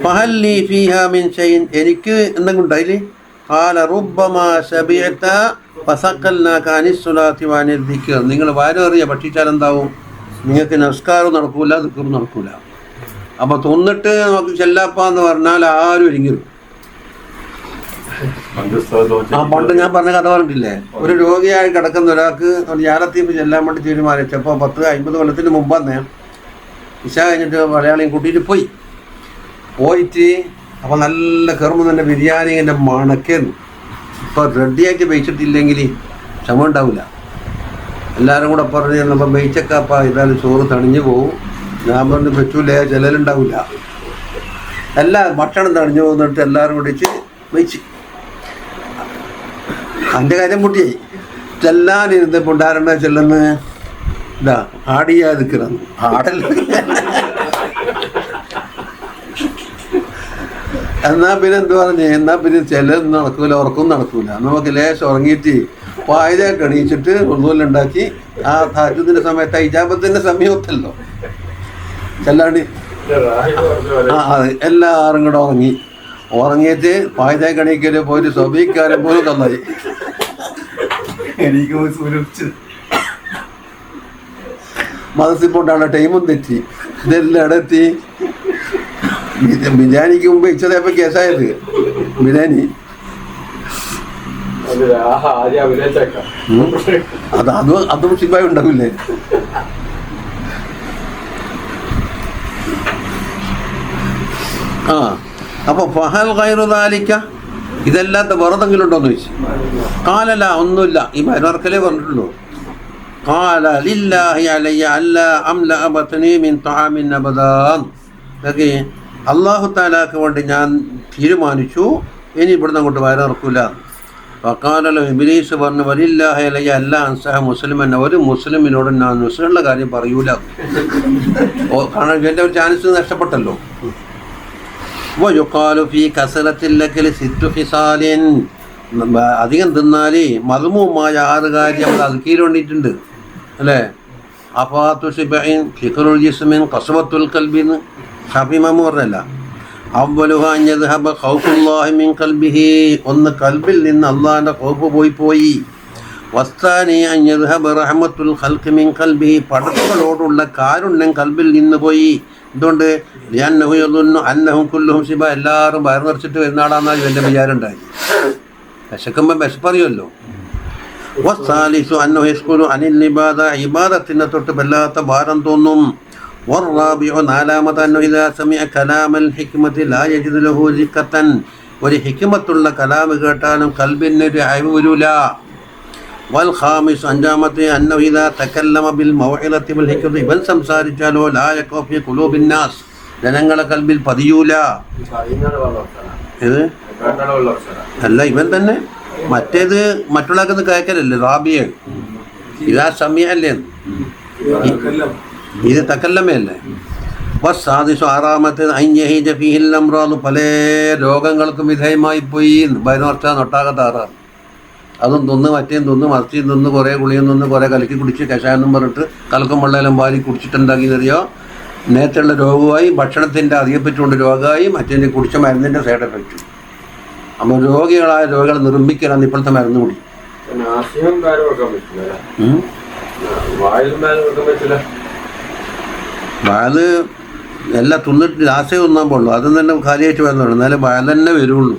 ഫഹൽ ലീ ഫീഹാ മിൻ ഷൈഇൻ, എനിക്ക് എന്തെങ്കിലും ഉണ്ടായില്ലേ? ഖാല റുബ്ബമാ ശബിഅത ഫസഖൽനാക അനിസ്സുലാത്തി വഅനിദ്ദിക്ർ, നിങ്ങൾ വയറേറിയ ഭക്ഷിച്ചാൽ എന്താവും, നിങ്ങൾക്ക് നമസ്കാരം നടക്കൂല, ദിക്റും നടക്കൂല. അപ്പോൾ തൊന്നിട്ട് നമുക്ക് ചെല്ലാപ്പാന്ന് പറഞ്ഞാൽ ആരും ഒരുങ്ങിരും. പണ്ട് ഞാൻ പറഞ്ഞ കഥ പറഞ്ഞിട്ടില്ലേ, ഒരു രോഗിയായി കിടക്കുന്ന ഒരാൾക്ക് യാലത്തീപ്പ് ചെല്ലാൻ വേണ്ടി തീരുമാനിച്ചപ്പോൾ 10-50 കൊല്ലത്തിന് മുമ്പ് തന്നെ ഇശ കഴിഞ്ഞിട്ട് മലയാളിയും കൂട്ടിയിട്ട് പോയിട്ട് അപ്പോൾ നല്ല കയറുമ്പോൾ തന്നെ ബിരിയാണി എൻ്റെ മണക്കേന്ന്. ഇപ്പോൾ റെഡിയാക്കി വെച്ചിട്ടില്ലെങ്കിൽ ക്ഷമ ഉണ്ടാവില്ല. എല്ലാവരും കൂടെ പറഞ്ഞ് നമ്മൾ വെയിച്ചക്കാപ്പ ഇതായാലും ചോറ് തണിഞ്ഞു പോവും. ഞാൻ പറഞ്ഞ് പറ്റൂലേ, ചിലരുണ്ടാവില്ല. എല്ലാ ഭക്ഷണം തണിഞ്ഞു പോകുന്നിട്ട് എല്ലാവരും കൂടിച്ച് വെച്ച് എൻ്റെ കാര്യം പൊട്ടിയായി. ചെല്ലാനിരുന്നപ്പോൾ ഉണ്ടാരണ്ട ചെല്ലുന്ന ഇതാ ആടിയാ നിൽക്കണം, ആടല്ല. എന്നാൽ പിന്നെ എന്ത് പറഞ്ഞേ, എന്നാൽ പിന്നെ ചിലതൊന്നും നടക്കൂല, ഉറക്കം നടക്കൂല. നമുക്ക് ലേശം ഉറങ്ങിയിട്ട് പായതൊക്കെ എണീച്ചിട്ട് ഒന്നുമില്ലുണ്ടാക്കി ആ താജുദിൻ്റെ സമയത്ത് ഇജാബത്തിൻ്റെ സമയത്തല്ലോ ചെല്ലാണ്ട് അതെ എല്ലാവരും കൂടെ ഉറങ്ങിയിട്ട് പായതൊക്കെ എണീക്കല് പോയിട്ട് സ്വബീക്കാരൻ പോലും തന്നായി. എനിക്ക് മതസിപ്പോണ്ടാണ് ടൈമും തെറ്റി. ഇതെല്ലാം ഇടത്തി ബിരിയാണിക്ക് മുമ്പ് ഇച്ചതേപ്പം കേസായത് ബിരിയാണി. അതും ശിവായി ഉണ്ടാവില്ലേ. അപ്പോൾ ഫഹൽ ഗൈറു ദാലിക, ഇതല്ലാത്ത വേറെന്തെങ്കിലും ഉണ്ടോ എന്ന് ചോദിച്ചു. കാലല്ല, ഒന്നുമില്ല, ഈ വയറിറക്കലേ പറഞ്ഞിട്ടുള്ളൂ. قال لله علي ألا أملأ بطني من طعام أبدا. അള്ളാഹു താലാക്ക് വേണ്ടി ഞാൻ തീരുമാനിച്ചു ഇനി ഇവിടുന്ന് അങ്ങോട്ട് വയറിറക്കൂല. വക്കാലല്ലോ ഇബ്ലീസ് പറഞ്ഞു വലില്ലാഹി അലയ്യ അല്ലാ അൻസഹ മുസ്ലിമൻ, ഒരു മുസ്ലിമിനോട് ഞാൻ മുസ്ലിമുള്ള കാര്യം പറയൂല. കാരണം എൻ്റെ ഒരു ചാൻസ് നഷ്ടപ്പെട്ടല്ലോ. യുഖാലു ഫീ കസറത്തിൽ സിത്തു ഹിസാലിൻ, അധികം തിന്നാല് മദ്മൂമായ 6 കാര്യം നമ്മൾ അദ്കീൽ വേണ്ടിയിട്ടുണ്ട് അല്ലേ. അഫാത്തു ശിബഇൻ ഫിഖറുൽ ജിസ്മിൻ ഖസ്വത്തുൽ ഖൽബിൻ ഷാഫി ഇമാം പറഞ്ഞല്ല. അവ്വലുഹ അൻ യദ്ഹബ ഖൗഫുല്ലാഹി മിൻ ഖൽബിഹി, ഒന്ന് കൽബിൽ നിന്ന് അള്ളാഹിൻ്റെ ഖൗഫ് പോയി. വസ്താനി അൻ യദ്ഹബ റഹ്മത്തുൽ ഖൽഖി മിൻ ഖൽബിഹി, പടച്ചവരോടുള്ള കാരുണ്യം കൽബിൽ നിന്ന് പോയി. എന്തുകൊണ്ട്? ലിഅന്നഹു യദുന്നു അന്നഹും കുല്ലുഹും ശിബ, എല്ലാവരും വയർ നിറച്ചിട്ട് വരുന്ന ആളാണെന്നാണ് ഇവൻ്റെ വിചാരം ഉണ്ടായി. വിശക്കുമ്പോൾ വിശപ്പറിയുമല്ലോ. വസ്സാലിസു അന്നഹു യസ്കുലു അനിൽ ഇബാദ, ഇബാദത്തിനെ തൊട്ട് വല്ലാത്ത ഭാരം തോന്നും. والرابع നാലാമത് അന്നഹു ഇദാ സമിഅ കലാമൽ ഹിക്മത്തി ലാ യജിദു ലഹു ദിഖത്തൻ, ഒരു ഹിക്മത്തുള്ള കലാം കേട്ടാലും കൽബിന് ഒരു അയവ് വരൂല. വൽ ഖാമിസ് അഞ്ചാമത്തെ അന്നഹു ഇദാ തകല്ലമ ബിൽ മൗഇദത്തി വൽ ഹിക്മത്തി, ഇവൻ സംസാരിച്ചാലോ ലാ യഖഫു ഫീ ഖുലൂബിൻ നാസ്, ജനങ്ങളെ കൽബിൽ പതിയൂല. ഇത് അല്ല, ഇവൻ തന്നെ. മറ്റേത് മറ്റുള്ളവർക്കൊന്ന് കേൾക്കലല്ലേ റാബിയ, ഇതാ സമയല്ലേ, ഇത് തക്കല്ലമയല്ലേ. വസ്സാദിസു ആറാമത്തെ അയ്യഹീജ ഫീഹിൽ അംറാദു, പല രോഗങ്ങൾക്കും വിധേയമായി പോയി. ബൈനോർച്ച നൊട്ടാകത്താറാണ്. അതും തിന്ന് മറ്റേയും തിന്ന് മറിച്ചും തിന്ന് കുറേ ഗുളിയും തിന്ന് കുറേ കലക്കി കുടിച്ച് കഷായെന്നും പറഞ്ഞിട്ട് കലക്കും വെള്ളമെല്ലാം വാരി കുടിച്ചിട്ടുണ്ടാക്കിയെന്നറിയോ, നേരത്തെയുള്ള രോഗമായി, ഭക്ഷണത്തിൻ്റെ അധികപ്പറ്റുകൊണ്ട് രോഗമായി, മറ്റേ കുടിച്ച മരുന്നിൻ്റെ സൈഡ് എഫക്റ്റ്. അപ്പോൾ രോഗികളായ രോഗികളെ നിർമ്മിക്കലാണ് ഇപ്പോഴത്തെ മരുന്ന് കൂടി. വാല് എല്ലാം തിന്നിട്ട് ലാസ്റ്റേ തിന്നാൻ പാടുള്ളൂ. അതും തന്നെ കാര്യമായിട്ട് വരുന്നുള്ളൂ, എന്നാലും വയൽ തന്നെ വരുള്ളൂ.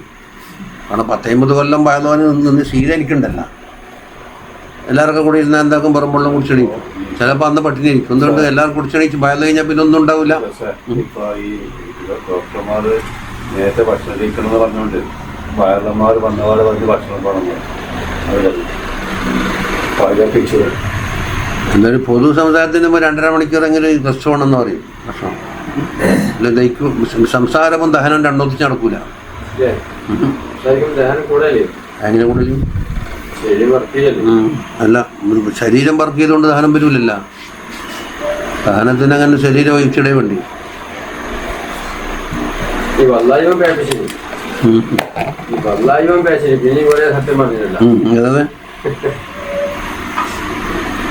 കാരണം 10-50 കൊല്ലം വയലോന് നിന്ന് ശീലനിക്കുണ്ടല്ല. എല്ലാവർക്കും കൂടി ഇരുന്നാൽ എന്താക്കും വെറും വെള്ളം കുടിച്ചെണീക്കും. ചിലപ്പോൾ അന്ന് പട്ടിണി ആയിരിക്കും. എന്തുകൊണ്ട് എല്ലാവരും കുടിച്ചെണീച്ച് വയൽ കഴിഞ്ഞാൽ പിന്നെ ഒന്നും ഉണ്ടാവില്ല. നേരത്തെ ഭക്ഷണം കഴിക്കണമെന്ന് പറഞ്ഞുകൊണ്ട് വയറന്മാർ വന്നപാട് പറഞ്ഞ് ഭക്ഷണം പറഞ്ഞു. എന്നൊരു പൊതു സമുദായത്തിന് 2.5 മണിക്കൂറെങ്കിലും റെസ്റ്റ് വേണമെന്ന് പറയും. ഭക്ഷണം അല്ല ദഹിക്കും. സംസാരവും ദഹനം രണ്ടൊന്നിച്ച് നടക്കൂല. അങ്ങനെ കൂടുതലും അല്ല, ശരീരം വർക്ക് ചെയ്തുകൊണ്ട് ദഹനം വരില്ലല്ലോ. ദഹനത്തിന് അങ്ങനെ ശരീരം ഒഴിച്ചിടേ വേണ്ടി. അതെ,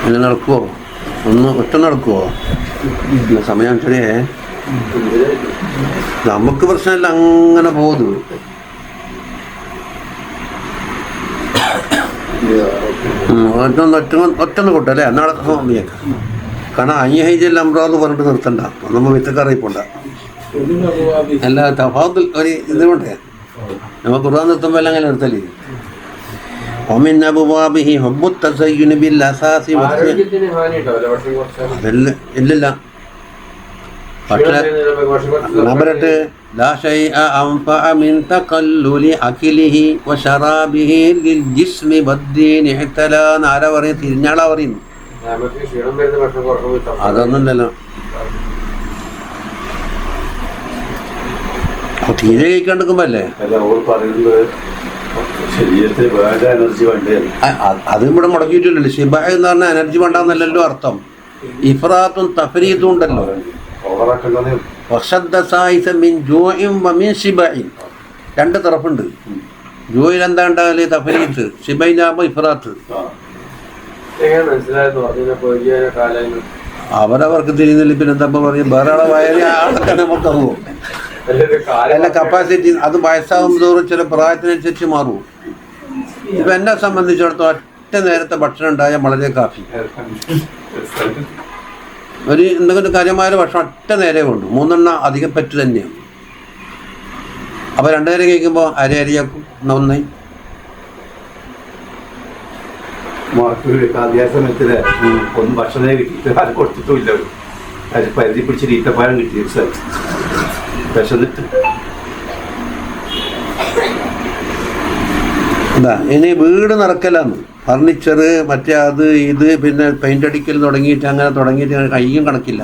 അങ്ങനെ നടക്കുവോ? ഒറ്റ നടക്കുവോ? സമയം ശരിയേ, നമുക്ക് പ്രശ്നമില്ല, അങ്ങനെ പോകുന്നു. ഒറ്റന്ന് കൊട്ടല്ലേ നാളെ സമയക്കാം. കാരണം അയ്യഹൈജെല്ലാം അമ്രാന്ന് പറഞ്ഞിട്ട് നിർത്തണ്ട, നമ്മൾ വിത്തക്കറിയിപ്പോണ്ട. അല്ല തഫാദുൽ ഒരു ഇതുകൊണ്ടേ നമുക്ക് ഖുർആൻ നിർത്തുമ്പോൾ എല്ലാം അങ്ങനെ നിർത്തല്ലേ. ومن أبوابه حب التزين بالأساس ഇല്ലില്ല. പക്ഷേ നമ്പരട്ട് لا شيء أنفع من تقلل أكله وشرابه للجسم والدين اعتلا ആരാ പറയും? തിരിഞ്ഞാളാ പറയുന്നു. അതൊന്നുമല്ലല്ലോ. തീരെ കഴിക്കാണ്ടിരിക്കുമ്പോ അല്ലേ അത് ഇവിടെ മുടക്കിയിട്ടില്ലല്ലോ. ഷിബ എന്ന് പറഞ്ഞാൽ എനർജി വേണ്ടെന്നല്ലല്ലോ അർത്ഥം. ഇഫ്രാത്തും തഫരീത്തും ഉണ്ടല്ലോ. രണ്ട് തറഫുണ്ട്. ജോയിൽ എന്താ ഉണ്ടാകല്? തഫരീത്ത്. ഷിബൈനാകുമ്പോ ഇഫ്രാത്ത്. അവരവർക്ക് തിരിയുന്നില്ല. പിന്നെ എന്താ പറയും? വേറെ ആളെ വയറി ആളൊക്കെ നമുക്കറിയോ? അല്ല, കപ്പാസിറ്റി അത് വയസ്സാകും തോറും ചില പ്രായത്തിനനുസരിച്ച് മാറും. ഇപ്പം എന്നെ സംബന്ധിച്ചിടത്തോളം ഒറ്റ നേരത്തെ ഭക്ഷണം ഉണ്ടായാൽ വളരെ കാഫി. ഒരു എന്തെങ്കിലും കാര്യമായ ഭക്ഷണം ഒറ്റ നേരെ കൊണ്ടു 3 എണ്ണം അധികം പറ്റു തന്നെയാണ്. അപ്പോൾ 2 നേരം കഴിക്കുമ്പോൾ അരിയാക്കും ഒന്നായി. സമയത്തില് ഒന്നും ഭക്ഷണം കിട്ടിയിട്ട് അത് കൊടുത്തിട്ടുമില്ല. പരിധി പിടിച്ചിട്ട് ഈത്തപ്പാഴം കിട്ടി വിശന്നിട്ട് എന്താ ഇനി വീട് നടക്കലാണ് ഫർണിച്ചർ മറ്റേ അത് ഇത് പിന്നെ പെയിൻ്റ് അടിക്കൽ തുടങ്ങിയിട്ട് അങ്ങനെ തുടങ്ങിയിട്ട് കയ്യും കണക്കില്ല.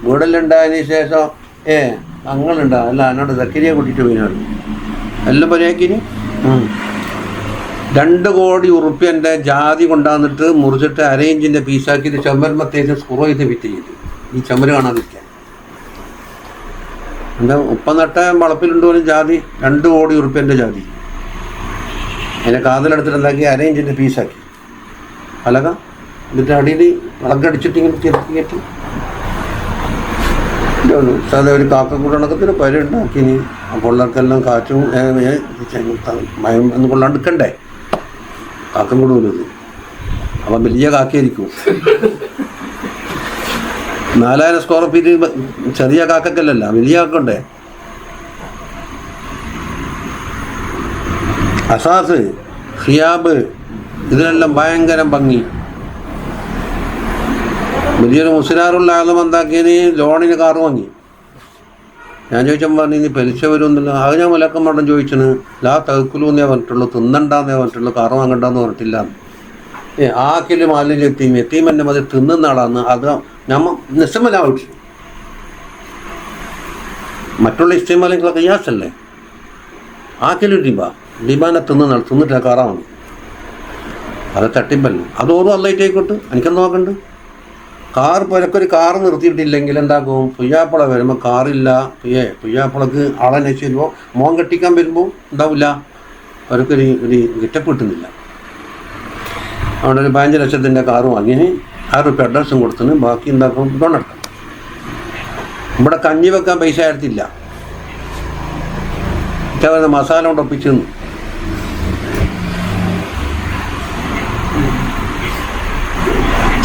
വീടെല്ലാം ഉണ്ടായതിന് ശേഷം അങ്ങനുണ്ടാ അല്ല എന്നോട് സക്കരിയെ കൂട്ടിയിട്ട് പോയിനാണ് എല്ലാം പരിയാക്കിന് 2 കോടി ഉറുപ്പ്യൻ്റെ ജാതി കൊണ്ടുവന്നിട്ട് മുറിച്ചിട്ട് അരയിഞ്ചിൻ്റെ പീസാക്കിയിട്ട് ചുമരുമത്തേക്ക് സ്ക്രൂ ചെയ്ത് ഫിറ്റ് ചെയ്ത് ഈ ചുമര് കാണാതിരിക്കാൻ. എന്താ ഉപ്പം നട്ട വളപ്പിലുണ്ട് പോലും ജാതി 2 കോടി ഉറുപ്പ്യൻ്റെ ജാതി. അതിനെ കാതിലെടുത്തിട്ട് എന്താക്കി അരയിഞ്ചിൻ്റെ പീസാക്കി അലക എന്നിട്ട് അടിയിൽ വിളക്കടിച്ചിട്ട് ഇങ്ങനെ ചെറുക്കിയിട്ട് സാധാ ഒരു കാക്കക്കൂടണക്കത്തിന് പര ഉണ്ടാക്കിനി. പൊള്ളർക്കെല്ലാം കാറ്റും മയം എന്ന് കൊള്ളാണ്ടിക്കണ്ടേ കാക്കം കൂടുന്നത്. അപ്പം വലിയ കാക്കയായിരിക്കും. 4000 സ്ക്വയർ ഫീറ്റ് ചെറിയ കാക്കല്ലല്ല വലിയ കാക്കണ്ടേ. അസാസ് ഹിയാബ് ഇതിനെല്ലാം ഭയങ്കര ഭംഗി. വലിയൊരു മുസ്ലിയാറുള്ള ആളും എന്താക്കിയതിന് ലോണിന് കാറ് വാങ്ങി. ഞാൻ ചോദിച്ചാൽ പറഞ്ഞു ഇനി പലിശ വരുമെന്നില്ല. അത് ഞാൻ മുലക്കം പണ്ടം ചോദിച്ചത് ലാ തകുലൂന്നേ പറഞ്ഞിട്ടുള്ളൂ, തിന്നണ്ടാന്നേ പറഞ്ഞിട്ടുള്ളൂ, കാറ് വാങ്ങണ്ടെന്ന് പറഞ്ഞിട്ടില്ല. ആക്കിൽ മാലിന്യം എത്തിയും എൻ്റെ മതി തിന്നുന്ന ആളാന്ന്. അത് നമ്മ നിസ്സമല്ല വിളിച്ചു. മറ്റുള്ള ഇഷ്ടമാലെങ്കിലൊക്കെ ഗ്യാസല്ലേ ആക്കിലും ഡിബാനെ തിന്നിട്ട് കാറാ വാങ്ങി. അത് തട്ടിപ്പല്ല. അത് ഓരോ അല്ലായിട്ടേക്കോട്ട് എനിക്കെന്ത് നോക്കണ്ട്. കാർ പുരക്കൊരു കാറ് നിർത്തിയിട്ടില്ലെങ്കിൽ എന്താക്കും പുയ്യാപ്പള വരുമ്പോൾ കാറില്ല പുയ്യാപ്പളക്ക് ആളന്വേഷിച്ച് വരുമ്പോൾ മോൻ കെട്ടിക്കാൻ വരുമ്പോൾ ഉണ്ടാവില്ല, അവർക്കൊരു ഗെറ്റപ്പ് കിട്ടുന്നില്ല. അവിടെ ഒരു 15 ലക്ഷത്തിൻ്റെ കാറ് വാങ്ങി 6 റുപ്യ അഡ്രസ്സും കൊടുത്തിന്. ബാക്കി എന്താക്കും ലോണെടുക്കാം. ഇവിടെ കഞ്ഞി വെക്കാൻ പൈസ ആയിരത്തില്ല. മസാല കൊണ്ട് ഒപ്പിച്ചു.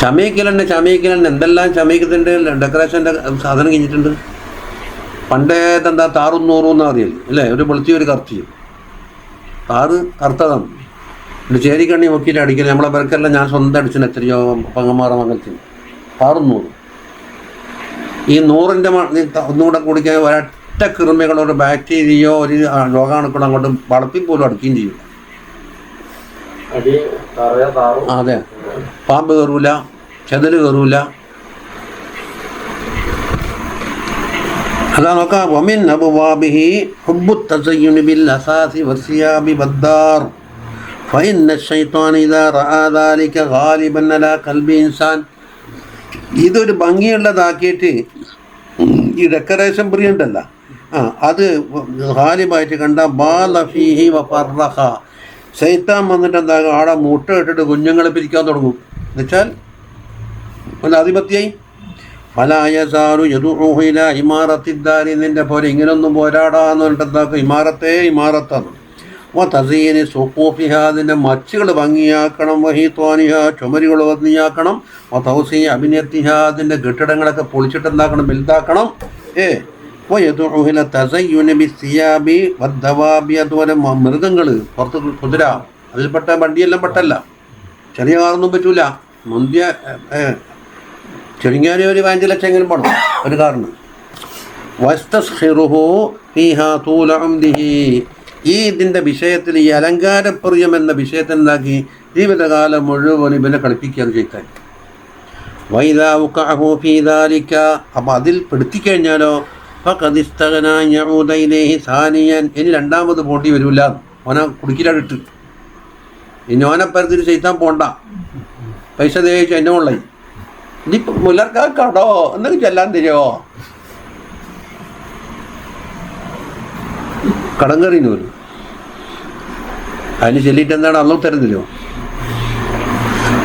ചമയക്കലെന്നെ എന്തെല്ലാം ചമയക്കത്തിൻ്റെ ഡെക്കറേഷൻ്റെ സാധനം കഴിഞ്ഞിട്ടുണ്ട്. പണ്ടേതെന്താ താറും നൂറും എന്നാ അറിയില്ല അല്ലേ. ഒരു വെളുത്തിയും ഒരു കറുത്തിയും. താറ് കറുത്തതാണ്. ഒരു ചേരിക്കണ്ണി നോക്കിയിട്ട് അടിക്കല്. നമ്മളെ പേർക്കെല്ലാം ഞാൻ സ്വന്തം അടിച്ചിന് എത്രയോ പങ്ങന്മാറ മംഗലത്തിന്. താറും നൂറും. ഈ 100ൻ്റെ ഒന്നുകൂടെ കുടിക്കാൻ ഒരൊറ്റ കൃമികളോ ഒരു ബാക്ടീരിയയോ ഒരു രോഗാണുക്കളോ അങ്ങോട്ട് വളപ്പിൽ പോലും അടിക്കുകയും ചെയ്യും. അതെ, പാമ്പ് കയറൂല, ചെതല് കയറൂല. അതാ നോക്കാം. വമിൻ അബ്വാബിഹി ഹുബ്ബു തസയ്യുനി ബിൽ അസാസി വസിയാബി വദ്ദാർ ഫഇന്ന ശൈത്വാന ഇദാ റആ ദാലിക ഗാലിബൻ അലാ ഖൽബി ഇൻസാൻ. ഇതൊരു ഭംഗിയുള്ളതാക്കിയിട്ട് ഈ ഡെക്കറേഷൻ പ്രിയുണ്ടല്ല അത് ഗാലിബായിട്ട് കണ്ട ബാല ഫീഹി വഫറഖ. ശൈത്താൻ വന്നിട്ട് എന്താകും ആടെ മുട്ട ഇട്ടിട്ട് കുഞ്ഞുങ്ങളെ പിരിക്കാൻ തുടങ്ങും. എന്നുവെച്ചാൽ ഒരു ആധിപത്യമായി. ഫലായസാറു യദുഇല ഇമാറത്തിദ്ദാരി. നിൻ്റെ പോലെ ഇങ്ങനൊന്നും പോരാടാന്ന് പറഞ്ഞിട്ട് എന്താക്കും ഇമാറത്താണ്. തസീനി സുഖൂഫിഹ. അതിൻ്റെ മച്ചുകൾ ഭംഗിയാക്കണം. വഹീത്വാനിഹ. ചുമരുകൾ ഭംഗിയാക്കണം. തൗസി അഭിനയത്തിഹ. അതിൻ്റെ കെട്ടിടങ്ങളൊക്കെ പൊളിച്ചിട്ട് എന്താക്കണം വലുതാക്കണം. വയദുഇല തസയ്യുന ബിസ്സിയാബി വദ്ദവാബി. അതുപോലെ മൃഗങ്ങൾ പുറത്ത് കുതിര അതിൽപ്പെട്ട വണ്ടിയെല്ലാം പെട്ടല്ല. ചെറിയ കാറൊന്നും പറ്റൂല. മുന്തിയ ചുരുങ്ങിയ ഒരു 5 ലക്ഷമെങ്കിലും പോകണം ഒരു കാറിന്. വസ്തസ്ഖിറുഹു ഫീഹാ തൂല ഉംദിഹി. ഈ ഇതിൻ്റെ വിഷയത്തിൽ ഈ അലങ്കാരപ്രിയം എന്ന വിഷയത്തിൽ എന്താക്കി ജീവിതകാലം മുഴുവൻ ഇവനെ കളിപ്പിക്കുകയാണ് ചെയ്താൽ. വൈദാ വഖഅഹു ഫീ ദാലിക. അപ്പം അതിൽ പെടുത്തിക്കഴിഞ്ഞാലോ ഫഖദ് ഇസ്തഗ്നാ യഊദ ഇലൈഹി സാനിയൻ. ഇനി രണ്ടാമത് പോണ്ടി വരില്ല. ഓനെ കുടുക്കിലാടിട്ട് ഇനി ഓനെപ്പരത്തിൽ ചെയ്താൻ പോണ്ട. പൈസ തേച്ച് എന്നെ ഉള്ളി ഇനി മുല്ലർക്കാക്കടോ എന്നൊക്കെ ചെല്ലാൻ തരുമോ. കടം കയറിന് പോലും അതിന് ചെല്ലിയിട്ട് എന്താണ് അള്ളു തരുന്നില്ലോ.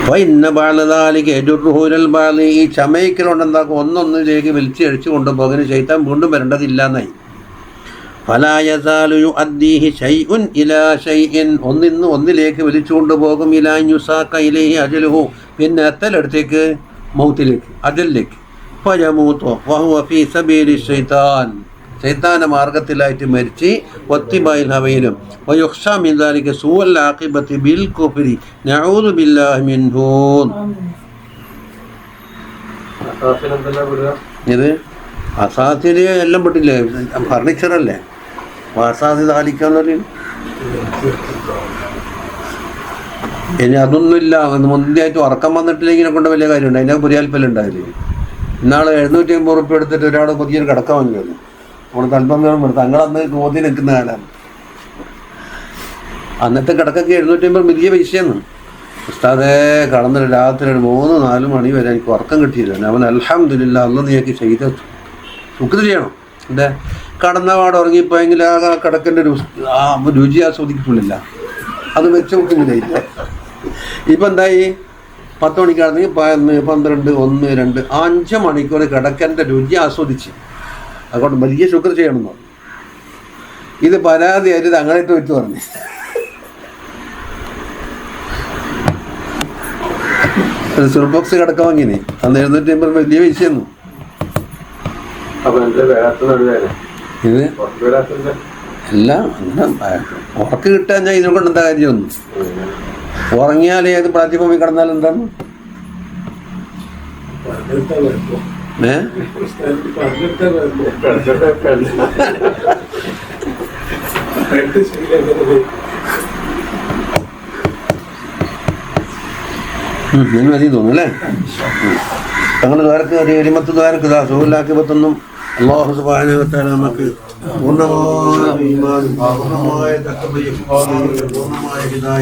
അപ്പോൾ ഇന്ന ബാലതാലിക്ക് എജുറുഹൂരൽ ബാലി. ഈ ചമയിക്കലുണ്ടെന്താക്കും ഒന്നൊന്നിലേക്ക് വലിച്ചഴിച്ചു കൊണ്ടുപോകാൻ ശൈത്താൻ വീണ്ടും വരേണ്ടതില്ല എന്നായി. ഫലായസാലു യുഅദ്ദീഹി ശൈഉൻ ഇലാ ശൈഇൻ. ഒന്നിന്ന് ഒന്നിലേക്ക് വലിച്ചു കൊണ്ടുപോകും. ഇലാ യുസാക ഇലൈഹി അജലുഹു. പിന്നെ എത്തലടുത്തേക്ക് മൗത്തിലേക്ക് അജലിലേക്ക്. ഫയമൂതു വഹുവ ഫീ സബീലി ശൈത്താൻ. ശൈത്താന മാർഗത്തിലായിട്ട് മരിച്ച് വത്തിബായിൽ ഹവയിലും വയുഖ്ശാ മിൻ ദാലിക സൂഅൽ ആഖിബത്തി ബിൽ കുഫ്രി നഊദു ബില്ലാഹി മിൻഹു. ഇത് അസാസിൽ എല്ലാം പെട്ടില്ലേ. ഫർണിച്ചറല്ലേ അസാസി താലിക്കാന്ന് പറയും. ഇനി അതൊന്നുമില്ല, മുന്തിയായിട്ട് ഉറക്കം വന്നിട്ടില്ലെങ്കിനെ കൊണ്ട് വലിയ കാര്യമുണ്ട്. അതിൻ്റെ പുരിയാൽപ്പല്ല ഉണ്ടായില്ലേ. ഇന്നാളെ 750 ഉറുപ്പ്യ എടുത്തിട്ട് ഒരാൾ പുതിയൊരു കിടക്കാൻ വാങ്ങിയത് നമ്മൾ തൽപ്പം തങ്ങളന്ന് മോദി നിൽക്കുന്ന കാലമാണ്. അന്നത്തെ കിടക്കൊക്കെ 750 വലിയ പൈസയാണ്. ഉസ്താദേ കടന്നിട്ട് രാത്രി 3-4 മണി വരെ എനിക്ക് ഉറക്കം കിട്ടിയില്ല. അവൻ അൽഹംദുലില്ലാ അന്ന് നീക്കി ചെയ്ത ശുക്ർ ചെയ്യണം. എന്താ കടന്ന പാട് ഉറങ്ങിപ്പോയെങ്കിൽ ആ കിടക്കൻ്റെ രുചി ആസ്വദിക്കില്ല. അത് വെച്ച് നോക്കുന്നില്ല. ഇപ്പം എന്തായി 10 മണിക്കാണെങ്കിൽ 11, 12, 1, 2, 5 മണിക്കൂർ കിടക്കൻ്റെ രുചി ആസ്വദിച്ച്. അതുകൊണ്ട് വലിയ ശുക്ർ ചെയ്യണമെന്നോ. ഇത് പരാതിയായിട്ട് തങ്ങളായിട്ട് വെച്ച് പറഞ്ഞു. സുർബോക്സ് കിടക്കാൻ വാങ്ങിനെ അന്ന് 750 വലിയ പൈസയൊന്നും. ഇത് എല്ലാം അങ്ങനെ ഉറക്ക് കിട്ടാൻ ഞാൻ ഇതിനെ കൊണ്ട് എന്താ കാര്യമൊന്നും. ഉറങ്ങിയാലേ ഏത് പ്ലാറ്റ്ഫോമിൽ കിടന്നാലും എന്താണ് ഞാൻ മതി തോന്നുന്നു അല്ലേ. തങ്ങൾ ദ്വാരക്ക് ഒരു എരിമത്ത് ദ്വാരക്ക് സുഖമില്ലാക്കിയതൊന്നും അല്ലാഹു സുബ്ഹാനഹു വ തആല നമുക്ക് പൂർണ്ണമായ ഈമാൻ, പൂർണ്ണമായ തഖ്വയും പൂർണ്ണമായ ഹിദായത്തും